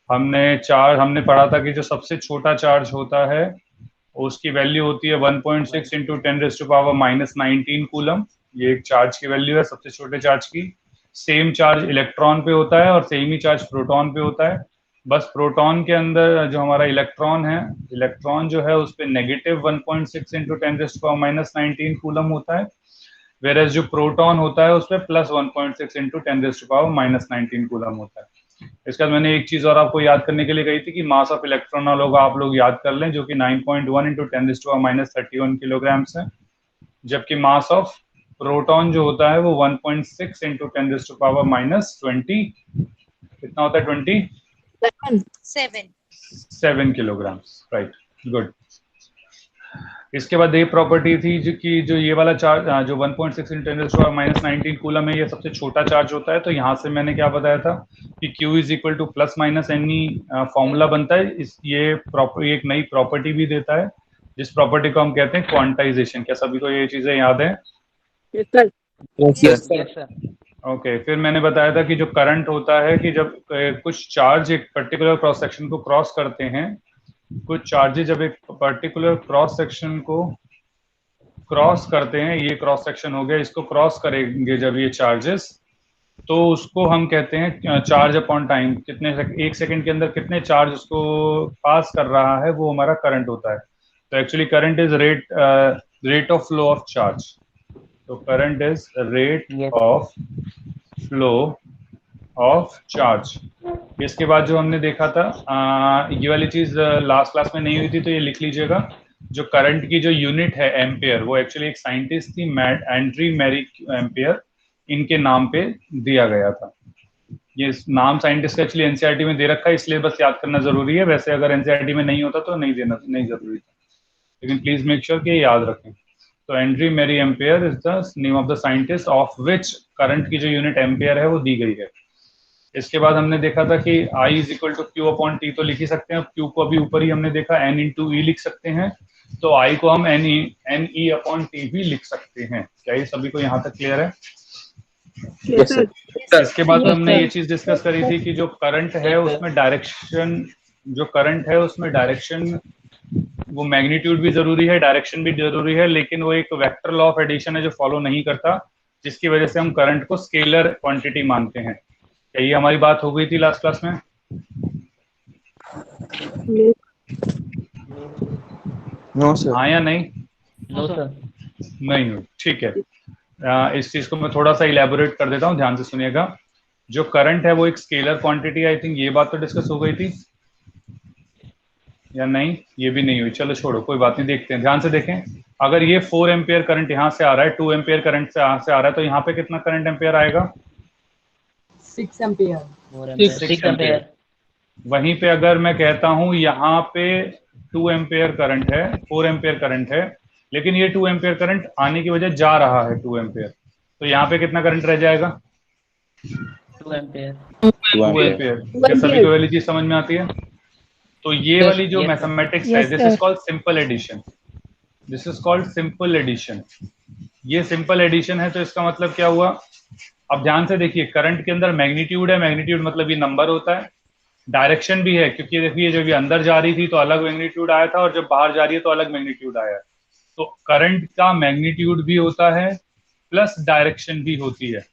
हमने पढ़ा था कि जो सबसे छोटा चार्ज होता है उसकी वैल्यू होती है 1.6 इंटू 10⁻⁻19 कूलम। ये एक चार्ज की वैल्यू है सबसे छोटे चार्ज की। सेम चार्ज इलेक्ट्रॉन पे होता है और सेम ही चार्ज प्रोटॉन पे होता है। बस प्रोटॉन के अंदर जो हमारा इलेक्ट्रॉन है, इलेक्ट्रॉन जो है उस पर नेगेटिव 1.6 इंटू 10⁻⁻19 कूलम होता है, वेरएस जो प्रोटॉन होता है उस पर प्लस 1.6 इंटू 10⁻⁻19 कूलम होता है। इसके बाद मैंने एक चीज और आपको याद करने के लिए कही थी कि मास ऑफ इलेक्ट्रॉन होगा, आप लोग याद कर लें, जो कि 9.1 इंटू 10⁻31 किलोग्राम्स है। जबकि मास ऑफ प्रोटॉन जो होता है वो 1.6 इंटू 10⁻⁻20 कितना होता है, 27 किलोग्राम्स। Right, good. इसके बाद एक प्रॉपर्टी थी जो ये वाला चार्ज जो 1.6 इंटू 10⁻⁻19 कूलम है, ये सबसे छोटा चार्ज होता है। तो यहाँ से मैंने क्या बताया था कि Q is equal two plus minus any formula बनता है। ये एक नई प्रॉपर्टी भी देता है, जिस प्रॉपर्टी को हम कहते हैं क्वांटाइजेशन। क्या सभी को ये चीजें याद है? ओके, फिर मैंने बताया था कि जो करंट होता है कि जब कुछ चार्ज एक पर्टिकुलर क्रॉस सेक्शन को क्रॉस करते हैं, कुछ चार्जेस जब एक पर्टिकुलर क्रॉस सेक्शन को क्रॉस करते हैं, ये क्रॉस सेक्शन हो गया, इसको क्रॉस करेंगे जब ये चार्जेस, तो उसको हम कहते हैं चार्ज अपॉन टाइम। एक सेकंड के अंदर कितने चार्ज उसको पास कर रहा है, वो हमारा करंट होता है। तो actually current is rate of flow of charge. तो current is rate of flow of charge. इसके बाद जो हमने देखा था, ये वाली चीज लास्ट क्लास में नहीं हुई थी तो ये लिख लीजिएगा। जो करंट की जो यूनिट है एम्पेयर, वो एक्चुअली एक साइंटिस्ट थी एंड्री मैरी एम्पेयर, इनके नाम पे दिया गया था। ये नाम साइंटिस्ट का एक्चुअली एनसीईआरटी में दे रखा है, इसलिए बस याद करना जरूरी है। वैसे अगर एनसीईआरटी में नहीं होता तो नहीं जरूरी था, लेकिन प्लीज मेक श्योर कि ये याद रखें। तो Andre Marie Ampere is the name of the scientist of which current की जो यूनिट एम्पेयर है वो दी गई है। इसके बाद हमने देखा था कि I is equal to Q upon T तो लिख ही सकते हैं। क्यू को अभी ऊपर ही हमने देखा, N इंटू ई लिख सकते हैं, तो I को हम एन ई अपॉन टी भी लिख सकते हैं। क्या ये सभी को यहाँ तक क्लियर है? Yes sir. इसके बाद हमने ये चीज डिस्कस करी थी कि जो करंट है उसमें डायरेक्शन, वो मैग्नीट्यूड भी जरूरी है, डायरेक्शन भी जरूरी है, लेकिन वो एक वेक्टर लॉ ऑफ एडिशन है जो फॉलो नहीं करता, जिसकी वजह से हम करंट को स्केलर क्वांटिटी मानते हैं। क्या ये हमारी बात हो गई थी लास्ट क्लास में? No sir. हाँ या नहीं? No sir. नहीं हुई, ठीक है। इस चीज को मैं थोड़ा सा इलेबोरेट कर देता हूँ, ध्यान से सुनिएगा। जो करंट है वो एक स्केलर क्वांटिटी, आई थिंक ये बात तो डिस्कस हो गई थी या नहीं? ये भी नहीं हुई, चलो छोड़ो, कोई बात नहीं, देखते हैं, ध्यान से देखें। अगर ये 4 एम्पियर करंट यहाँ से आ रहा है, 2 एम्पियर करंट से यहाँ से आ रहा है, तो यहाँ पे कितना करंट एम्पियर आएगा? 6 एम्पियर। 6 एम्पियर। वहीं पे अगर मैं कहता हूं यहाँ पे 2 एम्पियर करंट है, 4 एम्पियर करंट है, लेकिन ये 2 एम्पियर करंट आने की वजह जा रहा है 2 एम्पियर, तो यहाँ पे कितना करंट रह जाएगा? 2 एम्पियर। 2 एम्पियर। क्या सभी को वाली चीज समझ में आती है? तो ये वाली जो मैथमेटिक्स है, this is called simple addition. This is called simple addition. ये सिंपल एडिशन है, तो इसका मतलब क्या हुआ? अब ध्यान से देखिए, करंट के अंदर मैग्नीट्यूड है, मैग्नीट्यूड मतलब ये नंबर होता है। डायरेक्शन भी है, क्योंकि देखिए जब ये अंदर जा रही थी तो अलग मैग्नीट्यूड आया था, और जब बाहर जा रही है तो अलग मैग्नीट्यूड आया है। तो करंट का मैग्नीट्यूड भी होता है प्लस डायरेक्शन भी होती है,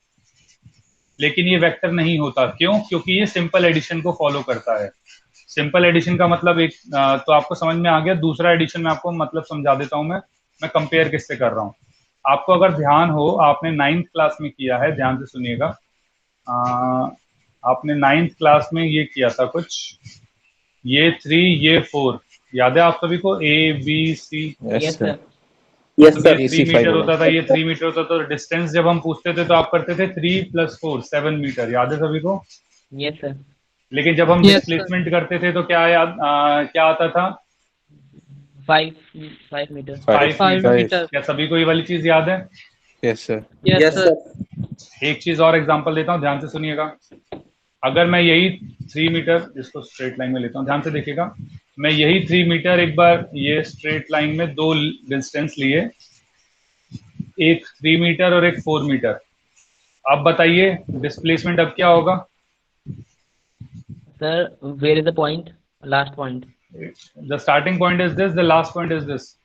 लेकिन ये वेक्टर नहीं होता। क्यों? क्योंकि ये सिंपल एडिशन को फॉलो करता है। सिंपल एडिशन का मतलब तो आपको समझ में आ गया। दूसरा एडिशन में आपको मतलब समझा देता हूं। मैं कंपेयर किससे कर रहा हूं। आपको अगर ध्यान हो, आपने 9th क्लास में किया है, ध्यान से सुनिएगा। आपने 9th क्लास में ये किया था कुछ, ये 3 ये 4, याद है आप सभी को? ABC। Yes sir. यस तो सर। ये 3 मीटर होता था, ये 3 मीटर होता था, तो डिस्टेंस जब हम पूछते थे तो आप करते थे 3 + 4 7 मीटर, याद है सभी को? Yes sir. लेकिन जब हम डिस्प्लेसमेंट करते थे तो क्या आता था? 5 मीटर। 5 मीटर। क्या सभी को ये वाली चीज याद है? Yes sir. Yes sir. एक चीज और एग्जांपल देता हूँ, ध्यान से सुनिएगा। अगर मैं यही 3 मीटर, इसको स्ट्रेट लाइन में लेता हूँ, ध्यान से देखिएगा। मैं यही 3 मीटर एक बार ये स्ट्रेट लाइन में 2 डिस्टेंस लिए, एक 3 मीटर और एक 4 मीटर। अब बताइए डिस्प्लेसमेंट अब क्या होगा? Sir, where is the point? Last point. The starting point is this, the last point is this.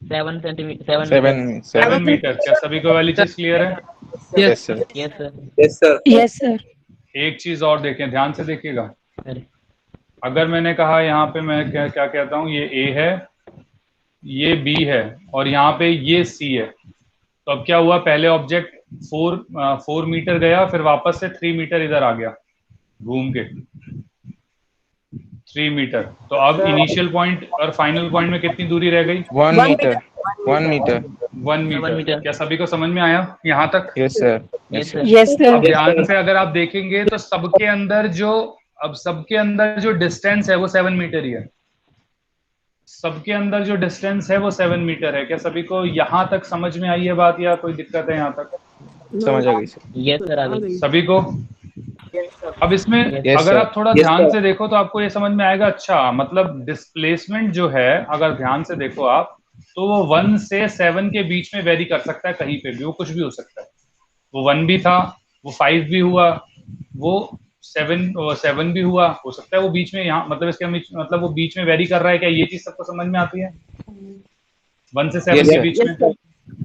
7 centimeter. 7 7 meters. 7 metre. क्या सभी को वाली चीज क्लियर है? Yes, sir. Yes, sir. Yes, sir. Yes, sir. एक चीज और देखें, ध्यान से देखिएगा। अरे, अगर मैंने कहा यहाँ पे मैं क्या क्या कहता हूँ, ये A है, ये B है और यहाँ पे ये C है, तो अब क्या हुआ, पहले ऑब्जेक्ट 4 मीटर गया, फिर वापस से 3 मीटर इधर आ गया घूम के 3 मीटर। तो अब इनिशियल पॉइंट और फाइनल पॉइंट में कितनी दूरी रह गई? 1 meter. 1 meter. 1 मीटर। क्या सभी को समझ में आया यहाँ तक? Yes, sir. yes, sir. Yes, sir. अब ध्यान से अगर आप देखेंगे तो सबके अंदर जो डिस्टेंस है वो 7 मीटर ही है। सबके अंदर जो डिस्टेंस है वो 7 मीटर है। क्या सभी को यहाँ तक समझ में आई है बात, या कोई दिक्कत है यहाँ तक? समझ आ गई सर। Yes, sir. आ गई। सभी को? अब इसमें Yes, अगर sir. आप थोड़ा Yes, ध्यान sir. से देखो तो आपको ये समझ में आएगा, अच्छा मतलब डिस्प्लेसमेंट जो है, अगर ध्यान से देखो आप, तो वो 1 से 7 के बीच में वेरी कर सकता है, कहीं पे भी वो कुछ भी हो सकता है। वो 1 भी था, वो 5 भी हुआ, वो 7 भी हुआ, हो सकता है वो बीच में, यहाँ मतलब इसके मतलब वो बीच में वेरी कर रहा है। क्या ये चीज सबको समझ में आती है? 1 से 7 Yes, के sir. बीच में।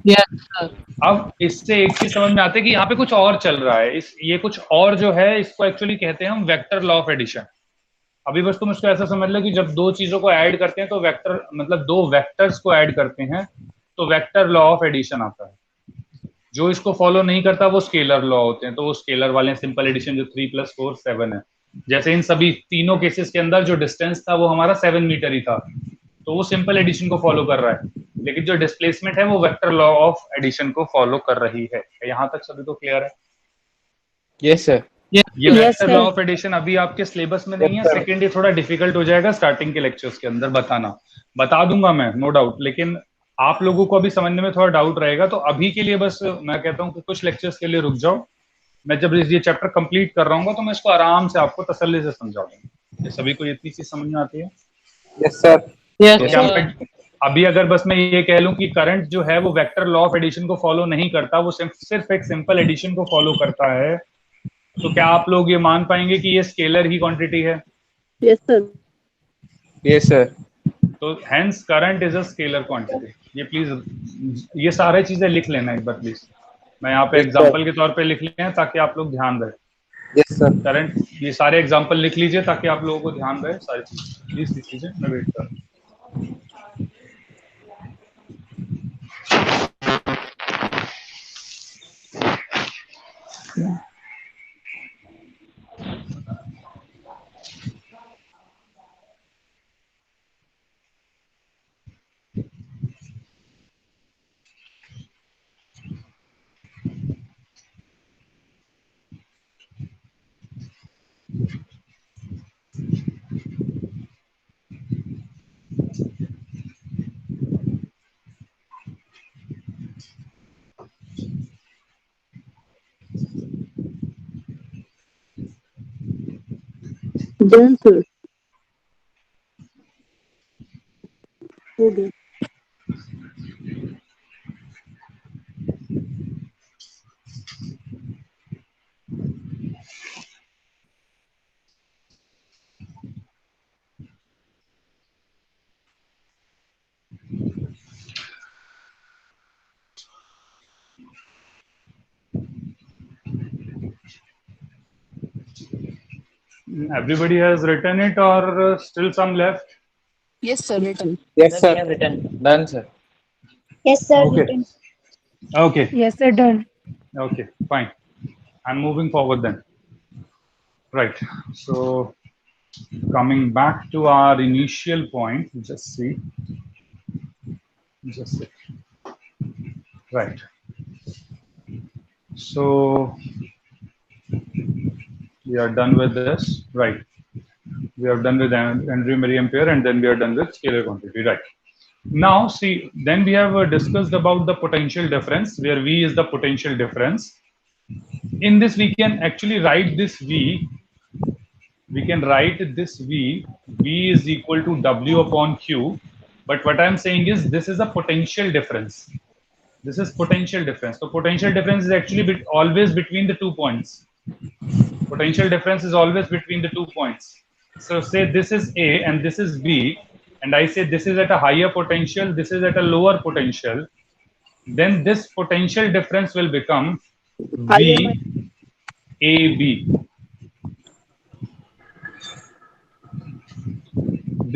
Yes, sir. अब इससे एक चीज समझ में आती है कि यहाँ पे कुछ और चल रहा है। ये कुछ और जो है, इसको एक्चुअली कहते हैं हम वेक्टर लॉ ऑफ एडिशन। अभी बस तुम इसको ऐसा समझ लो कि जब दो चीजों को ऐड करते हैं तो वेक्टर, मतलब दो वेक्टर्स को ऐड करते हैं तो वेक्टर लॉ ऑफ एडिशन आता है। जो इसको फॉलो नहीं करता वो स्केलर लॉ होते हैं, तो वो स्केलर वाले सिंपल एडिशन जो 3 + 4 7 है। जैसे इन सभी तीनों केसेस के अंदर जो डिस्टेंस था वो हमारा 7 मीटर ही था, तो वो सिंपल एडिशन को फॉलो कर रहा है, लेकिन जो डिस्प्लेसमेंट है वो वेक्टर लॉ ऑफ एडिशन को फॉलो कर रही है। यहाँ तक सभी को क्लियर है? Yes, sir. ये Yes, vector sir. Law of addition अभी आपके सिलेबस में नहीं है, Yes, sir. सेकंड ये थोड़ा डिफिकल्ट हो जाएगा स्टार्टिंग के लेक्चर्स के अंदर बताना। बता दूंगा मैं, नो डाउट, लेकिन आप लोगों को अभी समझने में थोड़ा डाउट रहेगा। तो अभी के लिए बस मैं कहता हूँ कि कुछ लेक्चर्स के लिए रुक जाओ। मैं जब ये चैप्टर कंप्लीट कर रहा हूँ तो मैं इसको आराम से आपको तसल्ली से समझाऊंगा। ये सभी को इतनी चीज समझ में आती है? Yes, sir. Yes, तो क्या अभी अगर बस मैं ये कह लूं कि करंट जो है वो वेक्टर लॉ ऑफ एडिशन को फॉलो नहीं करता, वो सिर्फ एक सिंपल एडिशन को फॉलो करता है, तो क्या आप लोग ये मान पाएंगे कि ये स्केलर ही क्वांटिटी है? Yes, sir. Yes, sir. तो hence current is a scalar quantity. ये प्लीज ये सारी चीजें लिख लेना एक बार प्लीज। मैं यहाँ पे Yes, sir. एग्जांपल के तौर पे लिख लें ताकि आप लोग ध्यान रहे। Yes, sir. करंट, ये सारे एग्जांपल लिख लीजिए ताकि आप लोगों को ध्यान रहे सारी चीज। प्लीज लिख लीजिए, मैं वेट कर रहा हूँ। Done, sir. हो गया। Everybody has written it or still some left? Yes, sir. Written. Yes, Sir, we sir. have written. Done, sir. Yes, sir. Okay. Written. Okay. Yes, sir. Done. Okay, fine. I'm moving forward then. Right. So coming back to our initial point, just see. Just see. Right. So we are done with this. Right. We are done with Andrew Marie Ampere, and then we are done with scalar quantity. Right. Now, see, then we have discussed about the potential difference, where V is the potential difference. In this, we can actually write this V. We can write this V. V is equal to W upon Q. But what I'm saying is, this is a potential difference. This is potential difference. So potential difference is actually always between the 2 points. potential difference is always between the 2 points. So say this is A and this is B, and I say this is at a higher potential, this is at a lower potential, then this potential difference will become VAB.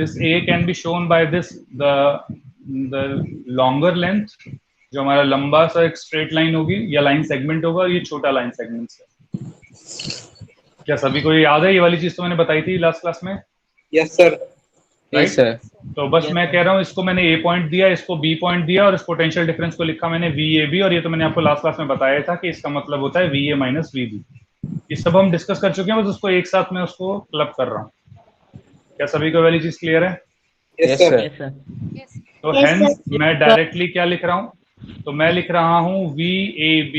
This A can be shown by this, the longer length, जो हमारा लंबा सा एक straight line होगी या line segment होगा, ये छोटा लाइन सेगमेंट है। क्या सभी को ये याद है? ये वाली चीज तो मैंने बताई थी लास्ट क्लास में। Yes, sir. Right Yes, sir. तो बस Yes, मैं sir. कह रहा हूँ, इसको मैंने ए पॉइंट दिया, इसको बी पॉइंट दिया, और इस पोटेंशियल डिफरेंस को लिखा मैंने VAB, और ये तो मैंने आपको लास्ट क्लास में बताया था कि इसका मतलब होता है VA माइनस VB। ये सब हम डिस्कस कर चुके हैं, बस उसको एक साथ में उसको क्लब कर रहा हूँ। क्या सभी को वाली चीज क्लियर है? Yes, sir. Yes, sir. तो हेंस मैं डायरेक्टली क्या लिख रहा हूँ? तो मैं लिख रहा हूँ VAB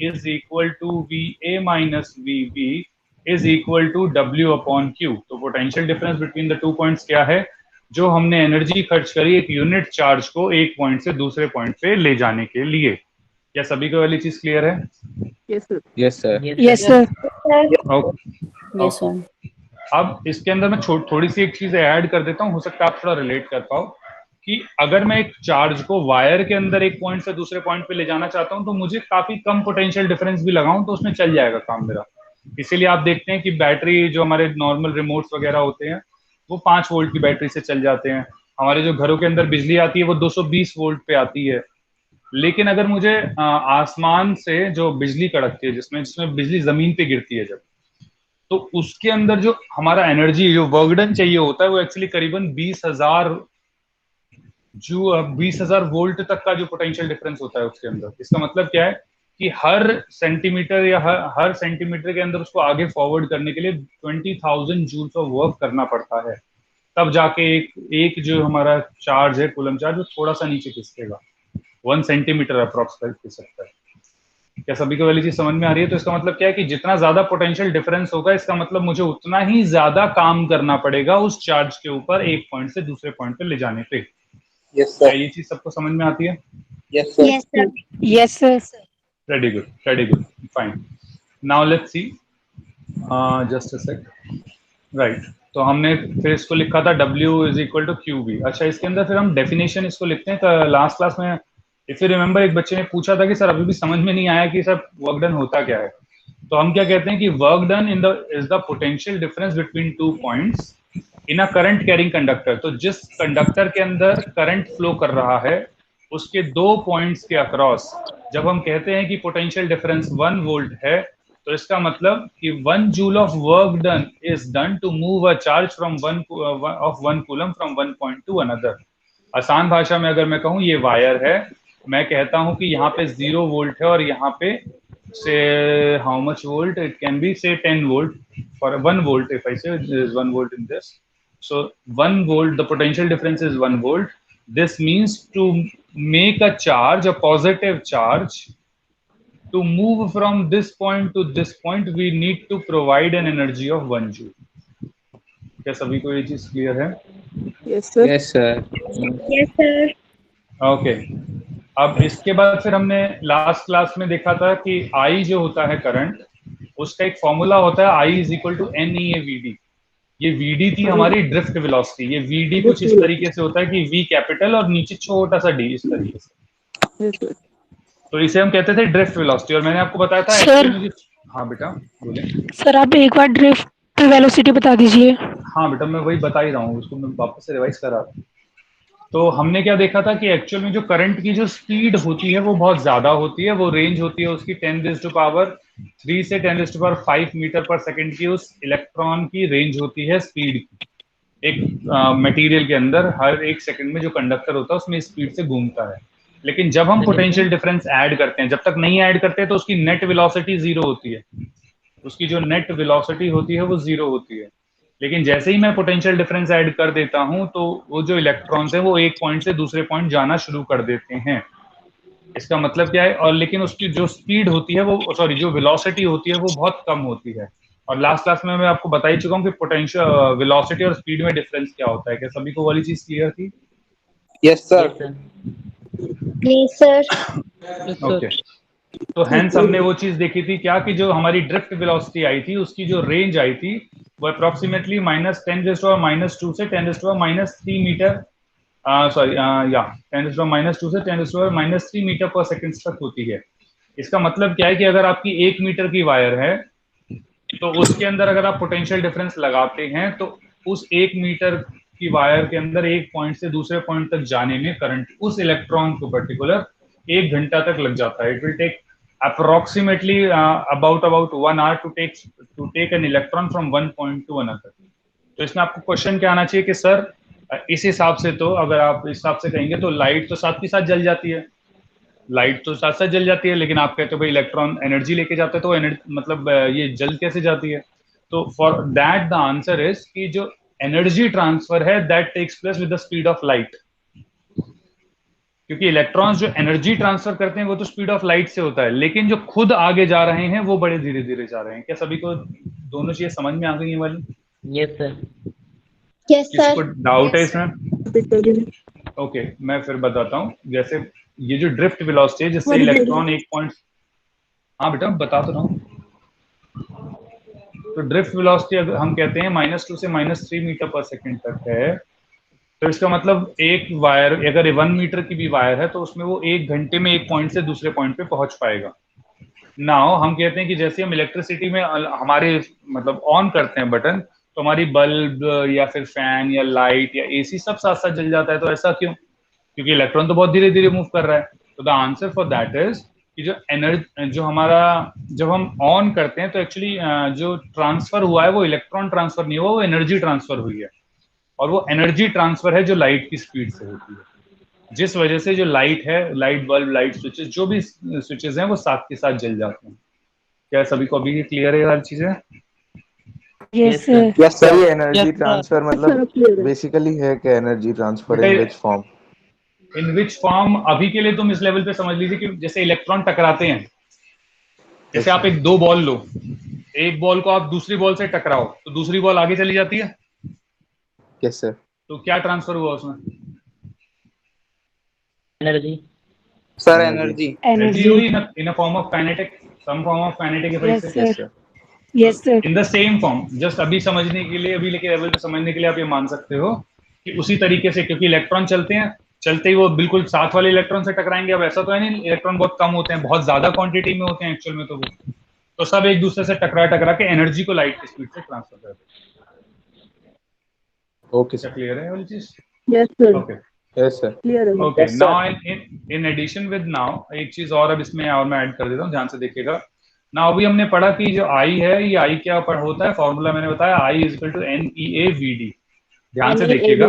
is equal to VA minus VB is equal to W upon Q। तो potential difference between the 2 points क्या है? जो हमने एनर्जी खर्च करी एक यूनिट चार्ज को एक पॉइंट से दूसरे पॉइंट पे ले जाने के लिए। क्या सभी को वाली चीज क्लियर है? Yes, sir. Yes, sir. Yes, sir. Okay. Yes, sir. अब इसके अंदर मैं थोड़ी सी एक चीज ऐड कर देता हूँ, हो सकता है आप थोड़ा रिलेट कर पाओ कि अगर मैं एक चार्ज को वायर के अंदर एक पॉइंट से दूसरे पॉइंट पे ले जाना चाहता हूँ, तो मुझे काफी कम पोटेंशियल डिफरेंस भी लगाऊं तो उसमें चल जाएगा काम मेरा। इसीलिए आप देखते हैं कि बैटरी, जो हमारे नॉर्मल रिमोट्स वगैरह होते हैं, वो 5 वोल्ट की बैटरी से चल जाते हैं। हमारे जो घरों के अंदर बिजली आती है वो 220 वोल्ट पे आती है। लेकिन अगर मुझे आसमान से जो बिजली कड़कती है, जिसमें बिजली जमीन पे गिरती है जब, तो उसके अंदर जो हमारा एनर्जी, जो वर्क डन चाहिए होता है, वो एक्चुअली करीबन 20,000 वोल्ट तक का जो पोटेंशियल डिफरेंस होता है उसके अंदर। इसका मतलब क्या है कि हर सेंटीमीटर या हर सेंटीमीटर के अंदर उसको आगे फॉरवर्ड करने के लिए 20,000 जूल्स ऑफ वर्क करना पड़ता है, तब जाके एक जो हमारा चार्ज है, कूलम चार्ज, वो थोड़ा सा नीचे खिसकेगा, 1 सेंटीमीटर अप्रॉक्स खिसकता है। क्या सभी को वाली चीज समझ में आ रही है? तो इसका मतलब क्या है कि जितना ज्यादा पोटेंशियल डिफरेंस होगा, इसका मतलब मुझे उतना ही ज्यादा काम करना पड़ेगा उस चार्ज के ऊपर एक पॉइंट से दूसरे पॉइंट पे ले जाने पे। Yes, क्या sir. ये चीज सबको समझ में आती है? Yes, sir. Yes, sir. Pretty good, fine. Now let's see. Just a sec. Right. तो हमने फिर इसको लिखा था W is equal to QB। अच्छा, इसके अंदर फिर हम डेफिनेशन इसको लिखते हैं। तो लास्ट क्लास में इफ यू रिमेम्बर, एक बच्चे ने पूछा था कि सर अभी भी समझ में नहीं आया कि सर वर्क डन होता क्या है। तो हम क्या कहते हैं कि work done is the potential difference between 2 points in a current carrying conductor. तो जिस कंडक्टर के अंदर करंट फ्लो कर रहा है, उसके 2 पॉइंट्स के अक्रॉस जब हम कहते हैं कि पोटेंशियल डिफरेंस 1 वोल्ट है, तो इसका मतलब कि 1 joule of work done is done to move a charge from 1 coulomb from 1 point to another. आसान भाषा में अगर मैं कहूँ, ये वायर है, मैं कहता हूं कि यहाँ पे 0 वोल्ट है और यहाँ पे से how much volt, it can be से 10 volt for 1 volt. If I से there is 1 volt in this, so 1 volt, the potential difference is 1 volt. This means to make a charge, a positive charge, to move from this point to this point, we need to provide an energy of 1 joule. क्या सभी को ये चीज clear है? Yes, sir. Yes, sir. Yes, sir. Okay. अब इसके बाद फिर हमने लास्ट क्लास में देखा था कि I जो होता है करंट, उसका एक फॉर्मूला होता है I is equal to NEAVD। ये VD थी हमारी ड्रिफ्ट वेलोसिटी। ये VD कुछ इस तरीके से होता है कि V कैपिटल और नीचे छोटा सा D, इस तरीके से। Yes, sir. तो इसे हम कहते थे ड्रिफ्ट वेलोसिटी। और मैंने आपको बताया था सर। actually मुझे, हाँ बेटा बोले। सर आप एक बार ड्रिफ्ट वेलोसिटी बता दीजिए। हाँ बेटा, मैं वही बता ही रहा हूँ, उसको मैं वापस से रिवाइज कर रहा था। तो हमने क्या देखा था कि एक्चुअल में जो करंट की जो स्पीड होती है वो बहुत ज्यादा होती है। वो रेंज होती है उसकी 10⁻³ से 10⁵ मीटर पर सेकंड की उस इलेक्ट्रॉन की रेंज होती है स्पीड की। एक मटेरियल के अंदर हर एक सेकंड में जो कंडक्टर होता है उसमें स्पीड से घूमता है। लेकिन जब हम पोटेंशियल डिफरेंस ऐड करते हैं, जब तक नहीं ऐड करते तो उसकी नेट वेलोसिटी 0 होती है। उसकी जो नेट वेलोसिटी होती है वो 0 होती है। लेकिन जैसे ही मैं पोटेंशियल डिफरेंस ऐड कर देता हूं, तो वो जो इलेक्ट्रॉन्स हैं वो एक पॉइंट से दूसरे पॉइंट जाना शुरू कर देते हैं। इसका मतलब क्या है? और लेकिन उसकी जो स्पीड होती है वो, सॉरी, जो वेलोसिटी होती है वो बहुत कम होती है। और लास्ट क्लास में मैं आपको बता ही चुका हूं कि पोटेंशियल वेलोसिटी और स्पीड में डिफरेंस क्या होता है। क्या सभी को वाली चीज क्लियर थी? Yes, sir. Yes, sir. Yes, sir. Okay. तो हेंस हमने वो चीज देखी थी क्या कि जो हमारी ड्रिफ्ट वेलोसिटी आई थी उसकी जो रेंज आई थी वो अप्रोक्सीमेटली -10⁻⁻2 से 10⁻³ मीटर सॉरी या 10⁻² से 10⁻³ मीटर पर सेकंड तक होती है। इसका मतलब क्या है कि अगर आपकी 1 मीटर की वायर है तो उसके अंदर अगर आप पोटेंशियल डिफरेंस लगाते हैं तो उस 1 मीटर की वायर के अंदर एक पॉइंट से दूसरे पॉइंट तक जाने में करंट उस इलेक्ट्रॉन को पर्टिकुलर 1 घंटा तक लग जाता है। It will take approximately about 1 hour to take an electron from one point to another। तो इसमें आपको क्वेश्चन क्या आना चाहिए कि सर इस हिसाब से तो अगर आप इस हिसाब से कहेंगे तो लाइट तो साथ के साथ जल जाती है, लाइट तो साथ साथ जल जाती है, लेकिन आप कहते हो भाई इलेक्ट्रॉन एनर्जी लेके जाते हैं तो एनर्जी मतलब ये जल कैसे जाती है? तो for that the answer is कि जो एनर्जी ट्रांसफर है that takes place with the speed of light, क्योंकि इलेक्ट्रॉन्स जो एनर्जी ट्रांसफर करते हैं वो तो स्पीड ऑफ लाइट से होता है, लेकिन जो खुद आगे जा रहे हैं वो बड़े धीरे धीरे जा रहे हैं। क्या सभी को दोनों चीजें समझ में आ गई हैं वाली? Yes sir. Yes, किसको sir. डाउट है इसमें? ओके, मैं फिर बताता हूँ। जैसे ये जो ड्रिफ्ट वेलोसिटी है जिससे इलेक्ट्रॉन एक पॉइंट, हाँ बेटा बता तो रहा हूँ। तो ड्रिफ्ट वेलोसिटी अगर हम कहते हैं -2 से -3 मीटर पर सेकंड तक है, तो इसका मतलब एक वायर अगर 1 मीटर की भी वायर है तो उसमें वो 1 घंटे में एक पॉइंट से दूसरे पॉइंट पे पहुंच पाएगा। नाउ हम कहते हैं कि जैसे हम इलेक्ट्रिसिटी में हमारे मतलब ऑन करते हैं बटन तो हमारी बल्ब या फिर फैन या लाइट या एसी सब साथ साथ जल जाता है। तो ऐसा क्यों? क्योंकि इलेक्ट्रॉन तो बहुत धीरे धीरे मूव कर रहा है। तो the answer for that is कि जो एनर्जी जो हमारा जब हम ऑन करते हैं तो एक्चुअली जो ट्रांसफर हुआ है वो इलेक्ट्रॉन ट्रांसफर नहीं हुआ, वो एनर्जी ट्रांसफर हुई है, और वो एनर्जी ट्रांसफर है जो लाइट की स्पीड से होती है, जिस वजह से जो लाइट है, लाइट बल्ब, लाइट स्विचेस, जो भी स्विचेस हैं वो साथ के साथ जल जाते हैं। क्या सभी को अभी क्लियर है हर चीजें? Yes sir. Yes, sir sir. ये एनर्जी ट्रांसफर मतलब बेसिकली है क्या? Energy transfer in which form? In which form अभी के लिए तुम इस लेवल पे समझ लीजिए कि जैसे इलेक्ट्रॉन टकराते हैं, जैसे आप एक 2 बॉल लो, एक बॉल को आप दूसरी बॉल से टकराओ तो दूसरी बॉल आगे चली जाती है। Yes sir. तो क्या ट्रांसफर हुआ उसमें? एनर्जी। Sir, energy. एनर्जी हुई in a form of kinetic, some form of kinetic effect से। Yes sir. Yes sir. In the same form, just अभी समझने के लिए, अभी लेके लेवल पे समझने के लिए आप ये मान सकते हो कि उसी तरीके से, क्योंकि इलेक्ट्रॉन चलते हैं, चलते ही वो बिल्कुल साथ वाले इलेक्ट्रॉन से टकराएंगे। अब ऐसा तो है नहीं, इलेक्ट्रॉन बहुत कम होते हैं, बहुत ज्यादा क्वांटिटी में होते हैं एक्चुअल में, तो सब एक दूसरे से टकरा टकरा के एनर्जी को लाइट की स्पीड से ट्रांसफर करते हैं। Okay sir. क्लियर है वाली चीज? Yes, sir. Okay yes sir. Clear. Okay. Now in addition with now एक चीज और अब इसमें और मैं ऐड कर देता हूँ, ध्यान से देखिएगा। नाउ अभी हमने पढ़ा कि जो आई है, ये आई क्या पर होता है, फॉर्मूला मैंने बताया, I is equal to NEAVD। ध्यान से देखिएगा,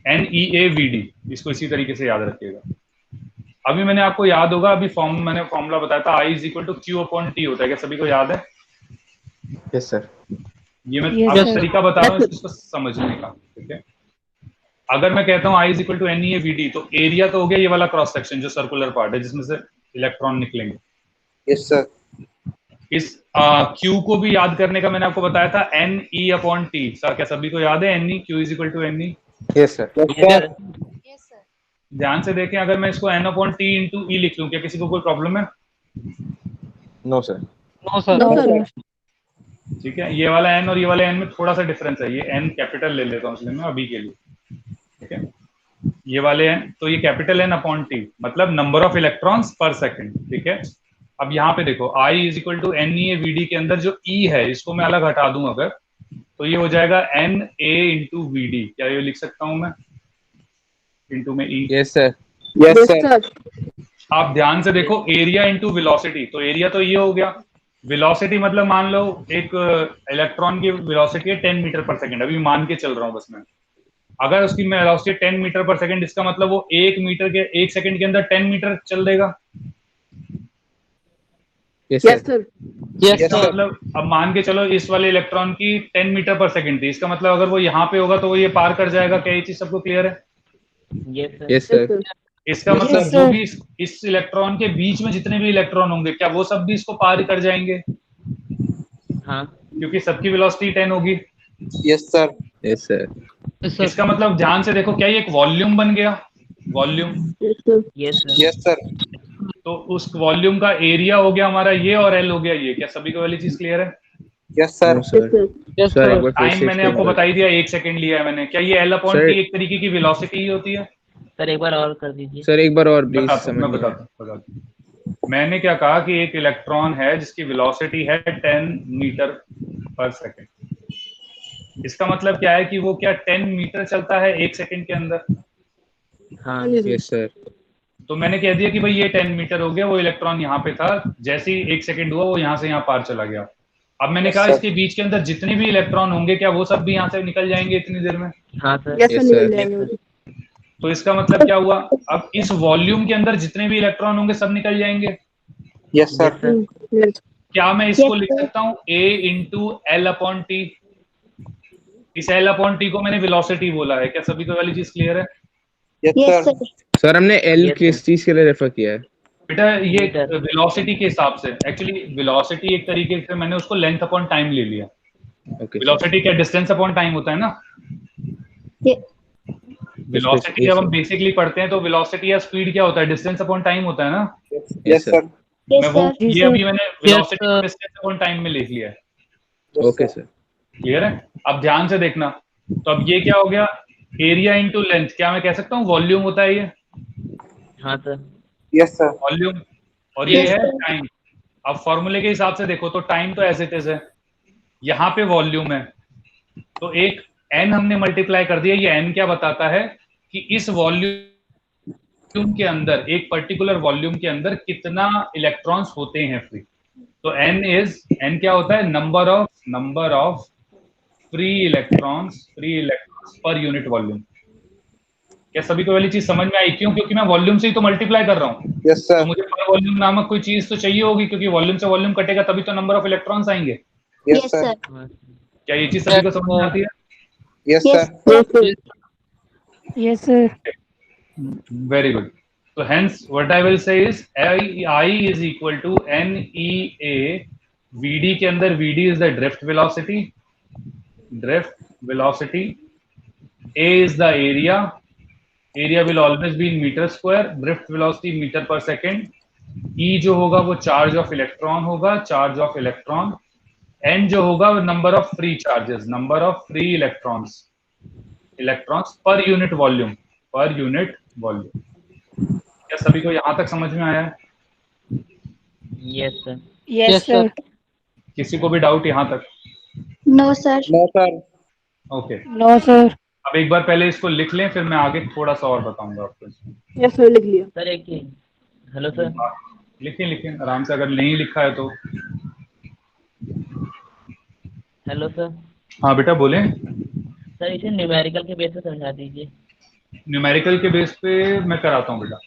NEAVD, इसको इसी तरीके से याद रखिएगा। अभी मैंने आपको याद होगा, अभी मैंने फॉर्मूला बताया था, I is equal to Q/T होता है। क्या सभी को याद है? Yes sir. ये मैं Yes, आपको sir. तरीका बता रहा हूँ इसको समझने का, ठीक है? अगर मैं कहता हूँ I is equal to NEAVD, तो एरिया तो हो गया ये वाला क्रॉस सेक्शन जो सर्कुलर पार्ट है जिसमें से इलेक्ट्रॉन निकलेंगे। Yes, sir. इस Q को भी याद करने का मैंने आपको बताया था, NE/T। क्या सभी को याद है NE? Q is equal to NE। Yes sir. Yes, sir. ध्यान से देखें, अगर मैं इसको N/T इंटू E लिख लूं, क्या किसी को कोई प्रॉब्लम है? No sir. No, sir. ठीक है, ये वाला N और ये वाला N में थोड़ा सा डिफरेंस है, ये N कैपिटल ले लेता हूँ इसलिए मैं अभी के लिए, ठीक है? ये वाले N, तो ये कैपिटल N/T मतलब number of electrons per second, ठीक है? अब यहाँ पे देखो, I is equal to NEAVD के अंदर जो E है इसको मैं अलग हटा दूं अगर, तो ये हो जाएगा NA इंटू VD। क्या ये लिख सकता हूं मैं? इंटू में E। Yes sir. Yes, Yes, sir. sir. आप ध्यान से देखो, एरिया इंटू वेलोसिटी, तो एरिया तो ये हो गया, वेलोसिटी मतलब मान लो एक इलेक्ट्रॉन की वेलोसिटी है 10 मीटर पर सेकंड, अभी मान के चल रहा हूं बस मैं। अगर उसकी वेलोसिटी 10 मीटर पर सेकंड, इसका मतलब वो 1 सेकंड के अंदर 10 मीटर चल देगा। Yes Yes, sir. sir. Yes, इसका sir. मतलब अब मान के चलो इस वाले इलेक्ट्रॉन की 10 मीटर पर सेकंड थी, इसका मतलब अगर वो यहाँ पे होगा तो वो ये पार कर जाएगा। क्या ये चीज सबको क्लियर है? Yes sir. Yes Yes, sir. sir. इसका Yes, मतलब sir. जो भी इस इलेक्ट्रॉन के बीच में जितने भी इलेक्ट्रॉन होंगे, क्या वो सब भी इसको पार कर जाएंगे? हाँ। क्योंकि सबकी वेलोसिटी 10 होगी। Yes, sir. Yes sir. इसका मतलब ध्यान से देखो, क्या ये एक वॉल्यूम बन गया? Volume. Yes, sir. Yes sir. Yes, sir. तो उस वॉल्यूम का एरिया हो गया हमारा ये और एल हो गया ये। क्या सभी को वाली चीज क्लियर है? Yes sir. No sir Yes, sir एक sir. बार फिर टाइम से मैंने explain आपको कर बता ही दिया, 1 सेकंड लिया है मैंने। क्या ये एल अपॉन सर टी एक तरीके की वेलोसिटी ही होती है? सर एक बार और कर दीजिए। सर एक बार और प्लीज बताता हूँ, समझ मैं नहीं आया। बताता हूँ। मैंने क्या कहा कि एक इलेक्ट्रॉन है जिसकी वेलोसिटी है 10 मीटर पर सेकंड। इसका मतलब क्या है कि वो क्या 10 मीटर चलता है 1 सेकंड के अंदर? हाँ Yes, sir. यस सर तो मैंने कह दिया कि भाई ये 10 मीटर हो गया, वो इलेक्ट्रॉन यहाँ पे था, जैसे ही 1 सेकंड हुआ वो यहाँ से यहाँ पार चला गया। अब मैंने Yes, कहा sir. इसके बीच के अंदर जितने भी इलेक्ट्रॉन होंगे क्या वो सब भी यहाँ से निकल जाएंगे इतनी देर में? हाँ sir. Yes, sir. Yes, sir. निकल जाएंगे। तो इसका मतलब क्या हुआ? अब इस वॉल्यूम के अंदर जितने भी इलेक्ट्रॉन होंगे सब निकल जाएंगे। Yes sir. Yes sir. Yes. क्या मैं इसको Yes, लिख sir. सकता हूँ a into L upon T? इस एल अपॉन टी को मैंने वेलोसिटी बोला है। क्या सभी को वाली चीज क्लियर है? Yes Yes, sir. sir. Sir हमने एल Yes, किस sir. चीज के लिए रेफर किया है? बेटा ये मीटर। वेलोसिटी के हिसाब से, एक्चुअली वेलोसिटी एक तरीके से मैंने उसको लेंथ अपॉन टाइम ले लिया। ओके सर वेलोसिटी क्या डिस्टेंस अपॉन टाइम होता है ना? Ye- वेलोसिटी जब हम बेसिकली पढ़ते हैं तो वेलोसिटी या स्पीड क्या होता है? डिस्टेंस अपॉन टाइम होता है ना? Yes sir. Yes, मैं वो sir. जी ये सर। अभी मैंने वेलोसिटी को डिस्टेंस अपॉन टाइम में लिख लिया है। ओके सर क्लियर है? अब ध्यान से देखना। तो अब ये क्या हो गया? Area into length. क्या मैं कह सकता हूँ वॉल्यूम होता है ये? हाँ सर। Yes sir. वॉल्यूम। और ये Yes, है sir. टाइम। अब फॉर्मूले के हिसाब से देखो तो टाइम तो एज इट इज है, यहाँ पे वॉल्यूम है, तो एक एन हमने मल्टीप्लाई कर दिया। ये एन क्या बताता है कि इस वॉल्यूम के अंदर, एक पर्टिकुलर वॉल्यूम के अंदर कितना इलेक्ट्रॉन्स होते हैं फ्री। तो एन क्या होता है? Number of free electrons per unit volume. क्या सभी को वाली चीज समझ में आई? क्यों? क्योंकि मैं वॉल्यूम से ही तो मल्टीप्लाई कर रहा हूँ। यस तो सर। मुझे पर वॉल्यूम नामक कोई चीज तो चाहिए होगी, क्योंकि वॉल्यूम से वॉल्यूम कटेगा तभी तो नंबर ऑफ इलेक्ट्रॉन्स आएंगे। Yes Yes, sir. sir. हाँ। क्या ये चीज सभी को समझ में आती है? Yes Yes, sir. Yes, sir. sir. Yes sir. Very good. So hence what I will say is I is equal to NEA VD के अंदर VD is the drift velocity. A is the area. Area will always be in meter square. Drift velocity meter per second. E जो होगा वो charge of electron होगा, charge of electron. N जो होगा वो number of free charges, number of free electrons per unit volume. क्या सभी को यहां तक समझ में आया है? Yes sir. Yes sir. किसी को भी डाउट यहां तक? No, sir. No sir. Okay. No sir. अब एक बार पहले इसको लिख लें, फिर मैं आगे थोड़ा सा और बताऊंगा आपको इसमें। Yes, sir. लिख लिया। सर एक ही। Hello sir. लिखें लिखें आराम से, अगर नहीं लिखा है तो। Hello sir. हाँ बेटा बोलें। सर इसे न्यूमेरिकल के बेस पे समझा दीजिए। न्यूमेरिकल के बेस पे मैं कराता हूँ बेटा।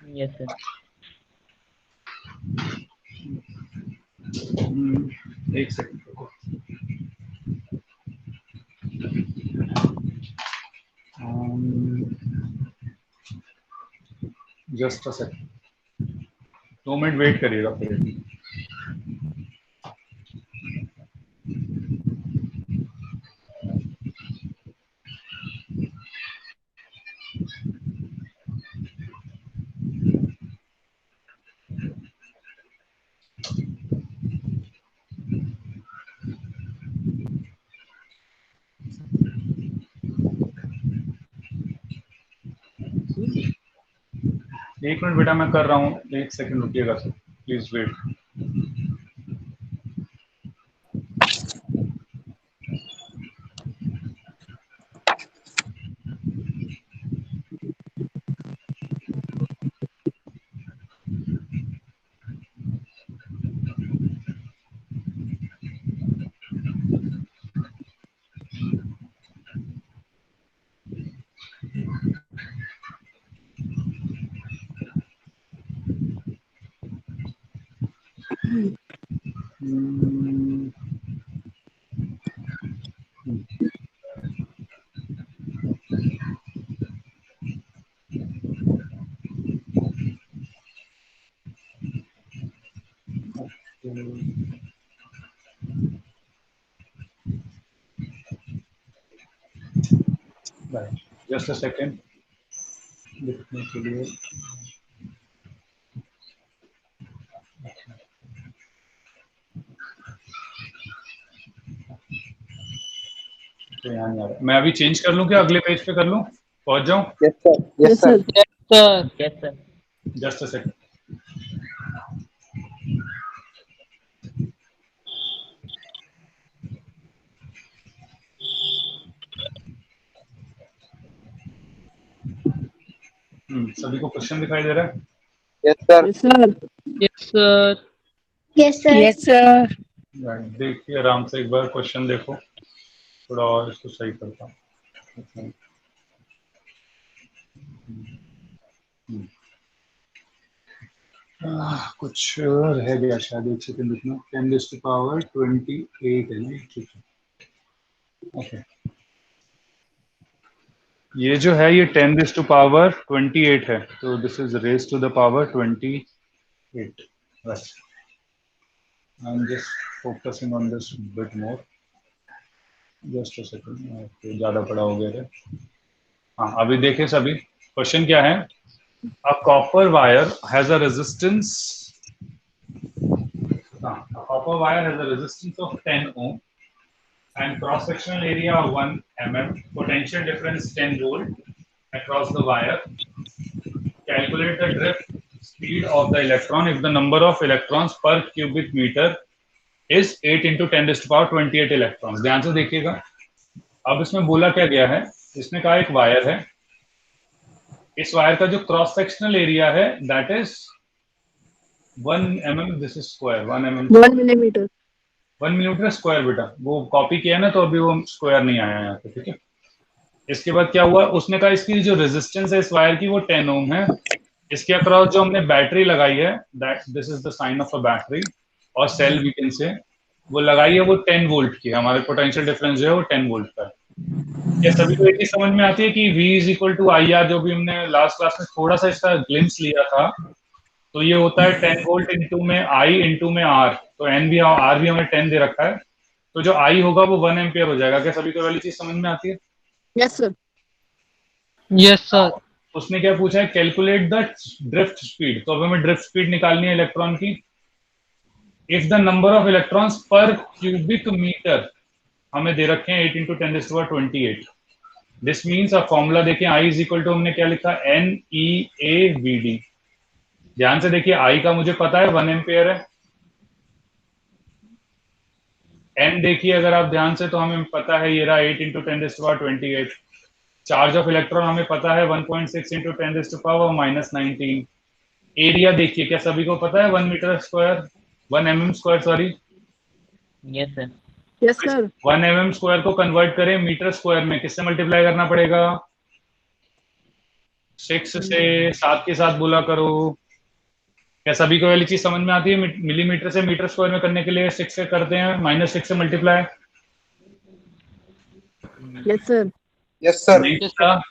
Yes sir. एक सेकंड रुको। Just a second, 2 minute wait करिएगा फिर। एक मिनट बेटा मैं कर रहा हूँ, 1 सेकंड रुकिएगा sir, please wait. Just a second लिखने के लिए। तो यहाँ नहीं आ रहा। मैं अभी चेंज कर लूँ क्या, अगले पेज पे कर लूँ, पहुंच जाऊँ? Yes, sir. Yes, sir. Sir. Yes, sir. Just a second. सभी को क्वेश्चन दिखाई दे रहा है? Yes, sir. Yes, sir. Yes, sir. Yes, sir. Yes, sir. देखिए आराम से एक बार क्वेश्चन देखो, थोड़ा और इसको सही करता हूँ। कुछ रह गया शायद, एक सेकंड रुकना। 10⁻28 है ना, ठीक है। ओके, ये जो है ये 10⁻28 है, तो this is raise to the power 28। बस I am just focusing on this bit more, just a second. ज्यादा बड़ा हो गया है। हाँ, अभी देखें सभी, क्वेश्चन क्या है? A copper wire has a resistance. A copper wire has a resistance of 10 ohm and cross-sectional area of 1 mm. Potential difference 10 volt across the wire. Calculate the drift speed of the electron if the number of electrons per cubic meter is 8 into 10⁻28 electrons. ध्यान से देखिएगा। अब इसमें बोला क्या गया है? इसने कहा एक वायर है, इस वायर का जो क्रॉस सेक्शनल एरिया है that is 1 mm, this is square 1 mm, 1 millimeter. 1 millimetre square. बेटा वो कॉपी किया ना, तो अभी वो स्क्वायर नहीं आया यहाँ पे, ठीक है। इसके बाद क्या हुआ, उसने कहा इसकी जो रेजिस्टेंस है इस वायर की वो 10 ओम है। इसके अक्रॉस जो हमने बैटरी लगाई है, that this is the sign of a battery और सेल वी कैन से, वो लगाई है वो 10 वोल्ट की। हमारे पोटेंशियल डिफरेंस जो है वो 10 वोल्ट का है। क्या सभी को एक चीज समझ में आती है कि V is equal to I R, जो भी हमने लास्ट क्लास में थोड़ा सा इसका ग्लिम्स लिया था, तो ये होता है 10 वोल्ट इंटू में I इंटू में R। तो N भी R भी हमें 10 दे रखा है, तो जो I होगा वो 1 एम्पियर हो जाएगा। क्या सभी को वाली चीज समझ में आती है? Yes, sir. Yes, sir. उसने क्या पूछा है, कैलकुलेट द ड्रिफ्ट स्पीड। तो अब हमें ड्रिफ्ट स्पीड निकालनी है इलेक्ट्रॉन की। If the number of electrons पर क्यूबिक मीटर हमें दे रखे हैं 8 into 10⁻28। This means a formula देखिए, I इज इक्वल टू हमने क्या लिखा, NEAVD। ध्यान से देखिए, I का मुझे पता है 1 एम्पियर है। N देखिए अगर आप ध्यान से, तो हमें पता है ये रहा 8 इंटू 10⁻28। चार्ज ऑफ इलेक्ट्रॉन हमें पता है 1.6 इंटू 10⁻−19। एरिया देखिए, क्या सभी को पता है 1 metre square, 1 mm square, sorry. Yes, sir. Yes, sir. 1 mm square को कन्वर्ट करें मीटर स्क्वायर में, किससे मल्टीप्लाई करना पड़ेगा? 6 से। 7 के साथ बोला करो। क्या सभी को वाली चीज समझ में आती है? मिलीमीटर से मीटर स्क्वायर में करने के लिए 6 से करते हैं, -6 से multiply. Yes, sir. Yes, sir. नहीं था?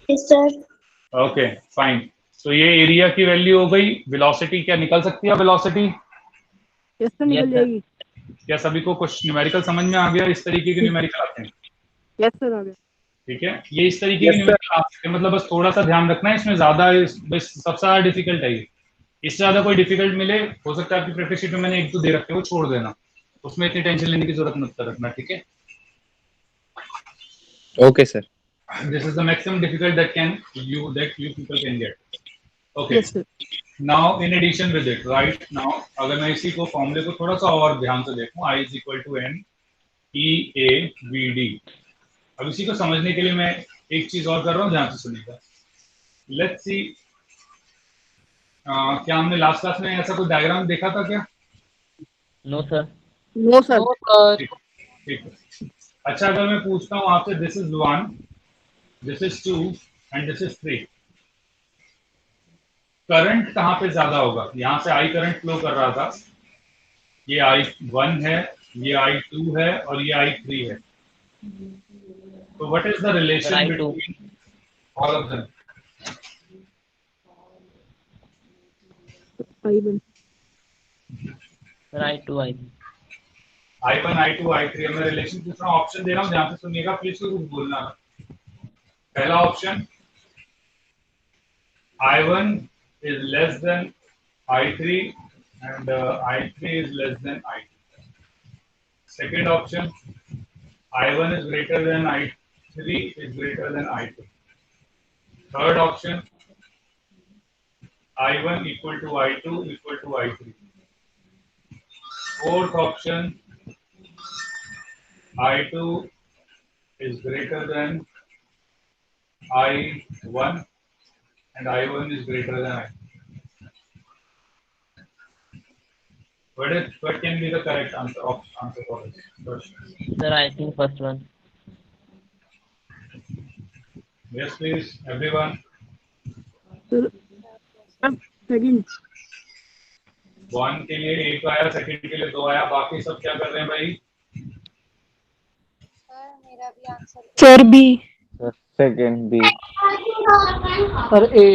Yes, sir. Okay fine. तो ये एरिया की वैल्यू हो गई। वेलोसिटी क्या निकल सकती है? Velocity Yes, sir. Yes, निकल sir. जाएगी. क्या सभी को कुछ न्यूमेरिकल समझ में आ गया? इस तरीके के न्यूमेरिकल आते हैं, Yes, sir. आ गया. ठीक है। ये इस तरीके Yes, के न्यूमेरिकल आ सकते हैं, मतलब बस थोड़ा सा ध्यान रखना है इसमें। ज्यादा बस सबसे ज्यादा डिफिकल्ट है ये। इससे ज्यादा कोई डिफिकल्ट मिले, हो सकता है आपकी प्रैक्टिस शीट में मैंने 1-2 दे रखे, वो छोड़ देना, उसमें इतनी टेंशन लेने की जरूरत मत रखना, ठीक है। Okay, sir. This is the maximum difficult that you people can get. Okay. Yes, sir. Now in addition with it, right now अगर मैं इसी को फॉर्मूले को थोड़ा सा और ध्यान से देखूं, I is equal to NEAVD। अब इसी को समझने के लिए मैं एक चीज और कर रहा हूँ, ध्यान से सुनिएगा। लेट्स सी, क्या हमने लास्ट क्लास में ऐसा कोई डायग्राम देखा था क्या? No, sir. No, sir. No, sir. ठीक है। अच्छा, अगर मैं पूछता हूँ आपसे, this is 1, this is 2 and this is 3, current कहाँ पे ज्यादा होगा? यहाँ से आई करंट फ्लो कर रहा था, ये I1 है, ये I2 है और ये I3 है। तो what is the relation I2. Between all of them? I1. Sir, I2, I. I1, I2, I3। मैं रिलेशन पूछ रहा हूँ, ऑप्शन दे रहा हूँ, ध्यान से सुनिएगा प्लीज, कुछ बोलना ना। पहला option, I1 is less than I3 and I3 is less than I2। Second option, I1 is greater than I3 is greater than I2. Third option, I1 equal to I2 equal to I3. Fourth option, I2 is greater than I1 and I1 is greater than I2. What can be the correct answer for this question? Sir, I think first one. Yes, please, everyone. Sir, second. 1 के लिए 1 आया, second के लिए 2 आया, बाकी सब क्या कर रहे हैं भाई? Sir, B. Second B. Sir A.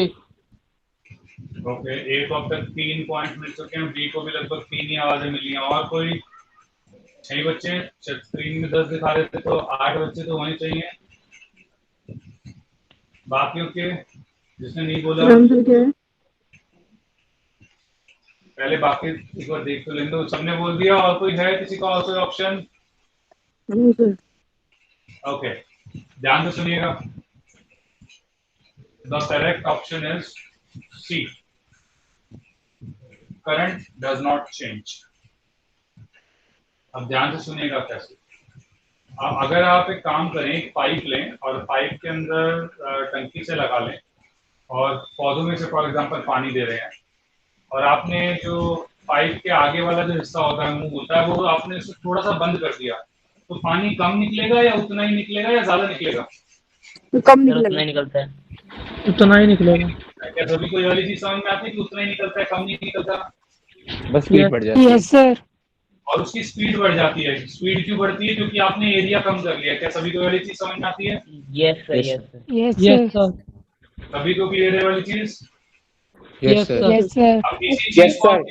Okay, A को अब तक 3 पॉइंट मिल चुके हैं, बी को भी लगभग 3 ही आवाजें मिली हैं। और कोई 6 बच्चे, स्क्रीन में 10 दिखा रहे थे तो 8 बच्चे तो होने चाहिए। बाकियों के जिसने नहीं बोला आंसर क्या है? पहले बाकी एक बार देख तो लेंगे। तो सबने बोल दिया, और कोई है किसी का और कोई ऑप्शन? नहीं सर। ओके, ध्यान से सुनिएगा। The correct option is C, current does not change. अब ध्यान से सुनिएगा कैसे। अब अगर आप एक काम करें, एक पाइप लें और पाइप के अंदर टंकी से लगा लें और पौधों में से फॉर एग्जांपल पानी दे रहे हैं, और आपने जो पाइप के आगे वाला जो हिस्सा होता है, मुंह होता है, वो आपने उसको थोड़ा सा बंद कर दिया, तो पानी कम निकलेगा या उतना ही निकलेगा या ज्यादा निकलेगा? तो कम सर, उतना निकलेगा। ही निकलता है। उतना ही निकलेगा। क्या सभी को ये वाली चीज समझ में आती है कि उतना ही निकलता है, कम नहीं निकलता? बस स्पीड बढ़ जाती है। Yes sir. और उसकी स्पीड बढ़ जाती है। स्पीड क्यों बढ़ती है? क्योंकि आपने एरिया कम कर लिया। क्या सभी को ये वाली चीज समझ में आती है? Yes sir, yes sir. Yes yes sir. Sir. सभी को क्लियर है वाली चीज? Yes sir. Yes sir. अब इसी चीज को आप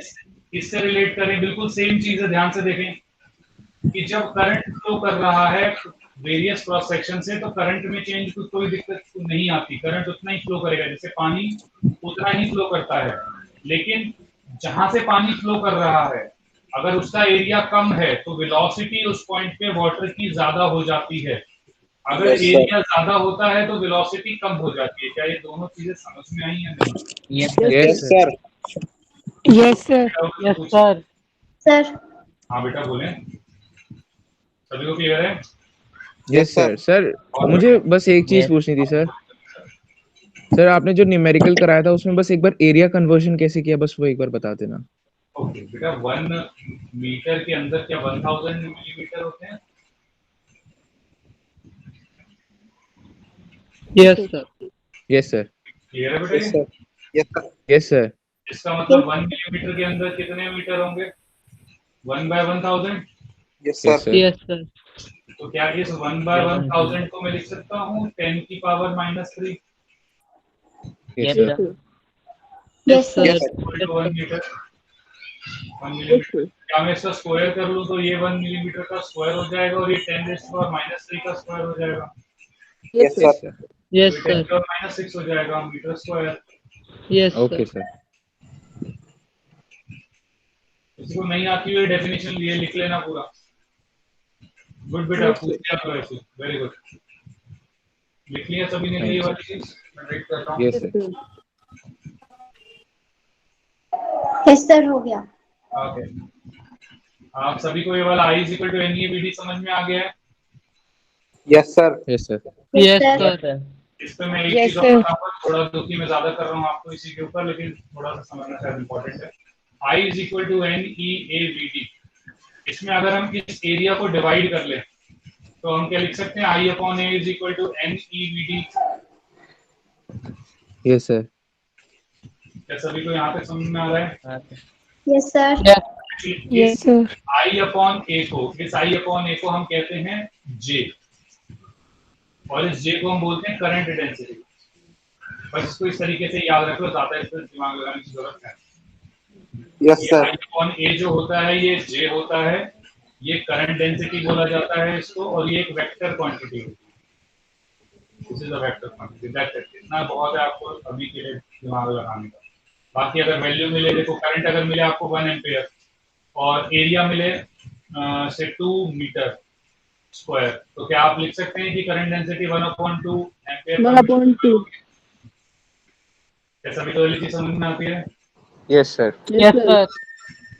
इससे रिलेट करें, बिल्कुल सेम चीज है। ध्यान से देखें कि जब करंट फ्लो कर रहा है वेरियस क्रॉस सेक्शन से, तो करंट में चेंज को कोई दिक्कत नहीं आती। करंट उतना ही फ्लो करेगा, जैसे पानी उतना ही फ्लो करता है। लेकिन जहां से पानी फ्लो कर रहा है, अगर उसका एरिया कम है तो वेलोसिटी उस पॉइंट पे वाटर की ज्यादा हो जाती है। अगर एरिया ज्यादा होता है तो वेलोसिटी कम हो जाती है। क्या ये दोनों चीजें समझ में आई हैं? Yes sir. Yes sir. Yes sir. Yes sir. Sir. हाँ बेटा बोले, सभी को क्लियर है? Yes sir. सर मुझे बस एक चीज Yes. पूछनी थी सर। सर आपने जो न्यूमेरिकल कराया था उसमें बस एक बार एरिया कन्वर्जन कैसे किया, बस वो एक बार बता देना। ओके बेटा, 1 मीटर के अंदर क्या 1000 मिलीमीटर होते हैं? Yes sir. Yes sir. Clear है बेटा? Yes sir. इसका मतलब 1 मिलीमीटर के अंदर कितने मीटर होंगे? 1/1000। Yes yes sir. Sir. Yes sir. तो क्या इस 1/1000 को मैं लिख सकता हूँ 10 की power -3? Yes yes sir. Sir. Yes sir. Yes, 1 metre, 1 millimetre. क्या मैं इसका स्क्वायर कर लूँ तो ये 1 मिलीमीटर का स्क्वायर हो जाएगा और ये 10⁻³ का स्क्वायर हो जाएगा। Yes yes sir. Sir. Yes तो ये सर. 10⁻6 हो जाएगा metre square. Yes okay sir. Sir. किसी को नहीं आती हुई डेफिनेशन लिए लिख लेना पूरा। गुड बेटा, पूछ लिया करो ऐसे। वेरी गुड, लिख लिया सभी ने ये वाली चीज? मैं वेट करता हूँ। Yes sir. यस सर, हो गया। ओके, आप सभी को ये वाला I is equal to NE/VD समझ में आ गया है? Yes sir. Yes sir. Yes yes sir. Sir. इस पे मैं एक Yes, चीज और sir. बताऊंगा, थोड़ा दुखी मैं ज्यादा कर रहा हूँ आपको इसी के ऊपर, लेकिन थोड़ा सा समझना शायद इम्पोर्टेंट है। I is equal to NE/VD। इसमें अगर हम इस एरिया को डिवाइड कर ले तो हम क्या लिख सकते हैं? I/A is equal to NE/VD। Yes sir. क्या सभी को यहाँ तक समझ में आ रहा है? हाँ sir. Yes sir. Yes sir. I/A को, इस I/A को हम कहते हैं J, और इस J को हम बोलते हैं करंट डेंसिटी। बस इसको इस तरीके से याद रखो, ज्यादा इस पर दिमाग लगाने की जरूरत है। Yes sir. I/A जो होता है ये J होता है, ये करंट डेंसिटी बोला जाता है इसको, और ये एक वेक्टर क्वांटिटी होती है। This is a vector quantity. That's it. इतना बहुत है आपको अभी के लिए दिमाग लगाने का। बाकी अगर वैल्यू मिले, देखो करंट अगर मिले आपको 1 एम्पियर और एरिया मिले से 2 मीटर, स्क्वायर। तो क्या आप लिख सकते हैं कि करंट डेंसिटी 1/2 एम्पियर 1/2। क्या सभी को ये चीज समझ में आती है? Yes sir. Yes, sir.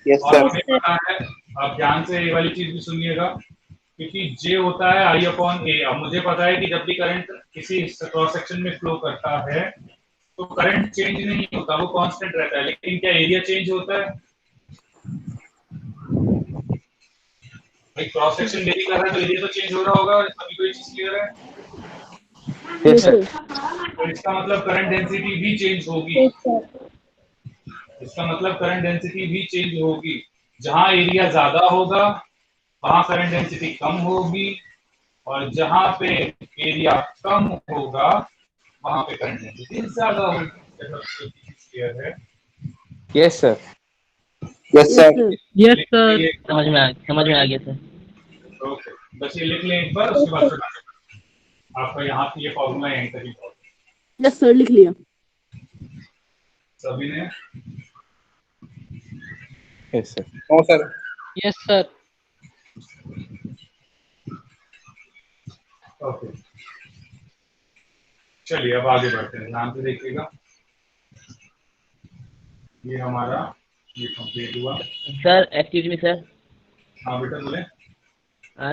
Yes, और sir. हमें पता है, आप ध्यान से ये वाली चीज भी सुनिएगा, क्योंकि J होता है I/A। अब मुझे पता है कि जब भी करंट किसी क्रॉस सेक्शन में फ्लो करता है तो करंट चेंज नहीं होता, वो कांस्टेंट रहता है, लेकिन क्या एरिया चेंज होता है? भाई क्रॉस सेक्शन वेरी कर रहा है तो एरिया तो चेंज हो रहा होगा, और सभी को ये चीज क्लियर है? Yes sir. तो इसका मतलब करंट डेंसिटी भी चेंज होगी। Yes, sir. इसका मतलब करंट डेंसिटी भी चेंज होगी। जहां एरिया ज्यादा होगा वहां करंट डेंसिटी कम होगी, और जहां पे एरिया कम होगा वहां पे करंट डेंसिटी ज्यादा होगी। क्लियर है? Yes sir. Yes, sir. Yes, sir. समझ में आ गया सर। ओके, बस ये लिख लें एक बार, उसके बाद फिर आपका यहाँ पे ये फॉर्मूला यहीं तक ही पहुंचा। यस सर, लिख लिया। सभी ने? Yes sir. No, sir. Yes, sir. Okay, चलिए अब आगे बढ़ते हैं, ध्यान से देखिएगा। ये हमारा ये कंप्लीट हुआ। Sir excuse me sir. हाँ बेटा बोले।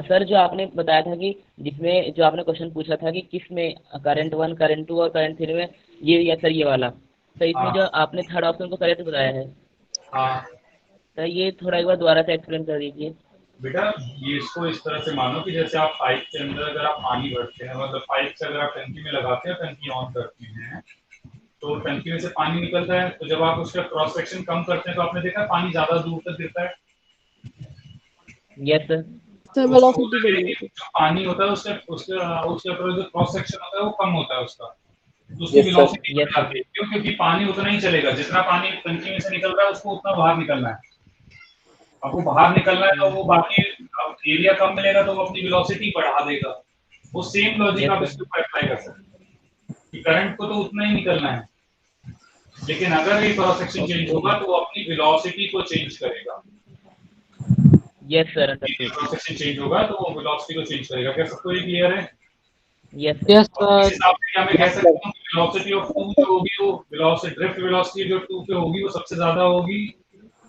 सर जो आपने बताया था कि जिसमें जो आपने क्वेश्चन पूछा था कि किस में करंट 1 करंट 2 और करंट 3 में ये या सर ये वाला, तो इसमें हाँ। जो आपने थर्ड ऑप्शन को करेक्ट बताया है, हाँ तो ये थोड़ा एक बार दोबारा से एक्सप्लेन कर दीजिए। बेटा, ये इसको इस तरह से मानो कि जैसे आप पाइप के अंदर अगर आप पानी भरते हैं, मतलब पाइप से अगर आप टंकी में लगाते हैं, टंकी ऑन करते हैं तो टंकी में से पानी निकलता है, तो जब आप उसका क्रॉस सेक्शन कम करते हैं तो आपने देखा पानी ज्यादा दूर तक गिरता है। Yes sir. सर उसको वेलोसिटी बोलते बढ़ी हैं है। कि जो पानी होता है उसके उसके उसके ऊपर जो क्रॉस सेक्शन होता है वो कम होता है उसका, तो उसकी Yes, sir. वेलोसिटी बढ़ Yes, sir. जाती है। क्यों? क्योंकि पानी उतना ही चलेगा, जितना पानी टंकी में से निकल रहा है उसको उतना बाहर निकलना है। अब वो बाहर निकलना है तो वो बाकी एरिया कम मिलेगा तो वो अपनी वेलोसिटी बढ़ा देगा। वो सेम लॉजिक Yes, आप sir. इसके ऊपर अप्लाई कर सकते हैं कि करंट को तो उतना ही निकलना है, लेकिन अगर ये क्रॉस सेक्शन चेंज होगा तो वो अपनी वेलोसिटी को चेंज करेगा। Yes sir, cross understood. Section change होगा तो वो वेलोसिटी को चेंज करेगा। क्या सबको ये क्लियर है? यस Yes, और इस sir. हिसाब से मैं कह सकता हूँ कि वेलोसिटी ऑफ 2 जो होगी वो वेलोसिटी ड्रिफ्ट वेलोसिटी जो 2 पे होगी वो सबसे ज्यादा होगी,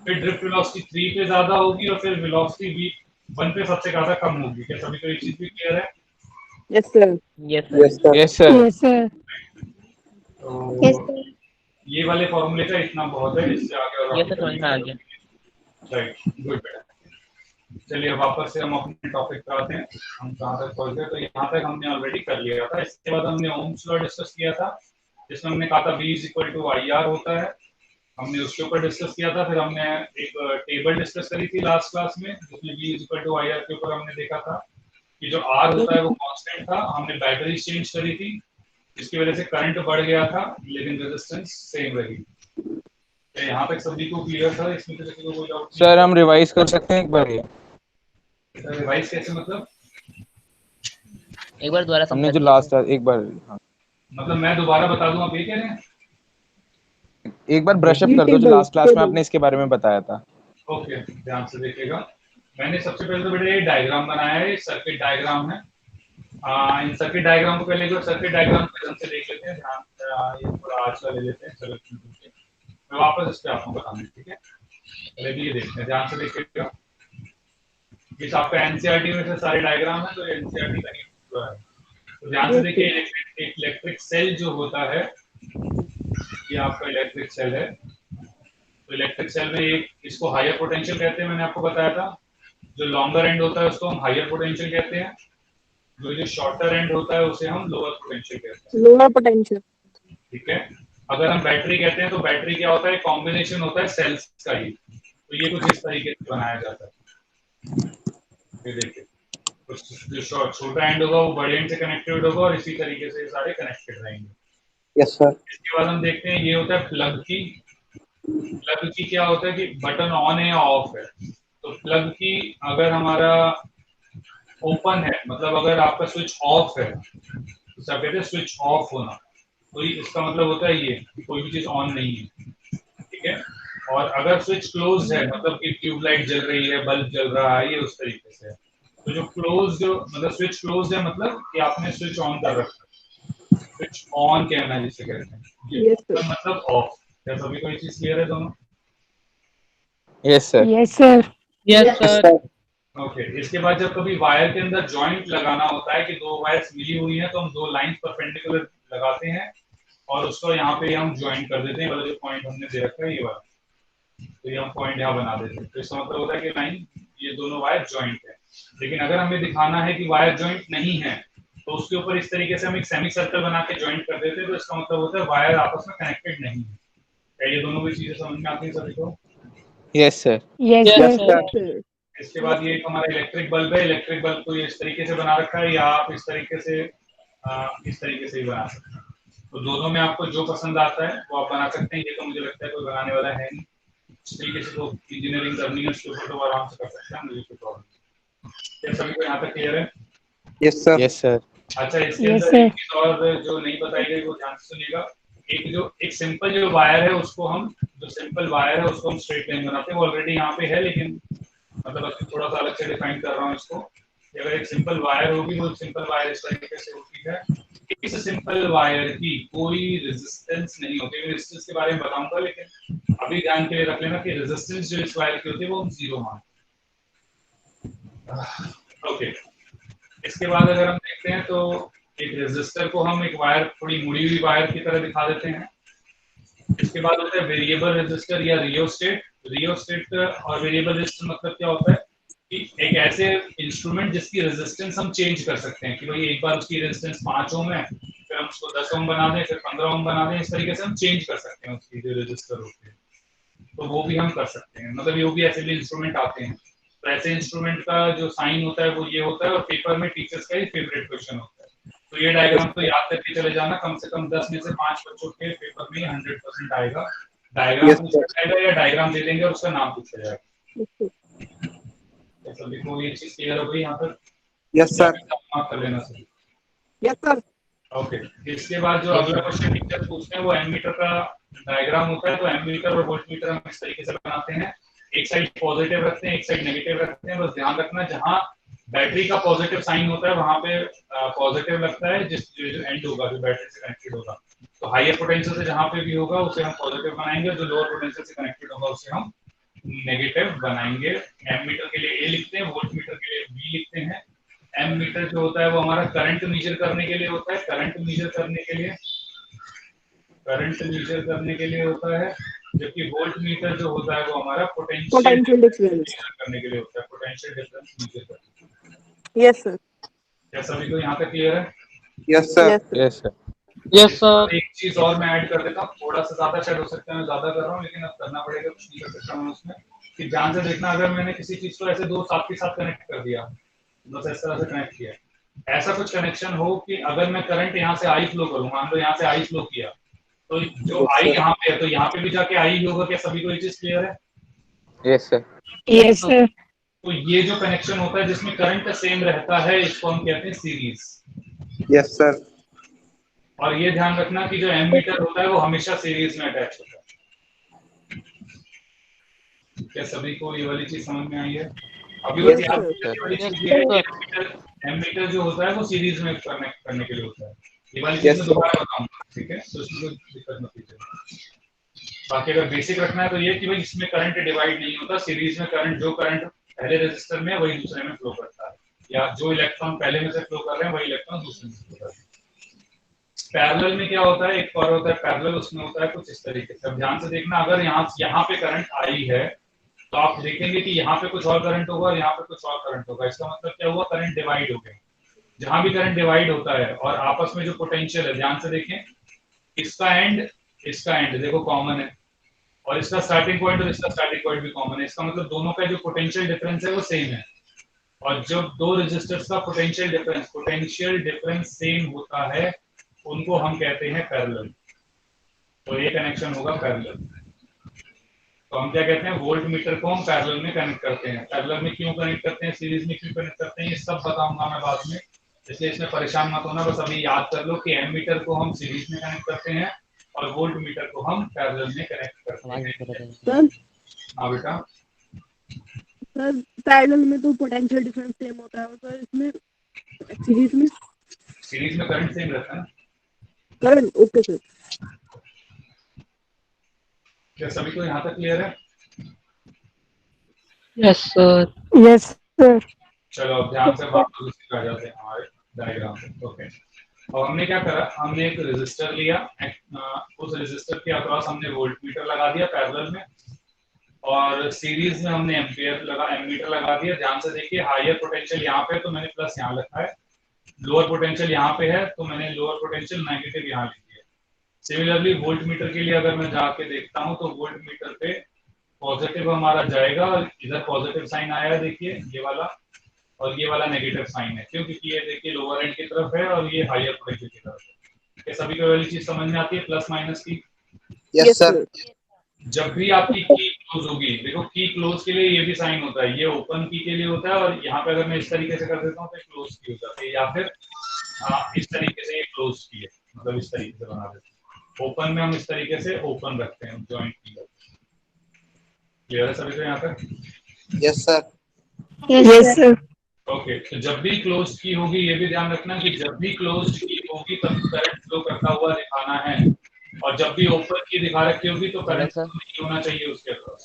फिर ड्रिफ्ट वेलोसिटी 3 पे ज्यादा होगी, और फिर वेलोसिटी भी 1 पे सबसे ज्यादा कम होगी। क्या सभी को ये चीज भी क्लियर है? Yes sir. Yes sir. Yes, sir. Yes sir. Yes sir. तो Yes, sir. ये वाले फॉर्मूले का इतना बहुत है, इससे आगे और यस सर, समझ में आ गया। राइट, गुड बेटा। चलिए वापस से हम अपने टॉपिक पे आते हैं। हम कहाँ तक पहुंच गए? तो यहाँ तक हमने ऑलरेडी कर लिया था। इसके बाद हमने ओम्स लॉ डिस्कस किया था, जिसमें हमने कहा था V = IR होता है, हमने उसके ऊपर डिस्कस किया था। फिर हमने एक टेबल डिस्कस करी थी लास्ट क्लास में, जिसमें V = IR के ऊपर हमने देखा था कि जो R होता है वो कांस्टेंट था। हमने बैटरी चेंज करी थी, जिसकी वजह से करंट बढ़ गया था लेकिन रेजिस्टेंस सेम रही। तो यहाँ तक सभी को क्लियर था? इसमें तो किसी को कोई डाउट सर हम रिवाइज कर सकते हैं एक बार ये? रिवाइज कैसे मतलब? एक बार दोबारा हमने समझा जो दीजिए लास्ट सर। एक बार, हाँ, मतलब मैं दोबारा बता दूं, आप ये कह रहे हैं? एक बार ब्रश अप कर दो जो लास्ट क्लास में आपने इसके बारे में बताया था। ओके, ध्यान से देखिएगा। मैंने सबसे पहले तो बेटा ये डायग्राम बनाया है, सर्किट डायग्राम है। इन सर्किट डायग्राम को पहले एक सर्किट डायग्राम को ध्यान से देख लेते हैं। ये थोड़ा आज का ले लेते हैं। चलो मैं वापस इस पे आपको बताऊंगा, ठीक है? पहले भी ये देखते हैं, ध्यान से देखिएगा। इस आपका एनसीईआरटी में से सारे डायग्राम है, तो एनसीईआरटी का नहीं है। तो ध्यान से देखिए, इलेक्ट्रिक सेल जो होता है, ये आपका इलेक्ट्रिक सेल है। तो इलेक्ट्रिक सेल में एक इसको हायर पोटेंशियल कहते हैं, मैंने आपको बताया था। जो लॉन्गर एंड होता है उसको हम हायर पोटेंशियल कहते हैं, जो शॉर्टर एंड होता है उसे हम लोअर पोटेंशियल कहते हैं। Lower potential. ठीक है। अगर हम बैटरी कहते हैं तो बैटरी क्या होता है? कॉम्बिनेशन होता है सेल्स का ही। तो ये कुछ इस तरीके से बनाया जाता है। ये देखिए, जो छोटा एंड होगा वो बड़े एंड से कनेक्टेड होगा, और इसी तरीके से सारे कनेक्टेड रहेंगे। Yes, sir. इसके बाद हम देखते हैं, ये होता है प्लग की। प्लग की क्या होता है कि बटन ऑन है या ऑफ है। तो प्लग की अगर हमारा ओपन है, मतलब अगर आपका स्विच ऑफ है, तो सब कहते हैं स्विच ऑफ होना। तो इसका मतलब होता है ये कि कोई भी चीज ऑन नहीं है, ठीक है। और अगर स्विच क्लोज है, मतलब कि ट्यूबलाइट जल रही है, बल्ब जल रहा है, ये उस तरीके से है। तो जो क्लोज जो मतलब स्विच क्लोज है मतलब कि आपने स्विच ऑन कर रखा है, स्विच ऑन कहना है जिसे कहते हैं, ये Yes, sir. मतलब ऑफ। क्या सभी कोई चीज क्लियर है दोनों? Yes, sir. Yes, sir. Yes, Yes, sir. sir. Okay इसके बाद जब कभी वायर के अंदर जॉइंट लगाना होता है कि दो वायर्स मिली हुई हैं तो हम दो लाइंस परपेंडिकुलर लगाते हैं और उसको यहाँ पे हम ज्वाइन कर देते हैं, वाला जो पॉइंट हमने दे रखा है ये वाला, तो ये हम पॉइंट यहाँ बना देते हैं। तो इसका मतलब होता है कि लाइन ये दोनों वायर जॉइंट है। लेकिन अगर हमें दिखाना है कि वायर जॉइंट नहीं है तो उसके ऊपर इस तरीके से हम एक सेमी सर्कल बना के ज्वाइंट कर देते हैं, तो इसका मतलब होता है वायर आपस में कनेक्टेड नहीं है। क्या ये दोनों भी चीजें समझ में आती हैं सभी को? Yes, sir. Yes, Yes, sir. sir. इसके बाद ये हमारा इलेक्ट्रिक बल्ब है, इलेक्ट्रिक बल्ब को ये इस तरीके से बना रखा है या आप इस तरीके से ही बना सकते हैं। तो दोनों में आपको जो पसंद आता है वो आप बना सकते हैं। ये तो मुझे लगता है कोई बनाने वाला है नहीं, इस तरीके से तो इंजीनियरिंग करनी है उसके ऊपर तो आराम से कर सकते हैं, मुझे कोई प्रॉब्लम नहीं। क्या सभी को यहाँ तक क्लियर है? Yes, sir. Yes, sir. अच्छा इसके Yes, अंदर sir. एक चीज और जो नहीं बताई गई वो ध्यान से सुनिएगा। एक सिंपल जो वायर है उसको हम स्ट्रेट लाइन बनाते हैं, वो ऑलरेडी यहाँ पे है लेकिन मतलब अब थोड़ा सा अलग से डिफाइन कर रहा हूँ इसको। अगर एक सिंपल वायर होगी वो सिंपल वायर इस तरीके से होती है, इस सिंपल वायर की कोई रेजिस्टेंस नहीं होती। मैं रेजिस्टेंस के बारे में बताऊंगा लेकिन अभी ध्यान के लिए रख लेना कि रेजिस्टेंस जो इस वायर की होती है वो हम जीरो मानते हैं। ओके इसके बाद अगर हम देखते हैं तो एक रेजिस्टर को हम एक वायर थोड़ी मुड़ी हुई वायर की तरह दिखा देते हैं। इसके बाद होता है वेरिएबल रेजिस्टर या रियोस्टेट। रियोस्टेट और वेरिएबल रेजिस्टर मतलब क्या होता है कि एक ऐसे इंस्ट्रूमेंट जिसकी रेजिस्टेंस हम चेंज कर सकते हैं कि भाई एक बार उसकी रेजिस्टेंस 5 ओम है, फिर हम उसको 10 ओम बना दें, फिर 15 ओम बना दें, इस तरीके से हम चेंज कर सकते हैं उसकी जो रेजिस्टर होते हैं, तो वो भी हम कर सकते हैं। मतलब ये भी ऐसे भी इंस्ट्रूमेंट आते हैं। तो ऐसे इंस्ट्रूमेंट का जो साइन होता है वो ये होता है और पेपर में टीचर्स का ही फेवरेट क्वेश्चन होता है। तो ये डायग्राम तो याद करके चले जाना, कम से कम 10 में से 5 बच्चों के पेपर में 100% आएगा। डायग्राम पूछा जाएगा या डायग्राम दे देंगे और उसका नाम पूछा जाएगा। तो सभी को ये चीज क्लियर हो गई यहाँ पर? Yes, sir. माफ कर लेना सर। Yes, sir. ओके इसके बाद जो अगला क्वेश्चन टीचर पूछते हैं वो एमीटर का डायग्राम होता है। तो एमीटर और वोल्टमीटर हम इस तरीके से बनाते हैं, एक साइड पॉजिटिव रखते हैं एक साइड नेगेटिव रखते हैं। बस ध्यान रखना जहां बैटरी का पॉजिटिव साइन होता है वहां पे पॉजिटिव लगता है, जिस जो एंड होगा जो बैटरी से कनेक्टेड होगा। तो हायर पोटेंशियल से जहां पे भी होगा उसे हम पॉजिटिव बनाएंगे, जो लोअर पोटेंशियल से कनेक्टेड होगा उसे हम नेगेटिव बनाएंगे। एमीटर के लिए ए लिखते हैं, वोल्टमीटर के लिए बी लिखते हैं। एमीटर जो होता है वो हमारा करंट मेजर करने के लिए होता है, करंट मेजर करने के लिए होता है, जबकि वोल्ट मीटर जो होता है वो हमारा पोटेंशियल डिफरेंस करने के लिए होता है, पोटेंशियल डिफरेंस मेजर करने के लिए। Yes, sir. क्या सभी को यहाँ तक क्लियर है? Yes, sir. Yes, sir. Yes, sir. एक चीज और मैं ऐड कर देता हूँ, थोड़ा सा ज्यादा शायद हो सकता है मैं ज्यादा कर रहा हूँ लेकिन अब करना पड़ेगा, कुछ नहीं कर सकता हूँ उसमें। कि ध्यान से देखना, अगर मैंने किसी चीज को ऐसे दो साथ के साथ कनेक्ट कर दिया, बस इस तरह से कनेक्ट किया, ऐसा कुछ कनेक्शन हो कि अगर मैं करंट यहाँ से आई फ्लो करूँ, मान लो यहाँ से आई फ्लो किया तो जो आई यहाँ पे है तो यहाँ पे भी जाके आई होगा। क्या सभी को ये चीज क्लियर है? Yes, sir. Yes, sir. तो ये जो कनेक्शन होता है जिसमें करंट सेम रहता है इसको हम कहते हैं सीरीज। Yes, sir. और ये ध्यान रखना कि जो एमीटर होता है वो हमेशा सीरीज में अटैच होता है। क्या सभी को ये वाली चीज समझ में आई है? अभी बस याद रखने वाली चीज ये है कि एमीटर जो होता है वो सीरीज में कनेक्ट करने के लिए होता है। ये वाली चीज मैं दोबारा बताऊंगा, ठीक है? तो इसमें कोई दिक्कत मत कीजिए। बाकी अगर बेसिक रखना है तो ये कि भाई इसमें करंट डिवाइड नहीं होता, सीरीज में करंट जो करंट पहले रेजिस्टर में वही दूसरे में फ्लो करता है, या जो इलेक्ट्रॉन पहले में से फ्लो कर रहे हैं वही इलेक्ट्रॉन दूसरे में फ्लो कर रहे हैं। पैरेलल में क्या होता है, एक और होता है पैरेलल, उसमें होता है कुछ इस तरीके से। अब ध्यान से देखना, अगर यहाँ पे करंट आई है तो आप देखेंगे कि यहाँ पे कुछ और करंट होगा और यहाँ पे कुछ और करंट होगा। इसका मतलब क्या हुआ, करंट डिवाइड हो गया। जहां भी करंट डिवाइड होता है और आपस में जो पोटेंशियल है, ध्यान से देखें, इसका एंड देखो कॉमन है और इसका स्टार्टिंग पॉइंट और इसका स्टार्टिंग पॉइंट भी कॉमन है। इसका मतलब दोनों का जो पोटेंशियल डिफरेंस है वो सेम है। और जब दो रेजिस्टर्स का पोटेंशियल डिफरेंस सेम होता है उनको हम कहते हैं पैरेलल। तो ये कनेक्शन होगा पैरेलल। तो हम क्या कहते हैं, वोल्ट मीटर को हम पैरेलल में कनेक्ट करते हैं। पैरेलल में क्यों कनेक्ट करते हैं, सीरीज में क्यों कनेक्ट करते हैं, ये सब बताऊंगा मैं बाद में, इसलिए इसमें परेशान मत होना। बस अभी याद कर लो कि एम मीटर को हम सीरीज में कनेक्ट करते हैं और वोल्ट मीटर को हम पैरेलल में कनेक्ट करते हैं। हाँ बेटा, सर पैरेलल में तो पोटेंशियल डिफरेंस सेम होता है और सर इसमें सीरीज में करंट सेम रहता है ना। Current okay sir. क्या सभी को यहाँ तक क्लियर है? Yes sir. Yes sir. चलो अब ध्यान से वापस उसी आ जाते हैं हमारे डायग्राम पे। ओके, और हमने क्या करा, हमने एक रेजिस्टर लिया, उस रेजिस्टर के अक्रॉस हमने वोल्टमीटर लगा दिया पैरेलल में, और सीरीज में हमने एमीटर लगा दिया। ध्यान से देखिए, हायर पोटेंशियल यहाँ पे है तो मैंने प्लस यहाँ लिखा है, लोअर पोटेंशियल यहाँ पे है तो मैंने लोअर पोटेंशियल नेगेटिव यहाँ लिख दिया। सिमिलरली वोल्ट मीटर के लिए अगर मैं जाके देखता हूँ तो वोल्ट मीटर पे पॉजिटिव हमारा जाएगा, इधर पॉजिटिव साइन आया है देखिए ये वाला, और ये वाला नेगेटिव साइन है, क्यों? क्योंकि ये देखिए लोअर एंड की तरफ है और ये हायर पोटेंशियल की तरफ है। क्या सभी को वाली चीज समझ में आती है प्लस माइनस की? Yes sir. जब भी आपकी की क्लोज होगी, देखो की क्लोज के लिए ये भी साइन होता है, ये ओपन की के लिए होता है, और यहाँ पे अगर मैं इस तरीके से कर देता हूँ तो क्लोज की हो जाती है, या फिर इस तरीके से ये क्लोज की है, मतलब इस तरीके से बना देते हैं। ओपन में हम इस तरीके से ओपन रखते हैं, जॉइंट की। क्लियर है सभी को यहाँ तक? Yes sir. Yes sir. Okay, तो जब भी क्लोज की होगी ये भी ध्यान रखना कि जब भी क्लोज की होगी तब करंट फ्लो करता हुआ दिखाना है, और जब भी ओपन की दिखा रखी होगी तो करंट फ्लो नहीं होना चाहिए उसके अक्रॉस।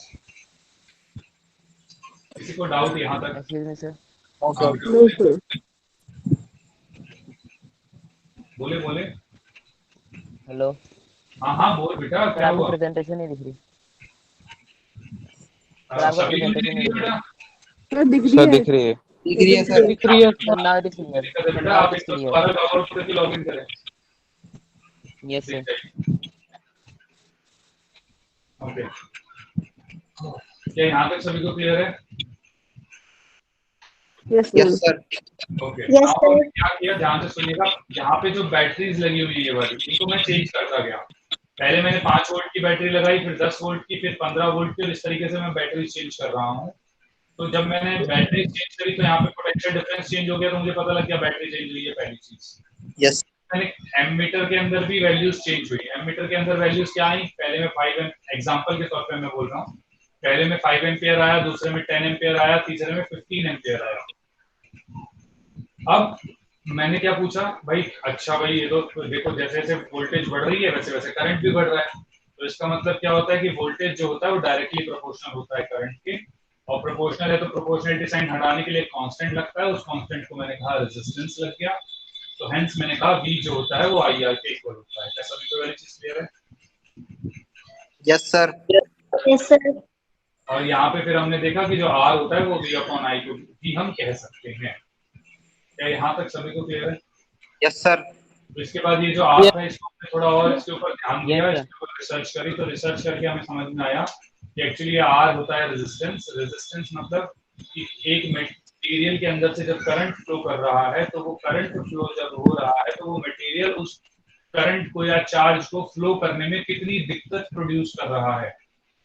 किसी को डाउट यहाँ तक? Excuse me sir. No sir. बोले बोले। हेलो हाँ हाँ बोल बेटा, सर, क्या आपको हुआ? प्रेजेंटेशन नहीं दिख रही सर, आपको सभी को प्रेजेंटेशन नहीं दिख दिख रही है रही। बेटा? सर दिख सर रही है। दिख रही है। दिख रही है सर। दिख रही है sir now it is clear. दिक्कत है बेटा, आप एक दोबारा लॉग आउट करके लॉगिन करें। Yes sir. ओके, क्या यहाँ तक सभी को क्लियर है? Yes yes sir. Sir. Okay, Yes, अब हमने sir. क्या किया ध्यान से सुनिएगा, यहाँ पे जो बैटरीज लगी हुई है ये वाली, इनको मैं चेंज करता गया। पहले मैंने 5 वोल्ट की बैटरी लगाई, फिर 10 वोल्ट की, फिर 15 वोल्ट की, और इस तरीके से मैं बैटरी चेंज कर रहा हूँ। तो जब मैंने बैटरी चेंज करी तो यहाँ पे पोटेंशियल डिफरेंस चेंज हो गया, तो मुझे पता लग गया बैटरी चेंज हुई है, पहली चीज। यस। मैंने एमीटर के अंदर भी वैल्यूज चेंज हुई। एमीटर के अंदर वैल्यूज क्या आई? पहले में 5 एग्जांपल के तौर पे मैं बोल रहा हूँ, पहले में 5 एम्पियर आया, दूसरे में 10 एम्पियर आया, तीसरे में 15 एम्पियर आया। अब मैंने क्या पूछा भाई, अच्छा भाई ये तो देखो जैसे जैसे वोल्टेज बढ़ रही है वैसे वैसे करंट भी बढ़ रहा है, तो इसका मतलब क्या होता है कि वोल्टेज जो होता है वो डायरेक्टली प्रोपोर्शनल होता है करंट के, और प्रोपोर्शनल है तो प्रोपोर्शनलिटी साइन हटाने के लिए कांस्टेंट लगता है, उस कांस्टेंट को मैंने कहा रेजिस्टेंस लग गया, तो हेंस मैंने कहा V जो होता है वो IR के इक्वल होता है। क्या सभी को वाली चीज क्लियर है? Yes sir. Yes, sir. और यहाँ पे फिर हमने देखा कि जो R होता है वो V/I को भी हम कह सकते हैं। क्या यहाँ तक सभी को क्लियर है? Yes sir. तो इसके बाद ये जो R है इसको हमने थोड़ा और इसके ऊपर ध्यान दिया, Yes, sir. इसके ऊपर रिसर्च करी, तो रिसर्च करके हमें समझ में आया कि एक्चुअली R होता है रेजिस्टेंस। रेजिस्टेंस मतलब कि एक मटेरियल के अंदर से जब करंट फ्लो कर रहा है तो वो करंट फ्लो जब हो रहा है तो वो मटेरियल उस करंट को या चार्ज को फ्लो करने में कितनी दिक्कत प्रोड्यूस कर रहा है,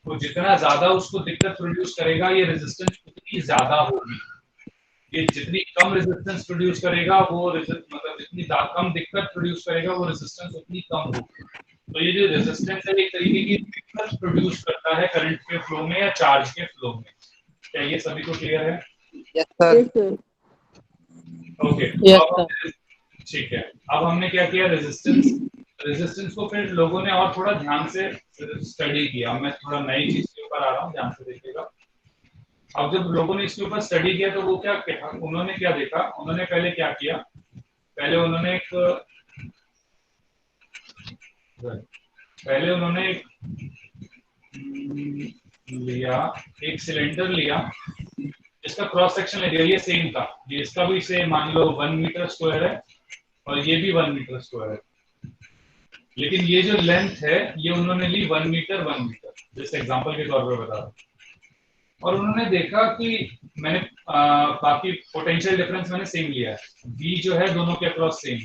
तो जितना ज्यादा उसको दिक्कत प्रोड्यूस करेगा ये रेजिस्टेंस उतनी ज्यादा होगी। ये जितनी कम रेजिस्टेंस प्रोड्यूस करेगा वो मतलब जितनी कम दिक्कत प्रोड्यूस करेगा वो रेजिस्टेंस उतनी कम होगी। तो ये जो रेजिस्टेंस है एक तरीके की दिक्कत प्रोड्यूस करता है करंट के फ्लो में या चार्ज के फ्लो में। क्या ये सभी को क्लियर है? Yes sir. Yes sir. Okay, yes ठीक है। अब हमने क्या किया, रेजिस्टेंस को फिर लोगों ने और थोड़ा ध्यान से स्टडी किया। मैं थोड़ा नई चीज के ऊपर आ रहा हूँ, ध्यान से देखिएगा। अब जब लोगों ने इसके ऊपर स्टडी किया तो वो उन्होंने क्या देखा, उन्होंने पहले क्या किया, पहले उन्होंने एक सिलेंडर लिया इसका क्रॉस सेक्शन एरिया ये सेम था, ये इसका भी से मान लो 1 मीटर स्क्वायर है और ये भी 1 मीटर स्क्वायर है, लेकिन ये जो लेंथ है ये उन्होंने ली 1 मीटर 1 मीटर, जैसे एग्जांपल के तौर पर बता रहा हूं। और उन्होंने देखा कि मैंने बाकी पोटेंशियल डिफरेंस मैंने सेम लिया है, V जो है दोनों के अक्रॉस सेम,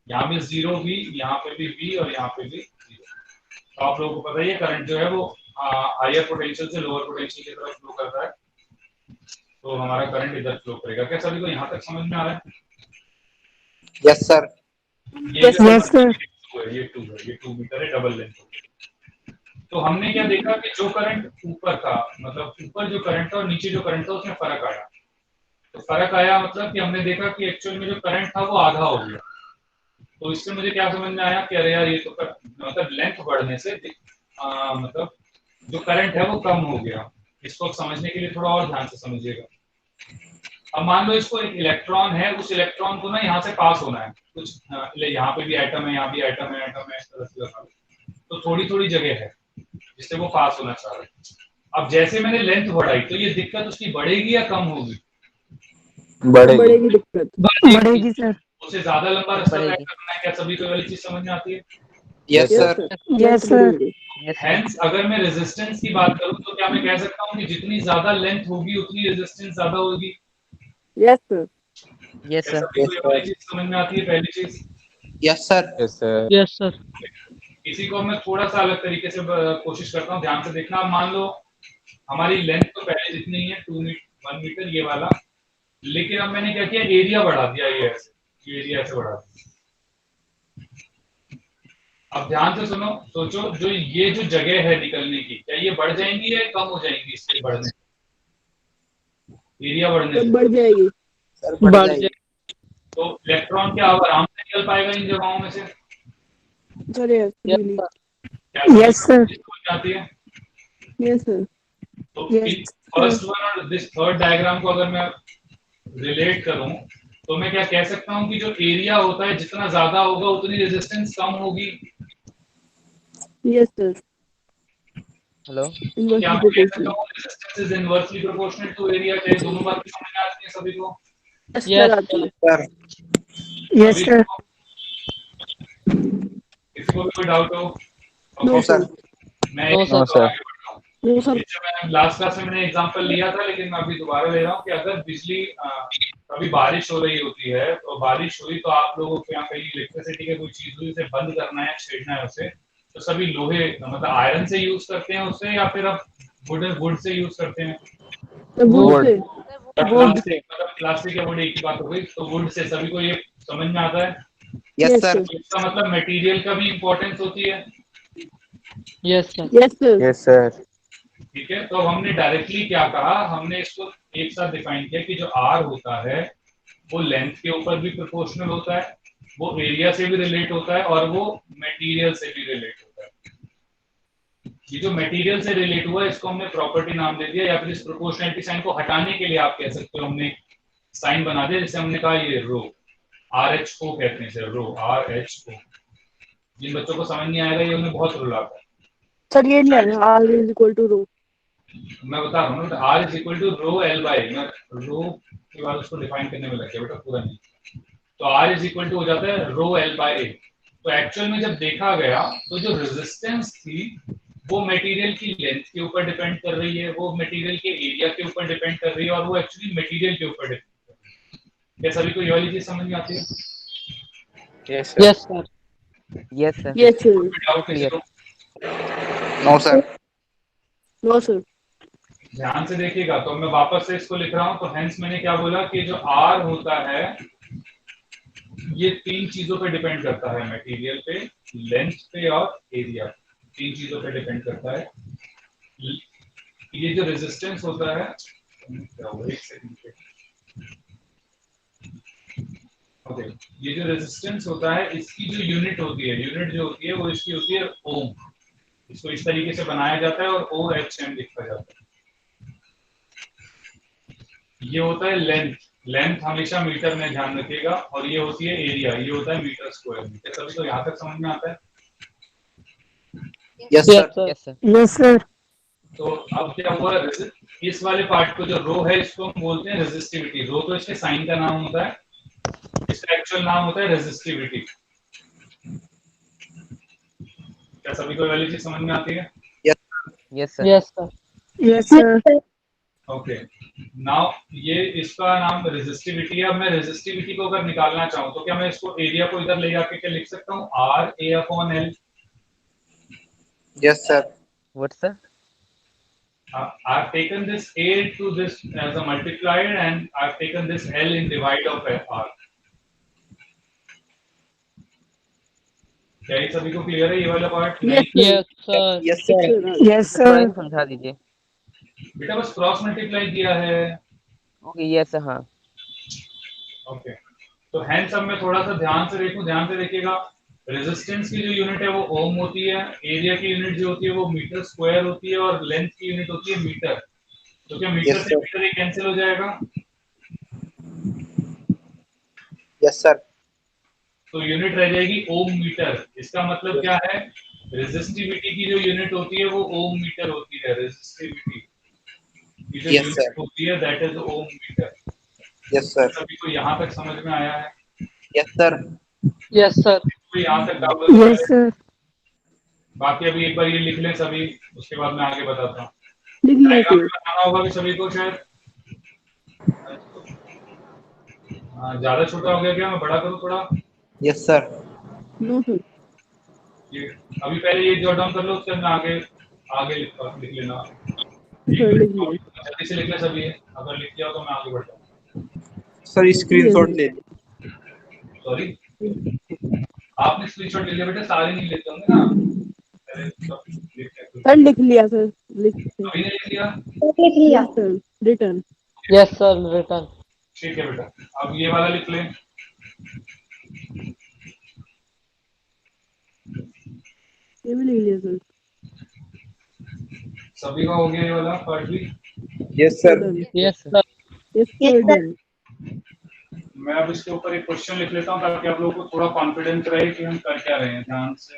यहाँ भी 0 V, यहाँ पे भी V और यहाँ पे भी 0। तो आप लोगों को पता है करंट जो है वो हायर पोटेंशियल से लोअर पोटेंशियल की तरफ फ्लो करता है, तो हमारा करंट इधर फ्लो करेगा। क्या सभी को यहाँ तक समझ में आ रहा है? Yes sir. ये Yes, sir. ये 2 मीटर है, डबल लेंथ। तो हमने क्या देखा कि जो करंट ऊपर था, मतलब ऊपर जो करंट था और नीचे जो करंट था उसमें फर्क आया। तो फर्क आया मतलब कि हमने देखा कि एक्चुअल में जो करंट था वो आधा हो गया। तो इससे मुझे क्या समझ में आया कि अरे यार ये तो मतलब लेंथ बढ़ने से मतलब जो करंट है वो कम हो गया। इसको समझने के लिए थोड़ा और ध्यान से समझिएगा। अब मान लो इसको एक इलेक्ट्रॉन है, उस इलेक्ट्रॉन को ना यहाँ से पास होना है कुछ, यहाँ पे भी एटम है, यहाँ भी एटम है, एटम है, इस तरह से लगा लो। तो थोड़ी थोड़ी जगह है जिससे वो पास होना चाह रहा है। अब जैसे मैंने लेंथ बढ़ाई तो ये दिक्कत उसकी बढ़ेगी या कम होगी? बढ़ेगी दिक्कत। बढ़ेगी सर। उससे ज्यादा लंबा रास्ता तय बढ़ेगी। करना है। क्या सभी को वाली चीज समझ में आती है? Yes yes sir. Sir. Yes sir. Yes sir. Hence अगर मैं रेजिस्टेंस की बात करूं तो क्या मैं कह सकता हूं कि जितनी ज्यादा लेंथ होगी उतनी रेजिस्टेंस ज्यादा होगी? Yes sir. यस क्या सर। सभी को ये वाली चीज समझ में आती है? पहली चीज। Yes sir. Yes sir. इसी को मैं थोड़ा सा अलग तरीके से कोशिश करता हूँ, ध्यान से देखना। अब मान लो हमारी लेंथ तो पहले जितनी है 1 मीटर ये वाला, लेकिन अब मैंने क्या किया, एरिया बढ़ा दिया, ये ऐसे एरिया ऐसे बढ़ा दिया। अब ध्यान से सुनो, सोचो जो ये जो जगह है निकलने की, क्या ये बढ़ जाएंगी या कम हो जाएंगी इससे बढ़ने, एरिया बढ़ने सर से? बढ़ जाएगी। सर बढ़ बढ़ जाएगी। तो इलेक्ट्रॉन क्या अब आराम से निकल पाएगा इन जगहों में से? Sir yes really. क्या यस सर। समझ आती है? Yes sir. तो Yes, फर्स्ट वन और दिस थर्ड डायग्राम को अगर मैं रिलेट करूं तो मैं क्या कह सकता हूं कि जो एरिया होता है जितना ज्यादा होगा उतनी रेजिस्टेंस कम होगी। Yes sir. हेलो। तो क्या इनवर्सली मैं कह सकता प्रोपोर्शनल। हूं resistance is inversely proportional to area? क्या ये दोनों बातें समझ में आती हैं सभी को? यस Yes, सर आती है। सर। यस सभी सर। को? किसी को भी कोई डाउट हो? No okay, sir. मैं नो एक सर। आगे बढ़ता हूं। No sir. ये जो मैंने लास्ट क्लास में मैंने एग्जांपल लिया था, लेकिन मैं अभी दोबारा ले रहा हूं कि अगर बिजली कभी बारिश हो रही होती है तो बारिश हुई तो आप लोगों के यहाँ कहीं इलेक्ट्रिसिटी की कोई चीज हुई, उसे बंद करना है, छेड़ना है उसे, तो सभी लोहे मतलब आयरन से यूज करते हैं उसे, या फिर अब वुड से यूज करते हैं? Sir would say. प्लास्टिक, मतलब प्लास्टिक या वुड एक ही बात हो गई। तो वुड से सभी को ये समझ में आता है? Yes yes sir. सर। इसका मतलब मटेरियल का भी इंपॉर्टेंस होती है। Yes sir. Yes sir. Yes sir. ठीक है, तो हमने डायरेक्टली क्या कहा, हमने इसको एक साथ डिफाइन किया कि जो आर होता है वो लेंथ के ऊपर भी प्रोपोर्शनल होता है, वो एरिया से भी रिलेट होता है, और वो मटेरियल से भी रिलेट होता है। ये जो मटेरियल से रिलेट हुआ है इसको हमने प्रॉपर्टी नाम दे दिया, या फिर इस प्रोपोर्शनलिटी साइन को हटाने के लिए आप कह सकते हो हमने साइन बना दिया, जैसे हमने कहा ये रो, आर एच ओ कहते हैं इसे, रो आर एच ओ। जिन बच्चों को समझ नहीं आएगा ये उन्हें बहुत रुलाता है। सर ये नहीं है R is equal to rho. मैं बता रहा हूँ ना, R is equal to rho L by, मैं रो के बाद उसको डिफाइन करने में लग गया बेटा, पूरा नहीं। तो आर इज इक्वल टू हो जाता है रो एल बाई ए। तो एक्चुअल में जब देखा गया तो जो रेजिस्टेंस थी वो मटेरियल की लेंथ के ऊपर डिपेंड कर रही है, वो मटेरियल के एरिया के ऊपर डिपेंड कर रही है, और वो एक्चुअली मटेरियल के ऊपर डिपेंड कर रही है। क्या सभी को ये वाली चीज समझ में आती है? Yes yes sir. Yes sir. Yes sir. Doubt किसी को? No sir. No sir. ध्यान से देखिएगा, तो मैं वापस से इसको लिख रहा हूं। तो हेंस मैंने क्या बोला कि जो आर होता है ये तीन चीजों पे डिपेंड करता है, मटेरियल पे, लेंथ पे और एरिया, तीन चीजों पे डिपेंड करता है। ये जो रेजिस्टेंस होता है, एक सेकंड पे, ओके, ये जो रेजिस्टेंस होता है इसकी जो यूनिट होती है, यूनिट जो होती है वो इसकी होती है ओम। इसको इस तरीके से बनाया जाता है और ओ एच एम लिखा जाता है। ये होता है लेंथ, लेंथ हमेशा मीटर में ध्यान रखिएगा, और ये होती है एरिया, ये होता है मीटर स्क्वायर में। क्या सभी को यहाँ तक समझ में आता है? Yes yes sir. Sir. Yes sir. Yes sir. तो अब क्या हुआ, इस वाले पार्ट को जो रो है इसको हम बोलते हैं रेजिस्टिविटी। रो तो इसके साइन का नाम होता है, इसका एक्चुअल नाम होता है रेजिस्टिविटी। क्या सभी को वाली चीज समझ में आती है? Yes sir. Yes sir. Yes sir. Okay, now ये इसका नाम रेजिस्टिविटी है। अब मैं रेजिस्टिविटी को अगर निकालना चाहूँ तो क्या मैं इसको एरिया को इधर ले जाके क्या लिख सकता हूँ, R A upon L? Yes sir. What sir? I've taken this A to this as a multiplier, and I've taken this L in divide of R. क्या ये सभी को क्लियर है ये वाला पार्ट? Yes, नहीं sir. Yes, sir. Yes, sir. Yes, थोड़ा sir. सा समझा दीजिए। बेटा बस क्रॉस मल्टीप्लाई किया है। ओके यस हाँ। ओके तो हैंस अब मैं थोड़ा सा ध्यान से देखूं, ध्यान से देखिएगा। रेजिस्टेंस की जो यूनिट है वो ओम होती है, एरिया की यूनिट जो होती है वो मीटर स्क्वायर होती है और लेंथ की यूनिट होती है मीटर। तो क्या मीटर Yes, से sir. मीटर ये कैंसिल हो जाएगा? Yes, sir. तो यूनिट रह जाएगी ओम मीटर। इसका मतलब क्या है? रेजिस्टिविटी की जो यूनिट होती है वो ओम मीटर होती है। रेजिस्टिविटी की जो Yes, sir. यूनिट होती है that is ohm metre. Yes, sir. सभी को यहाँ तक समझ में आया है? Yes, sir. Yes, sir. तो यहाँ तक डाउट है? Yes, sir. बाकी अभी एक बार ये लिख लें सभी, उसके बाद मैं आगे बताता हूँ। लिख लिया डायग्राम सर। बनाना होगा भी सभी को शायद। ज्यादा छोटा हो गया क्या? मैं बड़ा करूँ थोड़ा? Yes, sir. No sir. ये अभी पहले ये जॉट डाउन कर लो, उसके बाद मैं आगे आगे लिख लेना। सर लिख लिया। जल्दी से लिख ले सभी, अगर लिख लिया हो तो मैं आगे बढ़ता हूँ। Sir, screenshot ले ली। सॉरी आपने स्क्रीनशॉट ले लिया बेटा, सारे नहीं लेते होंगे ना। पहले सब लिख लेते। सर लिख लिया सर। लिख लिया। अभी ने लिख लिया? लिख लिया। Yes, sir. Return. Yes, sir. Written. ठीक है बेटा, अब ये वाला लिख लें। ये भी लिख लिया सर। सभी का हो गया ये वाला पार्ट भी? Yes, sir. Yes, sir. Yes Yes, sir sir. Done. मैं अब इसके ऊपर एक क्वेश्चन लिख लेता हूँ ताकि आप लोगों को थोड़ा कॉन्फिडेंस रहे कि हम कर क्या रहे हैं। ध्यान से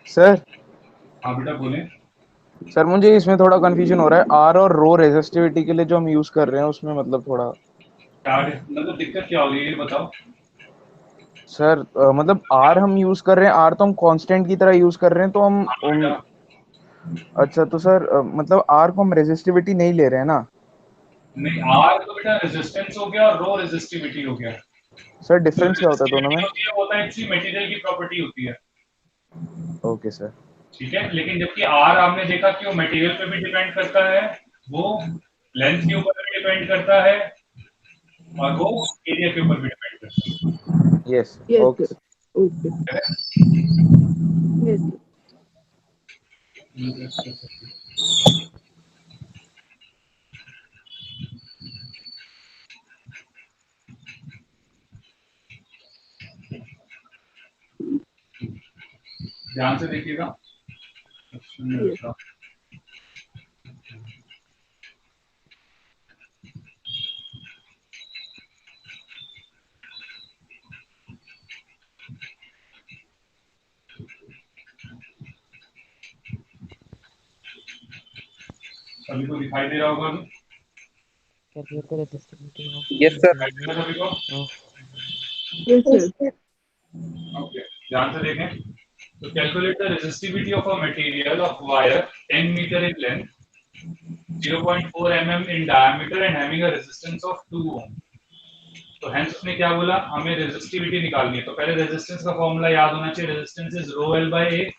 सर हाँ बेटा बोले। सर मुझे इसमें थोड़ा कंफ्यूजन हो रहा है, आर और रो रेजिस्टिविटी के लिए जो हम यूज कर रहे हैं उसमें मतलब थोड़ा क्या मतलब दिक्कत क्या होगी ये बताओ। सर मतलब आर हम यूज कर रहे हैं, आर तो हम कांस्टेंट की तरह यूज कर रहे हैं तो हम अच्छा तो सर मतलब आर को हम रेजिस्टिविटी नहीं ले रहे हैं ना? नहीं, आर तो बेटा रेजिस्टेंस हो गया और रो रेजिस्टिविटी हो गया। सर डिफरेंस क्या होता है दोनों में? वो होता है एक्चुअली मटेरियल की प्रॉपर्टी होती है। Okay sir. ठीक है, लेकिन जबकि आर आपने देखा कि वो मटेरियल पे भी डिपेंड करता है, वो लेंथ के ऊपर भी डिपेंड करता है और वो एरिया के ऊपर भी डिपेंड करता है। Yes okay okay. यस ध्यान से देखिएगा। सभी को दिखाई दे रहा होगा अभी? Yes, sir. सभी को? Yes sir. ओके, ध्यान से देखें। तो calculate the resistivity of a material of wire 10 metre in length, 0.4 mm in diameter and having a resistance of 2 ohm। तो हेंस उसने क्या बोला, हमें रेजिस्टिविटी निकालनी है। तो पहले रेजिस्टेंस का फॉर्मूला याद होना चाहिए, resistance is rho L by A.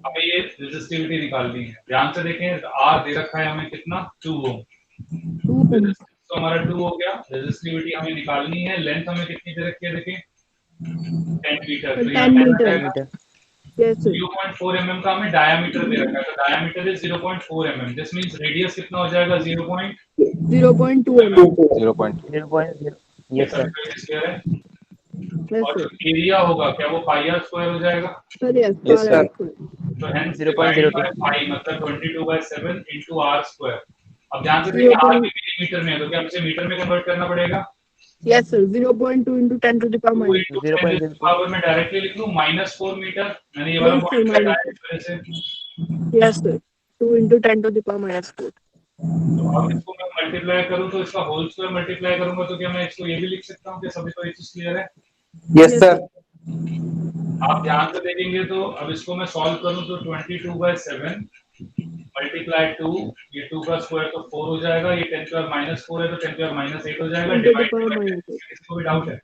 हमें ये रेजिस्टिविटी निकालनी है। ध्यान से देखें, आर दे रखा है हमें कितना, 2 ओम। तो हमारा 2 हो गया। रेजिस्टिविटी हमें निकालनी है, लेंथ हमें कितनी दे रखी है देखें, 10 मीटर। तो यहाँ 10 मीटर। Yes sir. 0.4 mm का हमें डायामीटर दे रखा है, तो diameter is 0.4 mm। This means radius कितना हो जाएगा, 0.2 mm। 0.0 yes sir. क्लियर है? यस और सर। जो एरिया होगा क्या वो पाई आर स्क्वायर हो जाएगा? Sir yes Yes, sir. तो हेंस 0.02 पाई मतलब 22/7 into r स्क्वायर। अब ध्यान से देखिए, r भी मिलीमीटर में है तो क्या हमें मीटर में कन्वर्ट करना पड़ेगा? Yes sir. 0.2 into 10 to the power minus 2 into 10 to the power में डायरेक्टली लिख लूं -4 मीटर। मैंने ये वाला नहीं, पॉइंट sir, लगाया इस वजह से। Yes sir. 2 into 10 to the power minus 4। तो अब इसको मैं मल्टीप्लाई करूं तो इसका होल स्क्वायर मल्टीप्लाई करूंगा तो क्या मैं इसको ये भी लिख सकता हूं? क्या सभी को ये चीज क्लियर है? Yes, sir. आप ध्यान से देखेंगे तो अब इसको मैं सॉल्व करूं तो 22/7 मल्टीप्लाई 2, ये 2 का स्क्वायर तो 4 हो जाएगा, ये 10 का -4 है तो 10 का -8 हो जाएगा। डिवाइड किसको भी डाउट है?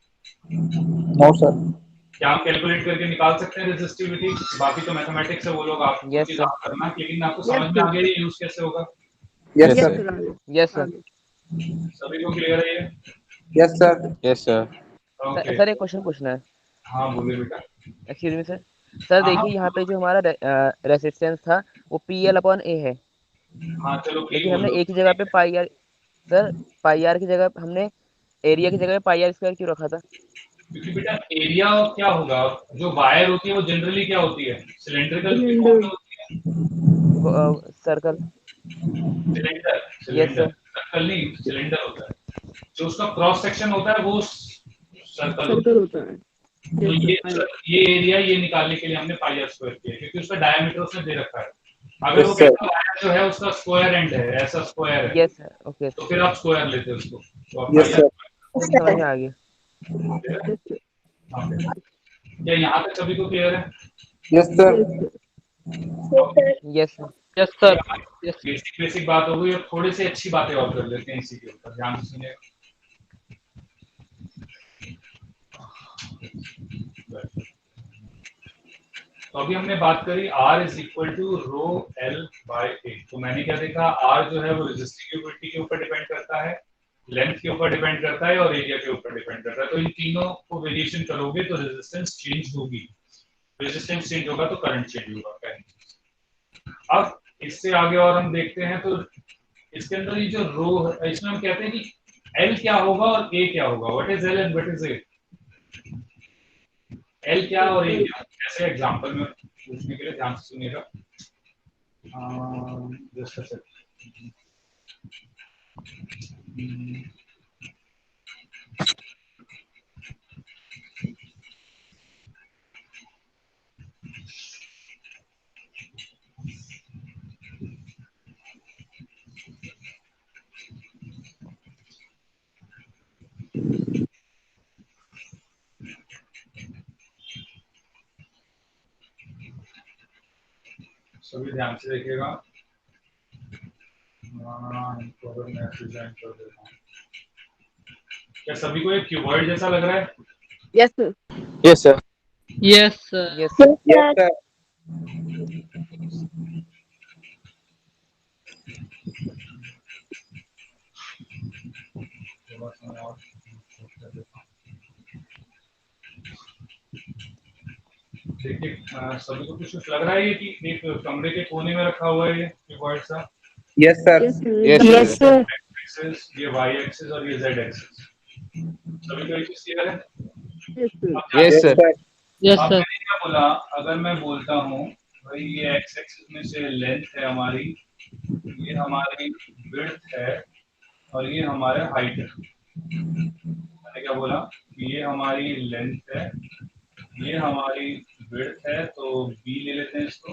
No, sir. क्या हम कैलकुलेट करके निकाल सकते हैं रेजिस्टिविटी? बाकी तो मैथमेटिक्स है, वो लोग आप Yes, चीज sir. आप करना, लेकिन आपको समझ में आ गया ये यूज कैसे होगा? Yes, Yes, sir. sir. आगे. Yes, sir. आगे. सभी को क्लियर है ये? Yes, sir. Yes sir. Okay, sir एक क्वेश्चन पूछना है. हाँ बोलिए बेटा। Excuse me sir. सर हाँ, देखिए यहाँ पे जो हमारा रेसिस्टेंस था वो PL/A है, हाँ चलो P लेकिन हमने बोलो। एक ही जगह पे पाई आर, सर पाई आर की जगह हमने एरिया की जगह पाई आर स्क्वायर क्यों रखा था? क्योंकि बेटा एरिया क्या होगा, जो वायर होती है वो जनरली क्या होती है, सिलेंड्रिकल Cylinder. फॉर्म में होती है। Circle. Cylinder, Yes, cylinder, sir. Circle नहीं, सिलेंडर होता है। जो उसका क्रॉस सेक्शन होता है वो सर्कल होता सर्कल होता है. है। तो Yes, sir. ये एरिया ये निकालने के लिए हमने पाई आर स्क्वायर किया, क्योंकि उसका डायमीटर उसने दे रखा है। अगर वो Yes, sir. कहता वायर जो है उसका स्क्वायर एंड है, ऐसा स्क्वायर है, यस सर. ओके तो फिर आप स्क्वायर लेते हो उसको, तो आप Yes, पाई आर sir. समझ में आ गया. Yes, sir. हाँ, क्या यहाँ तक सभी को क्लियर है? Yes, sir. Yes, sir. Yes sir. Yes sir. Yes basic basic बात हो गई, और थोड़ी सी अच्छी बातें और कर लेते हैं इसी के ऊपर, ध्यान से सुनिए। तो अभी हमने बात करी R is equal to rho L by A। तो मैंने क्या देखा, R जो है वो रेजिस्टिविटी के ऊपर डिपेंड करता है, लेंथ के ऊपर डिपेंड करता है और एरिया के ऊपर डिपेंड करता है। तो इन तीनों को वेरिएशन करोगे तो रेजिस्टेंस चेंज होगी, रेजिस्टेंस चेंज होगा तो करंट चेंज होगा। अब इससे आगे और हम देखते हैं, तो इसके अंदर ये जो रो है, इसमें हम कहते हैं कि L क्या होगा और A क्या होगा। What is L and what is A? L क्या और A क्या? ऐसे एग्जांपल में पूछने के लिए ध्यान से सुनिएगा। Just a second. सभी ध्यान से देखिएगा। इनको अगर मैं डिजाइन कर देता हूँ, क्या सभी को एक क्यूबॉइड जैसा लग रहा है? Yes, sir. Yes, sir. Yes sir. Yes Yes, Yes, sir. sir. थोड़ा सा और कर देता हूँ। देखिए, सभी को कुछ लग रहा है ये कि एक कमरे के कोने में रखा हुआ है ये कीबोर्ड सा। Yes, sir. Yes, sir. Yes, sir. Axis, ये वाई एक्सिस और ये जेड एक्सिस। सभी को एक चीज क्लियर है? Yes, sir. अब ध्यान Yes, से- sir. sir. यस अब सर. मैंने क्या बोला, अगर मैं बोलता हूँ भाई ये एक्स एक्सिस में से लेंथ है हमारी, ये हमारी विड्थ है और ये हमारा हाइट है। मैंने क्या बोला कि ये हमारी लेंथ है, ये हमारी विड्थ है, तो बी ले लेते हैं इसको,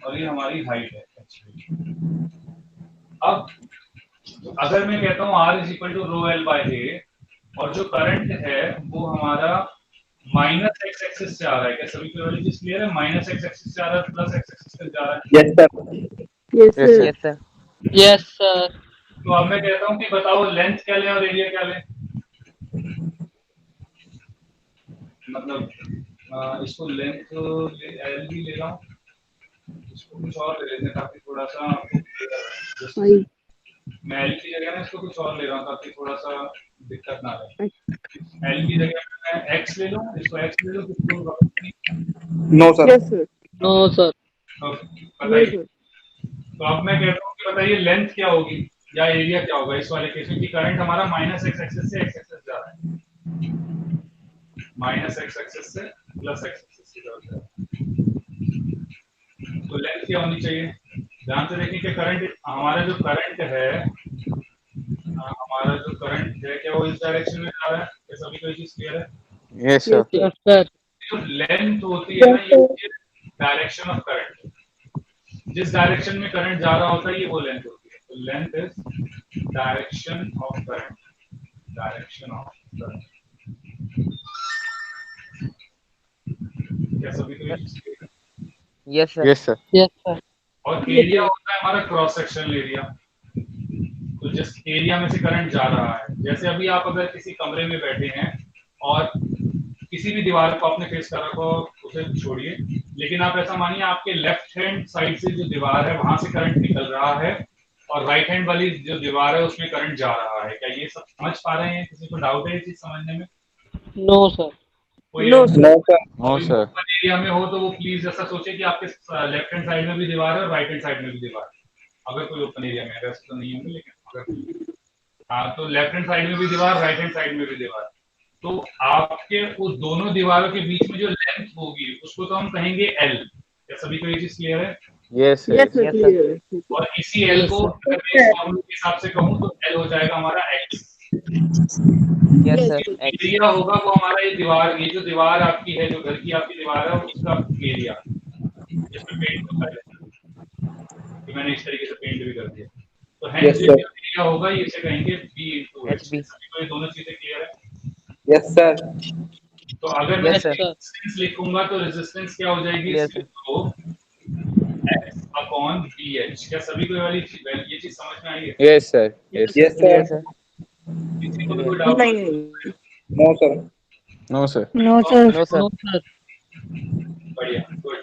और ये हमारी हाइट है। अब अगर मैं कहता हूँ R is equal to rho L by A, और जो करंट है वो हमारा माइनस एक्स एक्सिस से आ रहा है, क्या सभी को वाली चीज क्लियर है? माइनस एक्स एक्सिस से आ रहा है, प्लस एक्स एक्सिस से जा रहा है। Yes, sir. Yes, Yes, sir. Yes sir. Yes sir. तो अब मैं कहता हूँ कि बताओ लेंथ क्या लें और एरिया क्या लें। मतलब इसको लेंथ एल भी ले रहा हूँ, इसको कुछ और ले लेते हैं ताकि थोड़ा सा आपको clear रहे। Five. मैं एल की जगह ना इसको कुछ और ले रहा हूँ ताकि थोड़ा सा दिक्कत ना रहे। एल की जगह मैं एक्स ले लूँ, इसको एक्स ले लूँ, इसको No, sir. Yes, sir. No sir. No, बताइए। sir. तो अब मैं कहता हूँ कि बताइए लेंथ क्या होगी या एरिया क्या होगा इस वाले केस में, कि करंट हमारा माइनस एक्स एक्सिस से एक्स एक्सिस जा रहा है, माइनस एक्स एक्सिस से प्लस एक्स एक्सिस की तरफ जा रहा है। तो लेंथ क्या होनी चाहिए? ध्यान से देखिए कि करंट हमारा जो करंट है, हमारा जो करंट है क्या वो इस डायरेक्शन में जा रहा है? क्या सभी को ये चीज क्लियर है? Yes, sir. Yes sir. जो लेंथ होती है ना, ये डायरेक्शन ऑफ करंट, जिस डायरेक्शन में करंट जा रहा होता है ये वो लेंथ होती है। तो length is direction of current, direction of current. क्या सभी को ये चीज क्लियर है? Yes sir. Yes, sir. Yes sir. और एरिया होता है हमारा क्रॉस सेक्शनल एरिया। तो जिस एरिया में से करंट जा रहा है, जैसे अभी आप अगर किसी कमरे में बैठे हैं और किसी भी दीवार को आपने फेस कर रखा हो उसे छोड़िए, लेकिन आप ऐसा मानिए आपके लेफ्ट हैंड साइड से जो दीवार है वहां से करंट निकल रहा है और राइट हैंड वाली जो दीवार है उसमें करंट जा रहा है। क्या ये सब समझ पा रहे हैं? किसी को डाउट है ये चीज समझने में? No sir. कोई No, ऐसा- no sir. No sir. Open area में हो तो वो प्लीज ऐसा सोचे कि आपके लेफ्ट हैंड साइड में भी दीवार है और राइट हैंड साइड में भी दीवार है। अगर कोई ओपन एरिया में है, वैसे तो नहीं होंगे लेकिन अगर हाँ, तो लेफ्ट हैंड साइड में भी दीवार, राइट हैंड साइड में भी दीवार। तो आपके उस दोनों दीवारों के बीच में जो लेंथ होगी उसको तो हम कहेंगे एल। क्या सभी को ये चीज क्लियर है? Yes yes, sir, Yes, sir. clear. और इसी एल Yes, को sir. अगर मैं इस फॉर्मूले के हिसाब से कहूँ तो एल हो जाएगा हमारा x. Yes, Yes, sir. sir. X. Area होगा वो हमारा ये दीवार, ये जो दीवार आपकी है, जो घर की आपकी दीवार है उसका एरिया, जिसमें पेंट होता है, कि मैंने इस तरीके से पेंट भी कर दिया। तो Yes, हेंस जो sir. एरिया होगा ये इसे कहेंगे बी इनटू एच। HB. सभी को ये दोनों चीजें क्लियर है? Yes sir. तो अगर मैं Yes, sir. रेजिस्टेंस लिखूंगा तो रेजिस्टेंस क्या हो जाएगी? Yes, sir. तो x अपॉन बी एच। क्या सभी को ये वाली ये चीज समझ में आई है? Yes sir. Yes yes Clear, sir. sir. किसी को भी Clear. कोई डाउट? नहीं no sir. No sir. no sir No, sir. No sir. बढ़िया, गुड।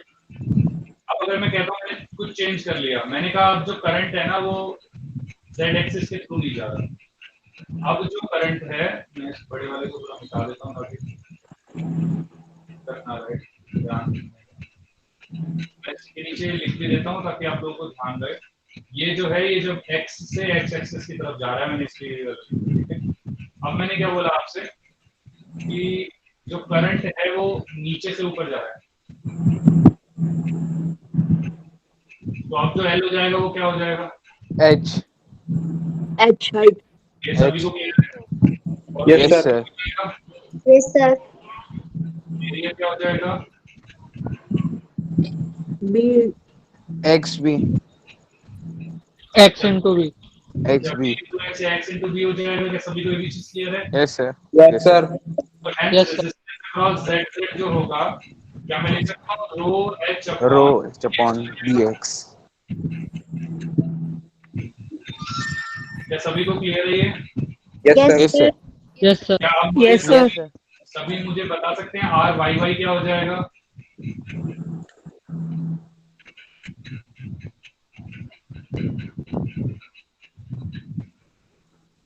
अब अगर मैं कहता हूँ मैंने कुछ चेंज कर लिया, मैंने कहा अब जो करंट है ना वो z एक्सिस के थ्रू नहीं जा रहा। अब जो करंट है, मैं इस बड़े वाले को थोड़ा मिटा देता हूँ ताकि रखना रहे ध्यान। मैं इसके नीचे लिख भी देता हूँ ताकि आप लोगों को ध्यान रहे। ये जो है ये जो x से x एक्सिस की तरफ जा रहा है, मैंने इसलिए ठीक है। अब मैंने क्या बोला आपसे कि जो करंट है वो नीचे से ऊपर जा रहा है, तो अब जो L हो जाएगा वो क्या हो जाएगा? एच। H height ये सभी को क्लियर है? और Yes, एरिया sir. क्या हो जाएगा? Yes, sir. एरिया क्या हो जाएगा? B X B. X into B. X B. से x into b हो जाएगा। क्या सभी को ये भी चीज क्लियर है? Yes sir. Yes sir. तो hence Yes, sir. resistance across z जो होगा, क्या मैं लिख सकता हूँ rho h rho upon H upon B X. क्या सभी को क्लियर है ये? Yes Yes, sir. Yes sir. Yes sir. क्या आप मुझे Yes, sir. Yes, sir. सभी मुझे बता सकते हैं r y y क्या हो जाएगा?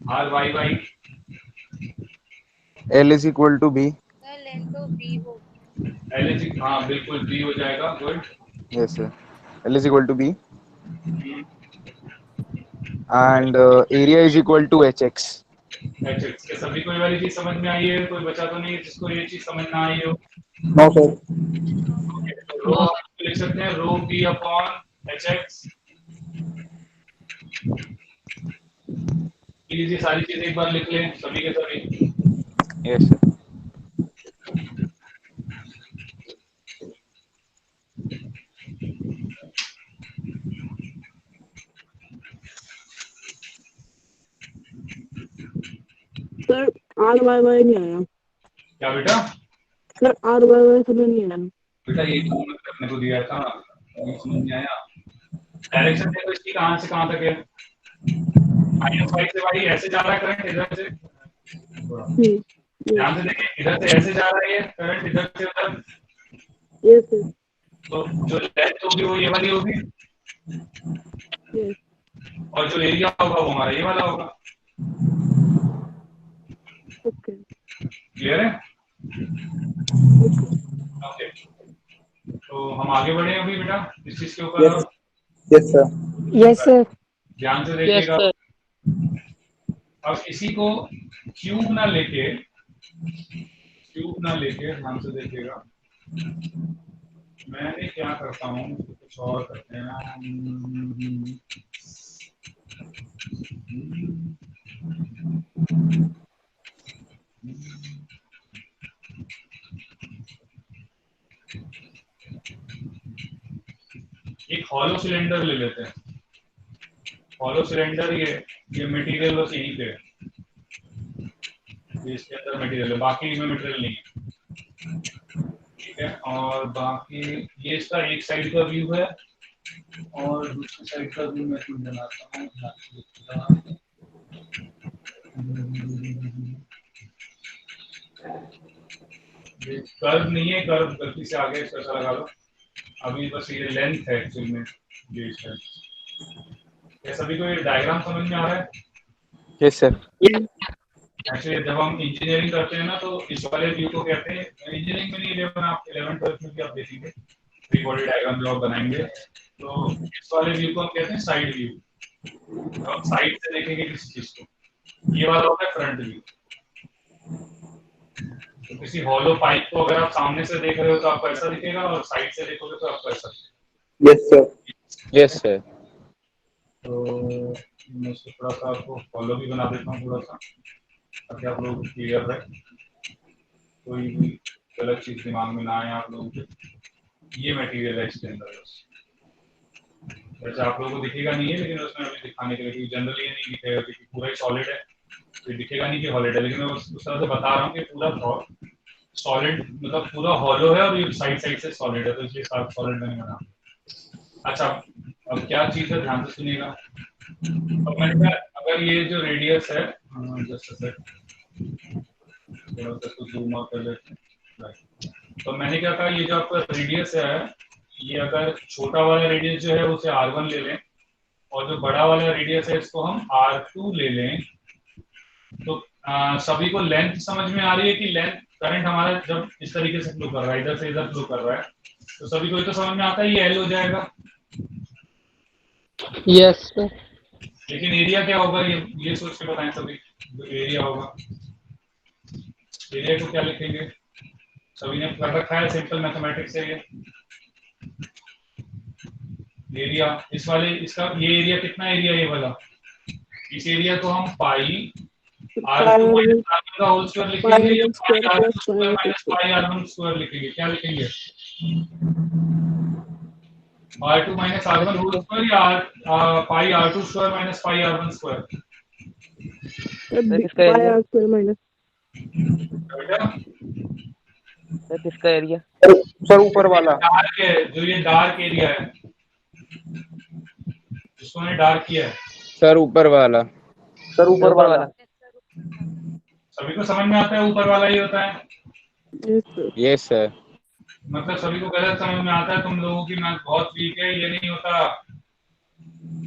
r y y L is equal to B. l is हाँ बिल्कुल b हो जाएगा। Good. Yes sir. L is equal to B and area is equal to H X. अच्छा, क्या सभी को ये वाली चीज समझ में आई है? कोई बचा तो नहीं है जिसको ये चीज समझ ना आई हो? No sir. रो आप लिख सकते हैं रो b upon H x. Please ये सारी चीजें एक बार लिख लें सभी के सभी। Yes sir. sir R Y Y नहीं आया क्या बेटा? sir R Y Y समझ नहीं आया बेटा ये तो हमने करने को दिया था, ये समझ नहीं आया। डायरेक्शन देखो इसकी कहां से कहां तक है? -5 से भाई ऐसे जा रहा है करंट इधर से। ध्यान से देखें, इधर से ऐसे जा रहा है ये करंट, इधर से उधर। yes sir तो जो लेंथ होगी वो ये वाली होगी yes और जो एरिया होगा वो हमारा ये वाला होगा। okay क्लियर है? ओके, तो हम आगे बढ़े अभी बेटा इस चीज के ऊपर। Yes yes sir. yes sir ध्यान से Yes देखिएगा। sir. अब इसी को क्यूब ना लेके ध्यान से देखिएगा। मैंने क्या करता हूँ, कुछ और करते हैं। एक हॉलो सिलेंडर ले लेते हैं। हॉलो सिलेंडर ये मटेरियल बस यहीं पे है, इसके अंदर मटेरियल है, बाकी में मटेरियल नहीं है। ठीक है, और बाकी ये इसका एक साइड का व्यू है और दूसरी साइड का व्यू मैं खुद बनाता हूँ। कर्व नहीं है, कर्व गलती से आगे कैसा लगा लो। अभी बस ये लेंथ है एक्चुअली में, ये है। क्या सभी को ये डायग्राम समझ में आ रहा है? Yes sir. एक्चुअली जब हम इंजीनियरिंग करते हैं ना तो इस वाले व्यू को कहते हैं, इंजीनियरिंग में नहीं, 11 आप 11 12 में भी आप देखेंगे फ्री बॉडी डायग्राम जो आप बनाएंगे तो इस वाले व्यू को हम कहते हैं साइड व्यू। तो हम साइड से देखेंगे किसी चीज को, ये वाला होता है फ्रंट व्यू। तो किसी हॉलो पाइप को अगर आप सामने से देख रहे हो तो आपको ऐसा दिखेगा, और साइड से देखोगे तो आपको ऐसा। Yes sir. Yes sir. तो मैं इसको थोड़ा सा आपको फॉलो भी बना देता हूँ थोड़ा सा, ताकि आप लोग क्लियर रहे, कोई भी गलत चीज दिमाग में ना आए आप लोगों के। ये मटेरियल है इसके अंदर, वैसे आप लोगों को दिखेगा नहीं है, लेकिन उसमें अभी दिखाने के लिए जनरली ये नहीं दिखेगा क्योंकि पूरा ही सॉलिड है, तो दिखेगा नहीं कि सॉलिड है, लेकिन मैं उस तरह से बता रहा हूँ कि पूरा सॉलिड मतलब पूरा हॉलो है और ये साइड साइड से सॉलिड है, तो इसलिए सॉलिड मैंने बना। अच्छा, अब क्या चीज है ध्यान से सुनिएगा। अब मैंने अगर ये जो रेडियस है, जूम आउट कर लेते हैं। तो मैंने क्या कहा, ये जो आपका रेडियस है, ये अगर छोटा वाला रेडियस जो है उसे R1 ले लें, और जो बड़ा वाला रेडियस है इसको हम R2 ले लें, तो सभी को लेंथ समझ में आ रही है कि लेंथ करंट हमारा जब इस तरीके से फ्लो कर रहा है, इधर से इधर फ्लो कर रहा है, तो सभी को तो समझ में आता है ये L हो जाएगा। Yes sir. लेकिन एरिया क्या होगा, ये सोच के बताएं सभी। जो एरिया होगा, एरिया को क्या लिखेंगे? सभी ने कर रखा है सिंपल मैथमेटिक्स से। ये एरिया इस वाले इसका ये एरिया कितना एरिया ये वाला, इस एरिया को हम पाई R2 माइनस R1 का होल स्क्वायर लिखेंगे, या pi R2 square minus pi R1 square लिखेंगे? क्या लिखेंगे? R2 minus R1 whole square या pi R2 square minus pi R1 square? किसका एरिया? बेटा किसका एरिया? सर ऊपर वाला डार्क है, जो ये डार्क एरिया है जिसको मैंने डार्क किया है। सर ऊपर वाला। सर ऊपर वाला। सभी को समझ में आता है ऊपर वाला ही होता है? Yes sir. मतलब सभी को गलत समझ में आता है तुम लोगों की मैथ बहुत वीक है, ये नहीं होता,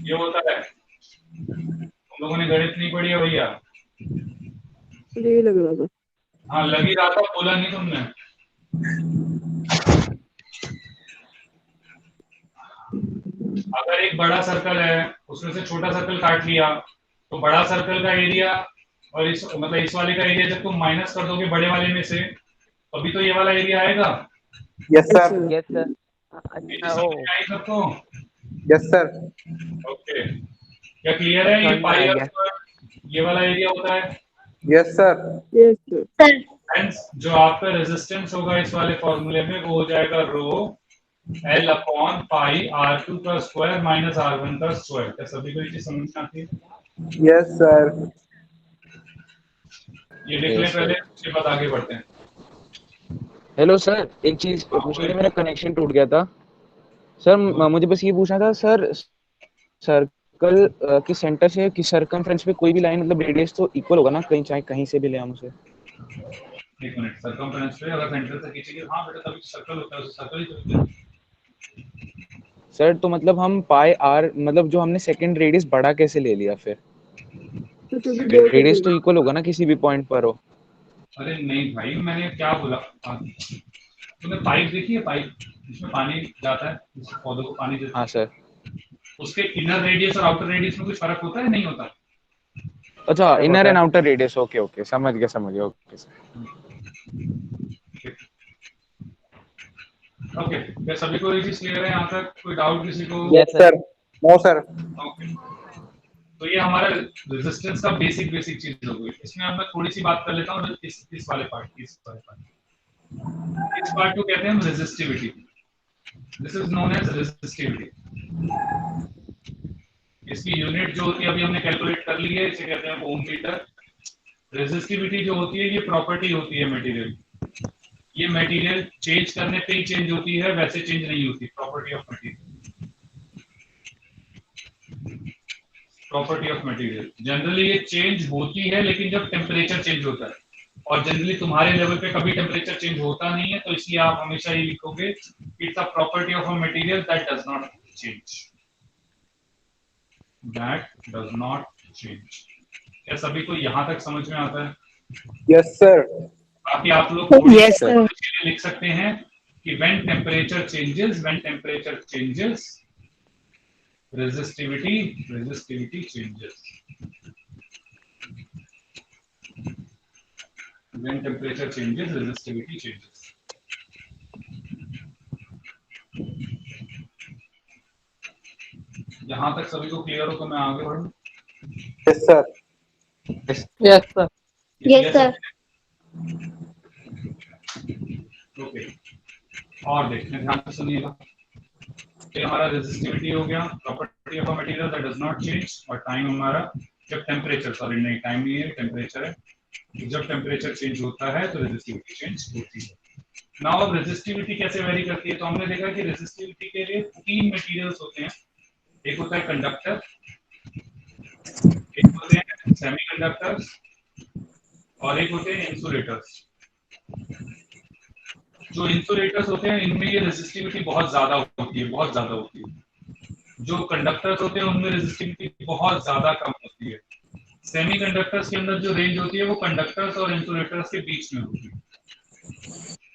ये होता है। तुम लोगों ने गणित नहीं पढ़ी है भैया? यही लग रहा था। हाँ लग ही रहा था, बोला नहीं तुमने। अगर एक बड़ा सर्कल है उसमें से छोटा सर्कल काट लिया, तो बड़ा सर्कल का एरिया और इस मतलब इस वाले का एरिया जब तुम माइनस कर दोगे बड़े वाले में से, अभी तो ये वाला एरिया आएगा। Yes sir. Yes sir. समझ में आई सबको? Yes sir. ओके, क्या क्लियर है? ये पाई आर स्क्वायर ये वाला एरिया होता है। Yes sir. Yes sir. Sir hence जो आपका रेजिस्टेंस होगा इस वाले फॉर्मूले में वो हो जाएगा रो L अपॉन पाई R2 का स्क्वायर माइनस R1 का स्क्वायर। क्या सभी को ये चीज समझ में आती है? Yes sir. ये लिख ले पहले, उसके बाद आगे बढ़ते हैं। हेलो सर, एक चीज पूछनी थी, मेरा कनेक्शन टूट गया था सर। मुझे बस ये पूछना था सर, सर्कल के सेंटर से कि सर्कमफ्रेंस पे कोई भी लाइन मतलब रेडियस तो इक्वल होगा ना, कहीं चाहे कहीं से भी ले हम उसे। एक मिनट, सर्कमफ्रेंस पे अगर सेंटर से खींचेंगे, हाँ बेटा तभी सर्कल होता है, उसे सर्कल ही तो होता है। सर तो मतलब हम पाई आर मतलब जो हमने सेकंड रेडियस बड़ा कैसे ले लिया फिर? रेडियस तो इक्वल होगा ना किसी भी पॉइंट पर हो। अरे नहीं भाई, मैंने क्या बोला, तुमने पाइप देखी है? पाइप जिसमें पानी जाता है, जिससे पौधों को पानी देता है। हाँ सर। उसके इनर रेडियस और आउटर रेडियस में कुछ फर्क होता है नहीं होता? अच्छा, inner and outer radius. Okay okay, समझ गया। Okay sir. ओके, क्या सभी को ये चीज क्लियर है यहाँ तक? कोई डाउट किसी को? Yes sir. No sir. Okay, तो ये हमारा रेजिस्टेंस का बेसिक चीज हो गई। इसमें अब मैं थोड़ी सी बात कर लेता हूँ इस वाले पार्ट इस पार्ट को कहते हैं हम resistivity. This is known as resistivity. इसकी यूनिट जो होती है अभी हमने कैलकुलेट कर ली है, इसे कहते हैं ओम मीटर। रेजिस्टिविटी जो होती है ये प्रॉपर्टी होती है मटेरियल। ये मटेरियल चेंज करने पे ही चेंज होती है, वैसे चेंज नहीं होती। प्रॉपर्टी ऑफ मटेरियल जनरली ये चेंज होती है लेकिन जब टेम्परेचर चेंज होता है, और जनरली तुम्हारे लेवल पे कभी टेम्परेचर चेंज होता नहीं है, तो इसलिए आप हमेशा ये लिखोगे it's a property of a material that does not change, that does not change. क्या सभी को यहाँ तक समझ में आता है? Yes, sir. बाकी आप लोग थोड़ी Yes, sir. चीजें लिख सकते हैं कि when temperature changes resistivity changes, when temperature changes resistivity changes। यहाँ तक सभी को क्लियर हो तो मैं आगे बढ़ूं? Yes, sir. Yes, sir. Yes, sir. Okay, और देखते हैं, ध्यान से सुनिएगा। ये हमारा रेजिस्टिविटी हो गया, property of a material that does not change, और टाइम हमारा जब टेम्परेचर, सॉरी नहीं टाइम नहीं है, टेम्परेचर है, जब टेम्परेचर चेंज होता है तो रेजिस्टिविटी चेंज होती है। नाउ अब रेजिस्टिविटी कैसे वेरी करती है, तो हमने देखा कि रेजिस्टिविटी के लिए तीन मटेरियल्स होते हैं, एक होता है कंडक्टर, एक होते हैं सेमीकंडक्टर्स, और एक होते हैं इंसुलेटर्स। जो इंसुलेटर्स होते हैं इनमें ये रेजिस्टिविटी बहुत ज्यादा होती है, जो कंडक्टर्स होते हैं उनमें रेजिस्टिविटी बहुत ज्यादा कम होती है। सेमीकंडक्टर्स के अंदर जो रेंज होती है वो कंडक्टर्स और इंसुलेटर्स के बीच में होती है।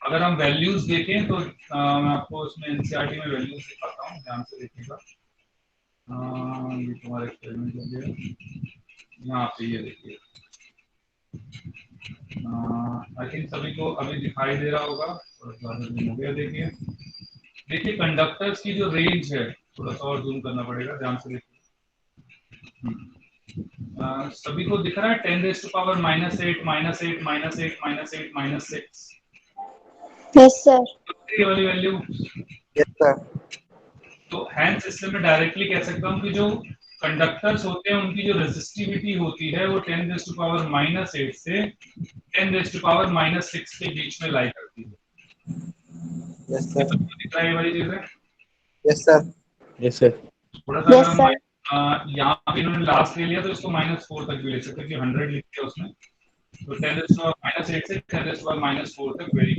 अगर हम वैल्यूज देखें तो मैं आपको उसमें एनसीईआरटी में वैल्यूज दिखाता हूँ, ध्यान से देखिएगा। ये तुम्हारा एक्सपेरिमेंट हो गया, यहाँ पे ये देखिए, आई थिंक सभी को अभी दिखाई दे रहा होगा, हो गया। देखिए कंडक्टर्स की जो रेंज है, थोड़ा सा और जूम करना पड़ेगा, ध्यान से देखिए। सभी को दिख रहा है 10⁻⁻⁸ -8 Yes, sir. ये वाली वैल्यू। Yes, sir. तो हैंस इससे मैं डायरेक्टली कह सकता हूँ कि जो कंडक्टर्स होते हैं उनकी जो रेजिस्टिविटी होती है वो 10⁻⁸ से 10⁻⁻⁶ के बीच में लाई करती है। Yes, sir. दिख रहा है ये वाली चीज है? Yes, sir. Yes, sir. थोड़ा सा Yes, sir. यहाँ पे इन्होंने लास्ट ले लिया तो इसको -4 तक भी ले सकते हैं, 100 लिख दिया उसमें, तो 10⁻⁸ से 10⁻⁴ तक वेरी।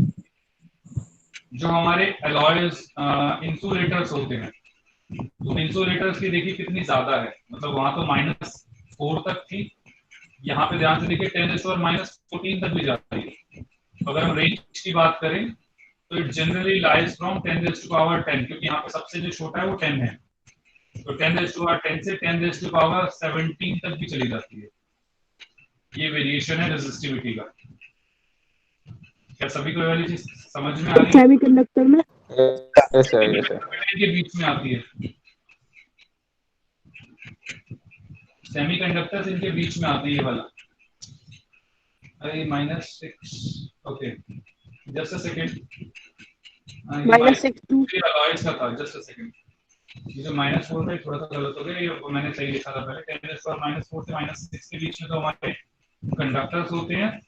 जो हमारे अलॉयज इंसुलेटर्स होते हैं, तो इंसुलेटर्स की देखिए कितनी ज्यादा है, मतलब वहां तो -4 तक थी, यहाँ पे ध्यान से देखिए 10⁻⁻14 तक भी जाती है। तो अगर हम रेंज की बात करें तो इट जनरली लाइज फ्रॉम 10⁻10, क्योंकि यहाँ पे सबसे जो छोटा है वो 10 है, तो 10⁻10 से 10⁻17 तक भी चली जाती है। ये वेरिएशन है रेजिस्टिविटी का। क्या सभी को ये वाली चीज समझ में आ रही है? सेमीकंडक्टर में Yes, sir. Yes, sir. के बीच में आती है, सेमीकंडक्टर्स इनके बीच में आती है, ये वाला। अरे -6, okay just a second, -6 to alloys का था, जस्ट अ सेकंड, ये जो -4 है थोड़ा सा गलत हो गया, ये मैंने सही लिखा था पहले, 10⁻⁴ से -6 के बीच में तो हमारे कंडक्टर्स होते हैं,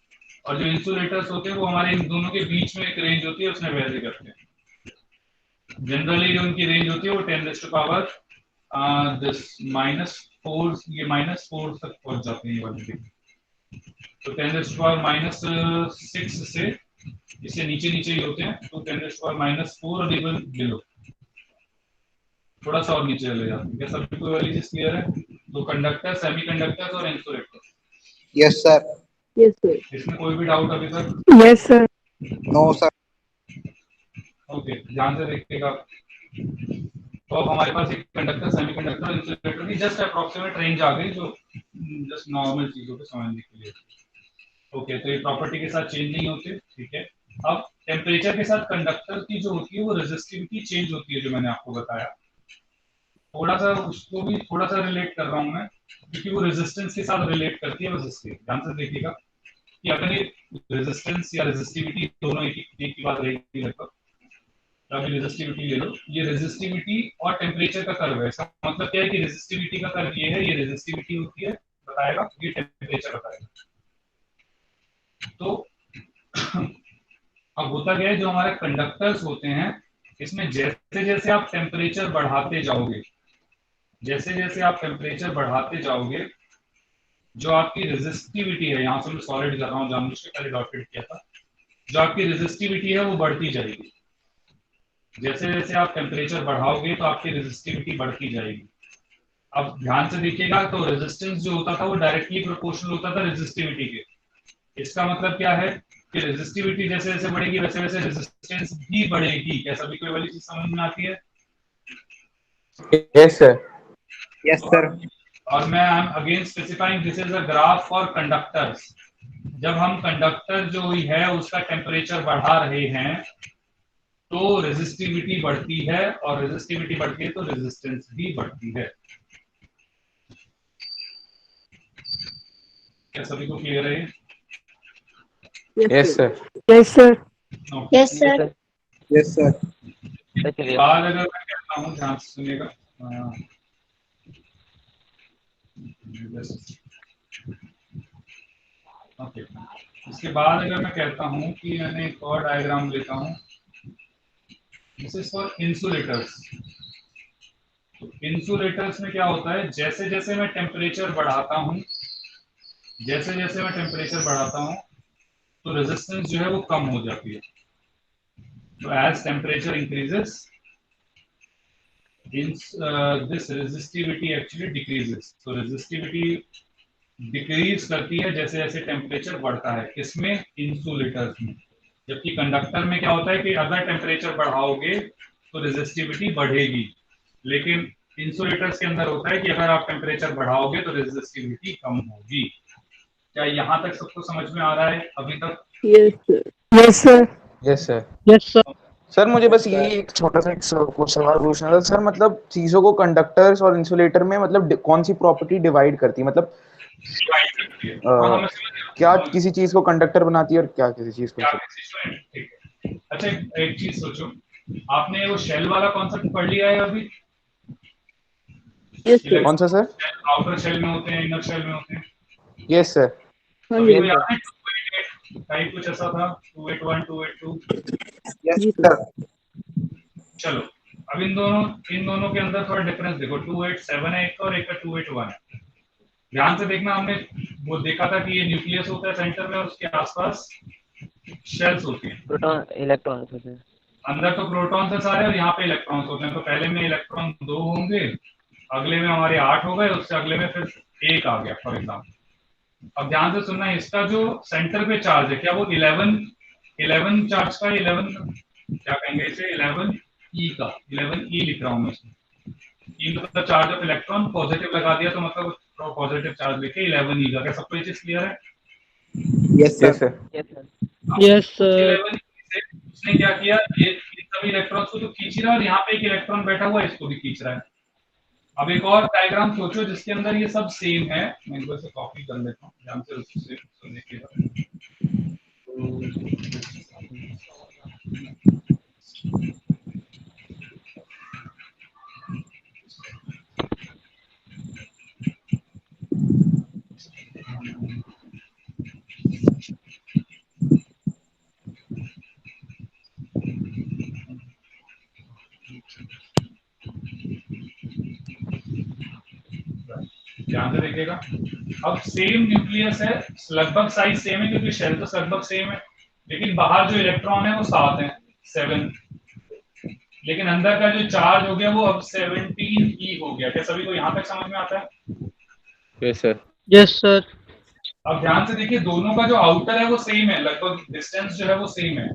और जो इंसुलेटर्स होते हैं वो हमारे इन दोनों के बीच में एक रेंज होती है, उसमें वेरी करते हैं। जनरली जो उनकी रेंज होती है वो 10⁻⁻4, ये -4 तक पहुंच जाते हैं ये वाले। तो 10⁻⁻6 से इससे नीचे ही होते हैं, तो 10⁻⁻4 और इवन बिलो थोड़ा सा और नीचे चले जाते हैं। क्या सभी को वाली चीज क्लियर है? तो कंडक्टर, सेमीकंडक्टर्स और insulator. Yes, sir. yes sir इसमें कोई भी डाउट अभी तक? yes sir No, sir. Okay, ध्यान से देखिएगा। तो अब हमारे पास एक कंडक्टर, सेमीकंडक्टर, इंसुलेटर की जस्ट अप्रोक्सीमेट रेंज आ गई, जो जस्ट नॉर्मल चीजों को समझने के लिए। ओके, तो ये प्रॉपर्टी के साथ चेंज नहीं होते, ठीक है। अब टेम्परेचर के साथ कंडक्टर की जो होती है वो रेजिस्टिविटी चेंज होती है, जो मैंने आपको बताया। थोड़ा सा उसको भी थोड़ा सा रिलेट कर रहा हूं मैं, क्योंकि वो रेजिस्टेंस के साथ रिलेट करती है, बस इसलिए ध्यान से देखिएगा कि अगर ये रेजिस्टेंस या रेजिस्टिविटी दोनों एक ही बात रहेगी लगभग। अभी रेजिस्टिविटी ले लो, ये रेजिस्टिविटी और टेम्परेचर का कर्व है। इसका मतलब क्या है कि रेजिस्टिविटी का कर्व ये है, ये रेजिस्टिविटी होती है बताएगा, ये टेम्परेचर बताएगा। तो अब होता क्या है, जो हमारे कंडक्टर्स होते हैं इसमें जैसे जैसे आप टेम्परेचर बढ़ाते जाओगे, जो आपकी रेजिस्टिविटी है, यहाँ से मैं सॉलिड कर रहा हूँ जानबूझ के, पहले डॉटेड किया था, जो आपकी रेजिस्टिविटी है वो बढ़ती जाएगी। जैसे जैसे आप टेम्परेचर बढ़ाओगे तो आपकी रेजिस्टिविटी बढ़ती जाएगी। अब ध्यान से देखिएगा तो रेजिस्टेंस जो होता था वो डायरेक्टली प्रोपोर्शनल होता था रेजिस्टिविटी के। इसका मतलब क्या है कि रेजिस्टिविटी जैसे जैसे बढ़ेगी वैसे वैसे रेजिस्टेंस भी बढ़ेगी। क्या सभी कोई वाली चीज समझ में आती है? Yes sir. Yes, sir. और मैं I am again specifying this is a graph for conductors. जब हम कंडक्टर जो है उसका टेम्परेचर बढ़ा रहे हैं तो रेजिस्टिविटी बढ़ती है, और रेजिस्टिविटी बढ़ती है तो रेजिस्टेंस भी बढ़ती है। क्या सभी को क्लियर है? Yes sir. Yes, sir. Yes, sir. Yes, sir. चलिए बाद अगर मैं कहता हूँ, ध्यान से सुनिएगा, ओके, इसके बाद अगर मैं कहता हूँ कि मैंने एक और डायग्राम लेता हूँ, this is for insulators. Insulators में क्या होता है, जैसे जैसे मैं टेम्परेचर बढ़ाता हूँ, जैसे जैसे मैं टेम्परेचर बढ़ाता हूँ तो रेजिस्टेंस जो है वो कम हो जाती है। तो as temperature increases this resistivity actually decreases. तो रेजिस्टिविटी डिक्रीज करती है जैसे जैसे टेम्परेचर बढ़ता है। किसमें? इंसुलेटर्स में। जबकि कंडक्टर में क्या होता है कि अगर टेम्परेचर बढ़ाओगे तो रेजिस्टिविटी बढ़ेगी, लेकिन इंसुलेटर्स के अंदर होता है कि अगर आप टेम्परेचर बढ़ाओगे तो रेजिस्टिविटी कम होगी। क्या यहाँ तक सबको समझ में आ रहा है अभी तक? Yes, sir. Yes, sir. Yes sir. Yes, sir. Sir मुझे बस ये एक छोटा सा कुछ सवाल पूछना था सर, मतलब चीजों को कंडक्टर्स और इंसुलेटर में मतलब कौन सी प्रॉपर्टी डिवाइड करती है, मतलब हाँ, मैं समझ गया। क्या किसी चीज को कंडक्टर बनाती है और क्या किसी चीज को? क्या किसी चीज में? ठीक है। अच्छा, एक चीज सोचो, आपने वो शेल वाला कॉन्सेप्ट पढ़ लिया है अभी? Yes, sir. कौन सा सर? आउटर शेल में होते हैं, इनर शेल में होते हैं। Yes sir. हाँ अभी जी, वो याद है 288 टाइप कुछ ऐसा था, 281 282। Yes, जी sir. चलो, अब इन दोनों के अंदर थोड़ा डिफरेंस देखो। 287 है एक का, और एक का 281 है। ध्यान से देखना, हमने वो देखा था कि ये न्यूक्लियस होता है सेंटर में और उसके आसपास शेल्स होती हैं। प्रोटॉन इलेक्ट्रॉन्स होते हैं। अंदर तो प्रोटॉन्स है सारे और यहाँ पे इलेक्ट्रॉन्स होते हैं। तो पहले में इलेक्ट्रॉन 2 होंगे, अगले में हमारे 8 हो गए, उससे अगले में फिर 1 आ गया फॉर एग्जाम्पल। अब ध्यान से सुनना, इसका जो सेंटर पे चार्ज है, क्या वो 11 चार्ज का, 11 क्या कहेंगे इसे, 11 ई का, 11 ई लिख रहा हूँ मैं इसमें। ई मतलब चार्ज ऑफ इलेक्ट्रॉन, पॉजिटिव लगा दिया तो मतलब पॉजिटिव चार्ज लेके 11 ई का। क्या सबको ये चीज क्लियर है? Yes, sir. Yes sir. Yes sir. Yes, sir. 11 से उसने क्या किया, ये सभी इलेक्ट्रॉन्स को तो खींच रहा है और यहाँ पे एक इलेक्ट्रॉन बैठा हुआ है, इसको भी खींच रहा है। अब एक और डायग्राम सोचो जिसके अंदर ये सब सेम है। मैं इनको से कॉपी कर लेता हूँ, ध्यान से उससे देखिएगा। ध्यान से देखिएगा। अब सेम न्यूक्लियस है, लगभग साइज सेम है क्योंकि शेल तो लगभग सेम है, लेकिन बाहर जो इलेक्ट्रॉन है वो 7 है, 7। लेकिन अंदर का जो चार्ज हो गया वो अब 17 ई हो गया। क्या सभी को यहाँ तक समझ में आता है? Yes sir. Yes, sir. अब ध्यान से देखिए, दोनों का जो आउटर है वो सेम है, लगभग डिस्टेंस जो है वो सेम है,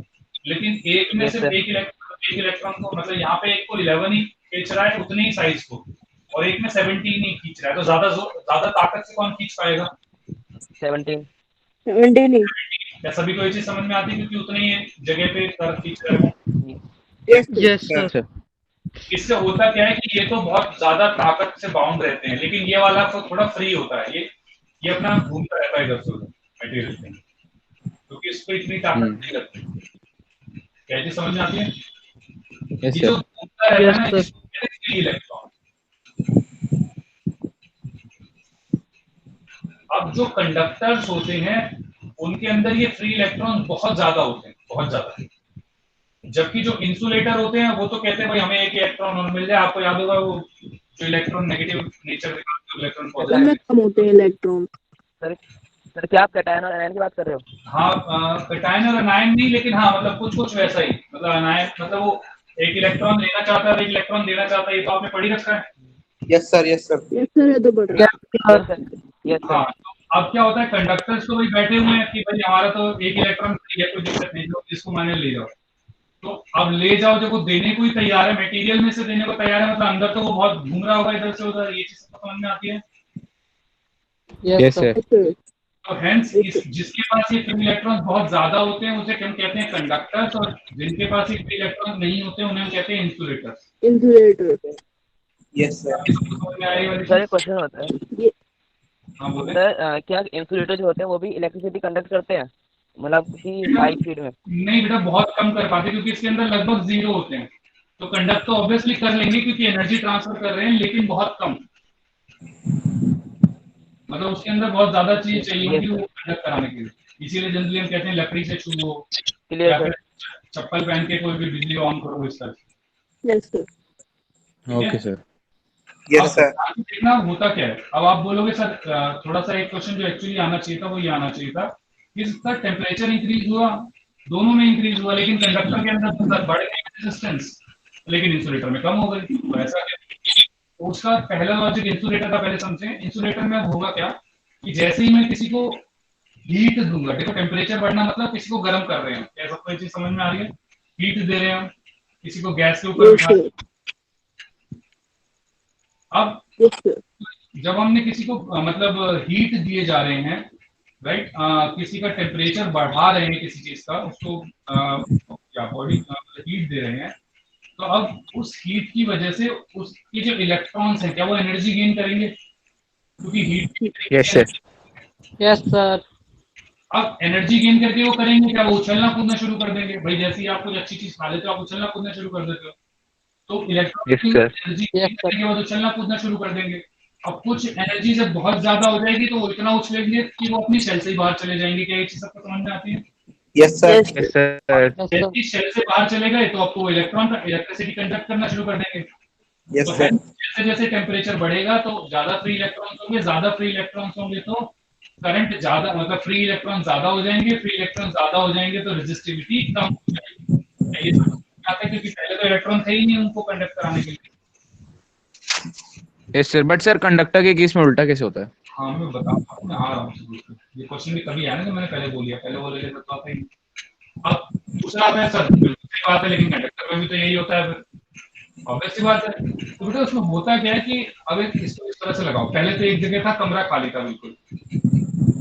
लेकिन एक में Yes, सिर्फ sir. एक इलेक्ट्रॉन को, मतलब यहाँ पे एक को 11 ही खींच रहा है उतने ही साइज को, और एक में 17 ही खींच रहा है। तो ज्यादा ताकत से कौन खींच पाएगा? 17। 17. क्या सभी को ये चीज समझ में आती है? क्योंकि उतने ही जगह पे कर खींच रहा है। Yes, yes, Sir. sir. इससे होता क्या है कि ये तो बहुत ज्यादा ताकत से बाउंड रहते हैं, लेकिन ये वाला तो थोड़ा फ्री होता है। ये अपना घूमता रहता है इधर से उधर मटेरियल में, क्योंकि इसको इतनी ताकत नहीं लगती। क्या चीज समझ में आती है? यस ये जो सर। घूमता रहता है ना, Yes, इसमें फ्री इलेक्ट्रॉन। अब जो कंडक्टर्स होते हैं उनके अंदर ये फ्री इलेक्ट्रॉन बहुत ज्यादा होते हैं, बहुत ज्यादा। जबकि जो इंसुलेटर होते हैं वो तो कहते हैं भाई हमें एक इलेक्ट्रॉन और मिल जाए। आपको याद होगा वो जो इलेक्ट्रॉन नेगेटिव नेचर दिखाते हैं, इलेक्ट्रॉन उनमें पॉजिटिव, कम होते हैं इलेक्ट्रॉन. सर सर क्या आप कैटायन और एनायन की बात कर रहे हो? हाँ, कैटायन और अनायन नहीं, लेकिन हाँ मतलब कुछ कुछ वैसा ही, मतलब अनायन मतलब वो एक इलेक्ट्रॉन लेना चाहता है और एक इलेक्ट्रॉन देना चाहता है, ये तो आपने पढ़ी रखा है। Yes, sir. Yes, sir. Yes sir, ये तो बढ़ रहा है। Yes sir, yes sir. हाँ, तो अब क्या होता है, कंडक्टर्स तो वही बैठे हुए हैं कि भाई हमारा तो एक इलेक्ट्रॉन फ्री है, कोई दिक्कत नहीं, जो जिसको मैंने ले जाओ। तो अब ले जाओ, जब वो देने को ही तैयार है, मटेरियल में से देने को तैयार है, मतलब अंदर तो वो बहुत घूम रहा होगा इधर से उधर, ये चीज सबको समझ में आती है। Yes sir. Yes sir. तो हेंस जिसके पास ये फ्री इलेक्ट्रॉन बहुत ज्यादा होते हैं उसे हम कहते हैं कंडक्टर्स, और जिनके पास ये फ्री इलेक्ट्रॉन नहीं होते उन्हें हम कहते हैं इंसुलेटर्स। इंसुलेटर। Yes, sir. समझ में आई वाली सर एक चीज? क्वेश्चन होता है ये हाँ बोले। सर, क्या इंसुलेटर जो होते हैं वो भी इलेक्ट्रिसिटी कंडक्ट करते हैं, मतलब किसी हाई स्पीड में? नहीं बेटा, बहुत कम कर पाते क्योंकि इसके अंदर लगभग जीरो होते हैं। तो कंडक्ट तो ऑब्वियसली कर लेंगे क्योंकि एनर्जी ट्रांसफर कर रहे हैं, लेकिन बहुत कम, मतलब उसके अंदर बहुत ज्यादा चीज चाहिए होगी वो कंडक्ट कराने के लिए। इसीलिए जनरली हम कहते हैं लकड़ी से छुओ क्लियर या सर। फिर चप्पल पहन के कोई भी बिजली ऑन करो, इस तरह से। Yes sir. Okay sir. Yes, sir. अब देखना होता क्या है। अब आप बोलोगे सर थोड़ा सा एक क्वेश्चन जो एक्चुअली आना चाहिए था वो ये आना चाहिए था कि इसका टेम्परेचर इंक्रीज हुआ, दोनों में इंक्रीज हुआ, लेकिन कंडक्टर के अंदर तो बढ़ गई रेजिस्टेंस, लेकिन इंसुलेटर में कम हो गई, तो ऐसा क्या? तो उसका पहला लॉजिक इंसुलेटर का पहले समझें। इंसुलेटर में अब होगा क्या कि जैसे ही मैं किसी को हीट दूंगा, देखो टेम्परेचर बढ़ना मतलब किसी को गर्म कर रहे हैं, क्या सबको ये चीज समझ में आ रही है? हीट दे रहे हैं हम, किसी को गैस के ऊपर यस बिठा। सर। अब यस सर। जब हमने किसी को मतलब हीट दिए जा रहे हैं, राइट, किसी का टेम्परेचर बढ़ा रहे हैं किसी चीज का, उसको क्या बॉडी हीट दे रहे हैं, तो अब उस हीट की वजह से उसके जो इलेक्ट्रॉन्स हैं क्या वो एनर्जी गेन करेंगे? क्योंकि heat yes sir. Yes sir. अब एनर्जी गेन करके वो करेंगे क्या? वो उछलना कूदना शुरू कर देंगे। भाई जैसे ही आप कुछ अच्छी चीज खा लेते हो आप उछलना कूदना शुरू कर देते हो, तो electron Yes, sir. Energy gain करने के बाद उछलना कूदना शुरू कर देंगे। अब कुछ एनर्जी जब बहुत ज्यादा हो जाएगी तो वो इतना उछलेंगे कि वो अपनी सेल से ही बाहर चले जाएंगे। क्या ये चीज सबको समझ में आती है? Yes, sir. Yes yes sir. Sir. जैसे ही सेल से बाहर चले गए तो आपको इलेक्ट्रॉन का इलेक्ट्रिसिटी कंडक्ट करना शुरू कर देंगे। Yes, तो sir. जैसे जैसे टेम्परेचर बढ़ेगा तो ज्यादा फ्री इलेक्ट्रॉन्स होंगे, ज्यादा फ्री इलेक्ट्रॉन्स होंगे तो करंट ज्यादा, मतलब फ्री इलेक्ट्रॉन ज्यादा हो जाएंगे, फ्री इलेक्ट्रॉन ज्यादा हो जाएंगे तो रेजिस्टिविटी कम हो जाएगी। ये समझ में आता है क्योंकि पहले तो इलेक्ट्रॉन थे ही नहीं उनको कंडक्ट कराने के लिए। Yes sir, but sir conductor के केस में उल्टा कैसे होता है? हाँ मैं बताऊंगा, मैं आ रहा हूँ। ये क्वेश्चन भी कभी आया ना, जो मैंने पहले बोल दिया, पहले बोले तो आता ही नहीं। अब दूसरा आता है सर, बिल्कुल सही बात है, लेकिन कंडक्टर में भी तो यही होता है फिर, ऑब्वियस सी बात है। तो बेटा उसमें होता क्या है कि अब इसको इस तरह से लगाओ। पहले तो एक जगह था कमरा खाली था बिल्कुल,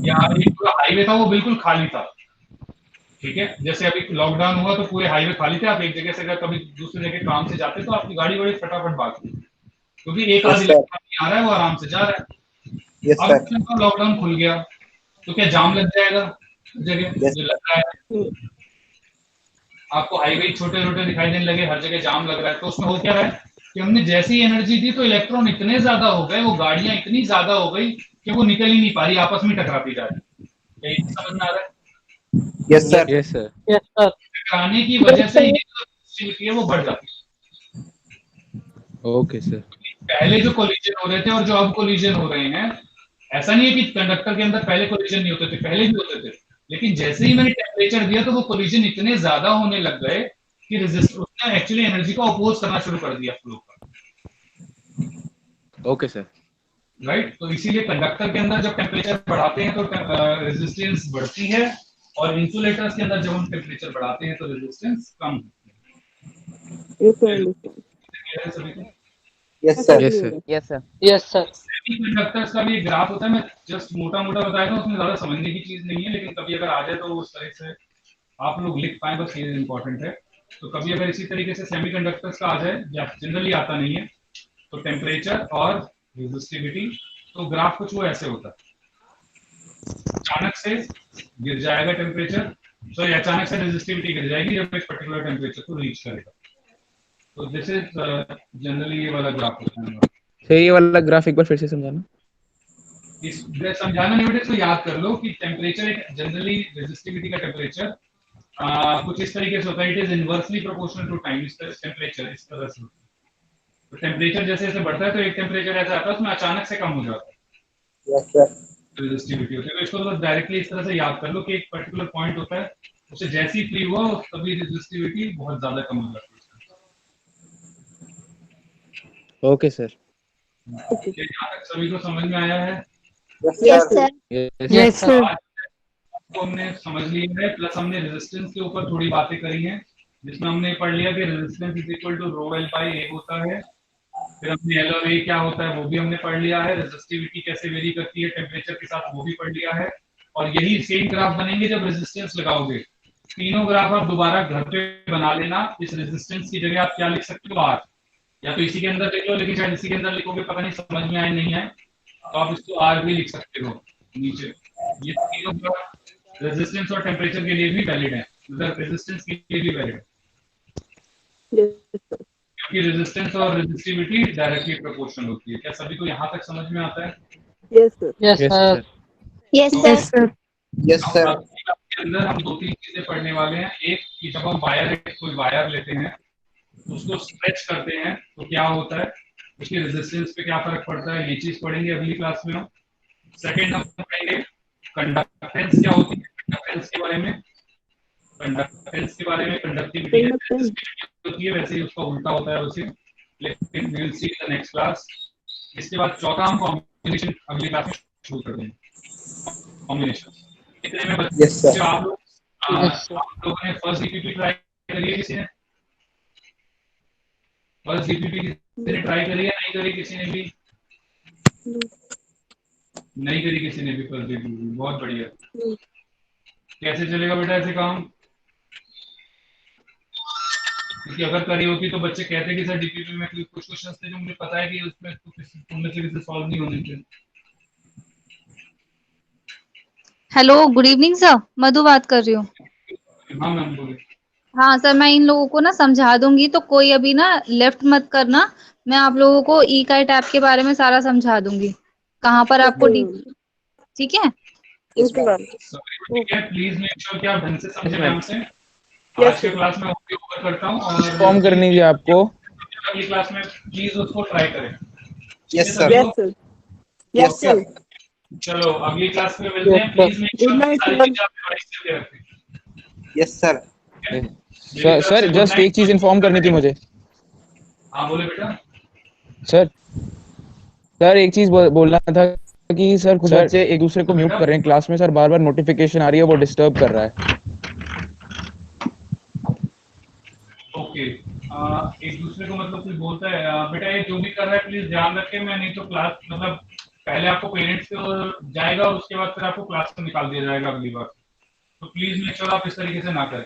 या एक पूरा हाईवे था वो बिल्कुल खाली था, ठीक है। जैसे अभी लॉकडाउन हुआ तो पूरे हाईवे खाली थे, आप एक जगह से अगर कभी दूसरी जगह काम से जाते तो आपकी गाड़ी बड़ी फटाफट भागती, क्योंकि एक Yes, आदमी sir. आ रहा है वो आराम से जा रहा है। Yes, अब sir. लॉकडाउन खुल गया तो क्या जाम लग जाएगा जगह? Yes. जो लग रहा है आपको हाईवे छोटे छोटे दिखाई देने लगे, हर जगह जाम लग रहा है, तो उसमें हो क्या रहा है कि हमने जैसी एनर्जी दी तो इलेक्ट्रॉन इतने ज्यादा हो गए, वो गाड़ियां इतनी ज्यादा हो गई कि वो निकल ही नहीं पा रही, आपस में टकराती जा रही। क्या ये समझ में आ रहा है? Yes, sir. Yes sir. Yes sir. टकराने की वजह से ये जो रेजिस्टिविटी है वो बढ़ जाती है। Okay sir. पहले जो कोलिजन हो रहे थे और जो अब कोलिजन हो रहे हैं, ऐसा नहीं है कि कंडक्टर के अंदर पहले कोलिजन नहीं होते थे, पहले भी होते थे, लेकिन जैसे ही मैंने टेम्परेचर दिया तो वो कोलिजन इतने ज्यादा होने लग गए कि रेजिस्टर उसने एक्चुअली एनर्जी को अपोज करना शुरू कर दिया फ्लो का, ओके सर। राइट। तो इसीलिए कंडक्टर के अंदर जब टेम्परेचर बढ़ाते हैं तो रेजिस्टेंस बढ़ती है, और इंसुलेटर्स के अंदर जब हम टेम्परेचर बढ़ाते हैं तो रेजिस्टेंस कम होती यस सर। है। सभी को Yes, sir. Yes sir. Yes sir. Yes sir. Semiconductors का भी एक ग्राफ होता है, मैं जस्ट मोटा मोटा बताया था, उसमें ज्यादा समझने की चीज नहीं है, लेकिन कभी अगर आ जाए तो उस तरह से आप लोग लिख पाए, बस ये इंपॉर्टेंट है। तो कभी अगर इसी तरीके से सेमीकंडक्टर्स का आ जाए, जनरली आता नहीं है, तो टेम्परेचर और रेजिस्टिविटी, तो ग्राफ कुछ वो ऐसे होता है, अचानक से गिर जाएगा टेम्परेचर, तो अचानक से रेजिस्टिविटी गिर जाएगी जब एक पर्टिकुलर टेम्परेचर को रीच करेगा। तो दिस इज जनरली ये वाला ग्राफ होता है। सर ये वाला ग्राफ एक बार फिर से समझाना। इस समझाना नहीं बेटा, इसको याद कर लो कि टेम्परेचर एक जनरली रेजिस्टिविटी का टेम्परेचर कुछ इस तरीके से होता है, it is inversely proportional to time. इस टेम्परेचर इस तरह से, तो टेम्परेचर जैसे जैसे बढ़ता है तो एक टेम्परेचर ऐसा आता है उसमें अचानक से कम हो जाता है, Yes, sir. रेजिस्टिविटी होती है। तो इसको तो डायरेक्टली इस तरह से याद कर लो कि एक पर्टिकुलर पॉइंट होता है, उसे जैसे ही फ्री हुआ तभी रेजिस्टिविटी बहुत ज्यादा कम हो जाती है। Okay sir. क्या यहाँ तक सभी को समझ में आया है? Yes, sir. Yes, sir. आज को हमने समझ लिया है, प्लस हमने रेजिस्टेंस के ऊपर थोड़ी बातें करी हैं, जिसमें हमने पढ़ लिया कि resistance is equal to rho L by A होता है। फिर हमने एल और ए क्या होता है वो भी हमने पढ़ लिया है, रेजिस्टिविटी कैसे वेरी करती है टेम्परेचर के साथ वो भी पढ़ लिया है। और यही सेम ग्राफ बनेंगे जब रेजिस्टेंस लगाओगे। तीनों ग्राफ आप दोबारा घर पे बना लेना। इस रेजिस्टेंस की जगह आप क्या लिख सकते हो, आर, या तो इसी के अंदर लिख लो, लेकिन शायद इसी के अंदर लिखोगे पता नहीं समझ में आए नहीं आए, तो आप इसको आर भी लिख सकते हो नीचे। ये तीनों ग्राफ रेजिस्टेंस और टेम्परेचर के लिए भी वैलिड है, मतलब रेजिस्टेंस के लिए भी वैलिड है, Yes, sir. क्योंकि रेजिस्टेंस और रेजिस्टिविटी डायरेक्टली प्रोपोर्शनल होती है। क्या सभी को यहाँ तक समझ में आता है? Yes, sir. Yes, sir. Yes, sir. sir. Yes, sir. के अंदर हम दो तीन चीजें पढ़ने वाले हैं। एक कि जब हम वायर, कोई वायर लेते हैं उसको स्ट्रेच करते हैं तो क्या होता है, उसके रेजिस्टेंस पे क्या फर्क पड़ता है, ये चीज पढ़ेंगे अगली क्लास में हम। सेकंड हम पढ़ेंगे कंडक्टेंस क्या होती है, कंडक्टेंस के बारे में, कंडक्टेंस के बारे में, कंडक्टिविटी होती है, वैसे ही उसका उल्टा होता है उसे, लेकिन we will see in the next class. इसके बाद चौथा हम कॉम्बिनेशन अगली क्लास में शुरू कर देंगे। कॉम्बिनेशन इतने में Yes, sir. आप लोगों ने फर्स्ट डीपीपी ट्राई करिए, किसी ने फर्स्ट डीपीपी किसी ने ट्राई करी या नहीं करी? किसी ने भी नहीं करी, किसी ने भी फर्स्ट डीपीपी? बहुत बढ़िया। कैसे चलेगा बेटा ऐसे काम? क्योंकि अगर करी होती तो बच्चे कहते कि सर डीपीपी में कुछ क्वेश्चंस थे जो मुझे पता है कि उसमें तुमने से किसी सॉल्व नहीं होने थे। हेलो, गुड इवनिंग सर, मधु बात कर रही हूँ। हाँ मैम बोलिए। हाँ सर, मैं इन लोगों को ना समझा दूंगी, तो कोई अभी ना लेफ्ट मत करना। मैं आप लोगों को ई का टैब के बारे में सारा समझा दूंगी, कहाँ पर आपको ठीक है? Okay, ma'am. ठीक है, प्लीज मेक श्योर कि आप ढंग से समझे मैम से। आज के क्लास में ओवर करता हूँ और फॉर्म करनी है आपको। अगली क्लास में प्लीज उसको ट्राई करें। Yes, sir. Yes, sir. Yes, sir. चलो अगली क्लास में मिलते हैं। Please make Good sure night, सारी sir. चीजें आप रिवाइज करके रखें। Yes, sir. सर जस्ट एक चीज इन्फॉर्म करनी थी मुझे। हाँ बोले बेटा। सर एक चीज बोलना था कि सर कुछ बच्चे एक दूसरे को म्यूट कर रहे हैं क्लास में, सर बार बार नोटिफिकेशन आ रही है, वो डिस्टर्ब कर रहा है। ओके, एक दूसरे को मतलब कुछ बोलता है बेटा, ये जो भी कर रहा है प्लीज ध्यान रखें। मैं नहीं तो क्लास मतलब पहले आपको पेरेंट्स को जाएगा और उसके बाद फिर आपको क्लास से निकाल दिया जाएगा अगली बार। तो प्लीज मेक श्योर आप इस तरीके से ना करें।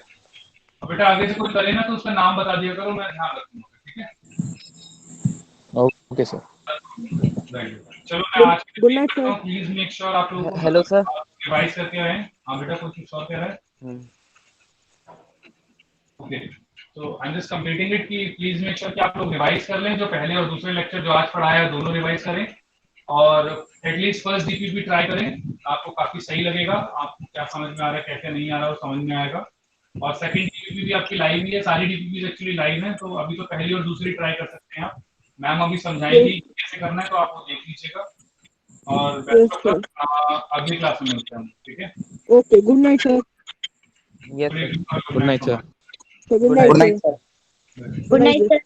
और बेटा आगे से कोई करे ना तो उसका नाम बता दिया करो, मैं ध्यान रखूंगा, ठीक है? Okay sir. चलो मैं आज Good night, sir. Please make sure आप लोग हेलो सर। रिवाइज करके आए। हाँ बेटा कुछ और कह रहा है? ओके, तो आई एम जस्ट कंप्लीटिंग इट कि प्लीज मेक श्योर कि आप लोग रिवाइज कर लें, जो पहले और दूसरे लेक्चर जो आज पढ़ाया है दोनों रिवाइज करें, और एटलीस्ट फर्स्ट डीपीपी ट्राई करें। आपको काफी सही लगेगा, आपको क्या समझ में आ रहा है, क्या क्या नहीं आ रहा है वो समझ में आएगा। और सेकंड डीपीपी भी आपकी लाइव ही है, सारी डीपीपी एक्चुअली लाइव है, तो अभी तो पहली और दूसरी ट्राई कर सकते हैं आप। मैम अभी समझाएंगी कैसे करना है, तो आप वो देख लीजिएगा। और अगली क्लास में मिलते हैं, ठीक है? Okay, good night, sir. Yes, sir. Good night sir. Good Good night, night, sir. sir. Good night, sir.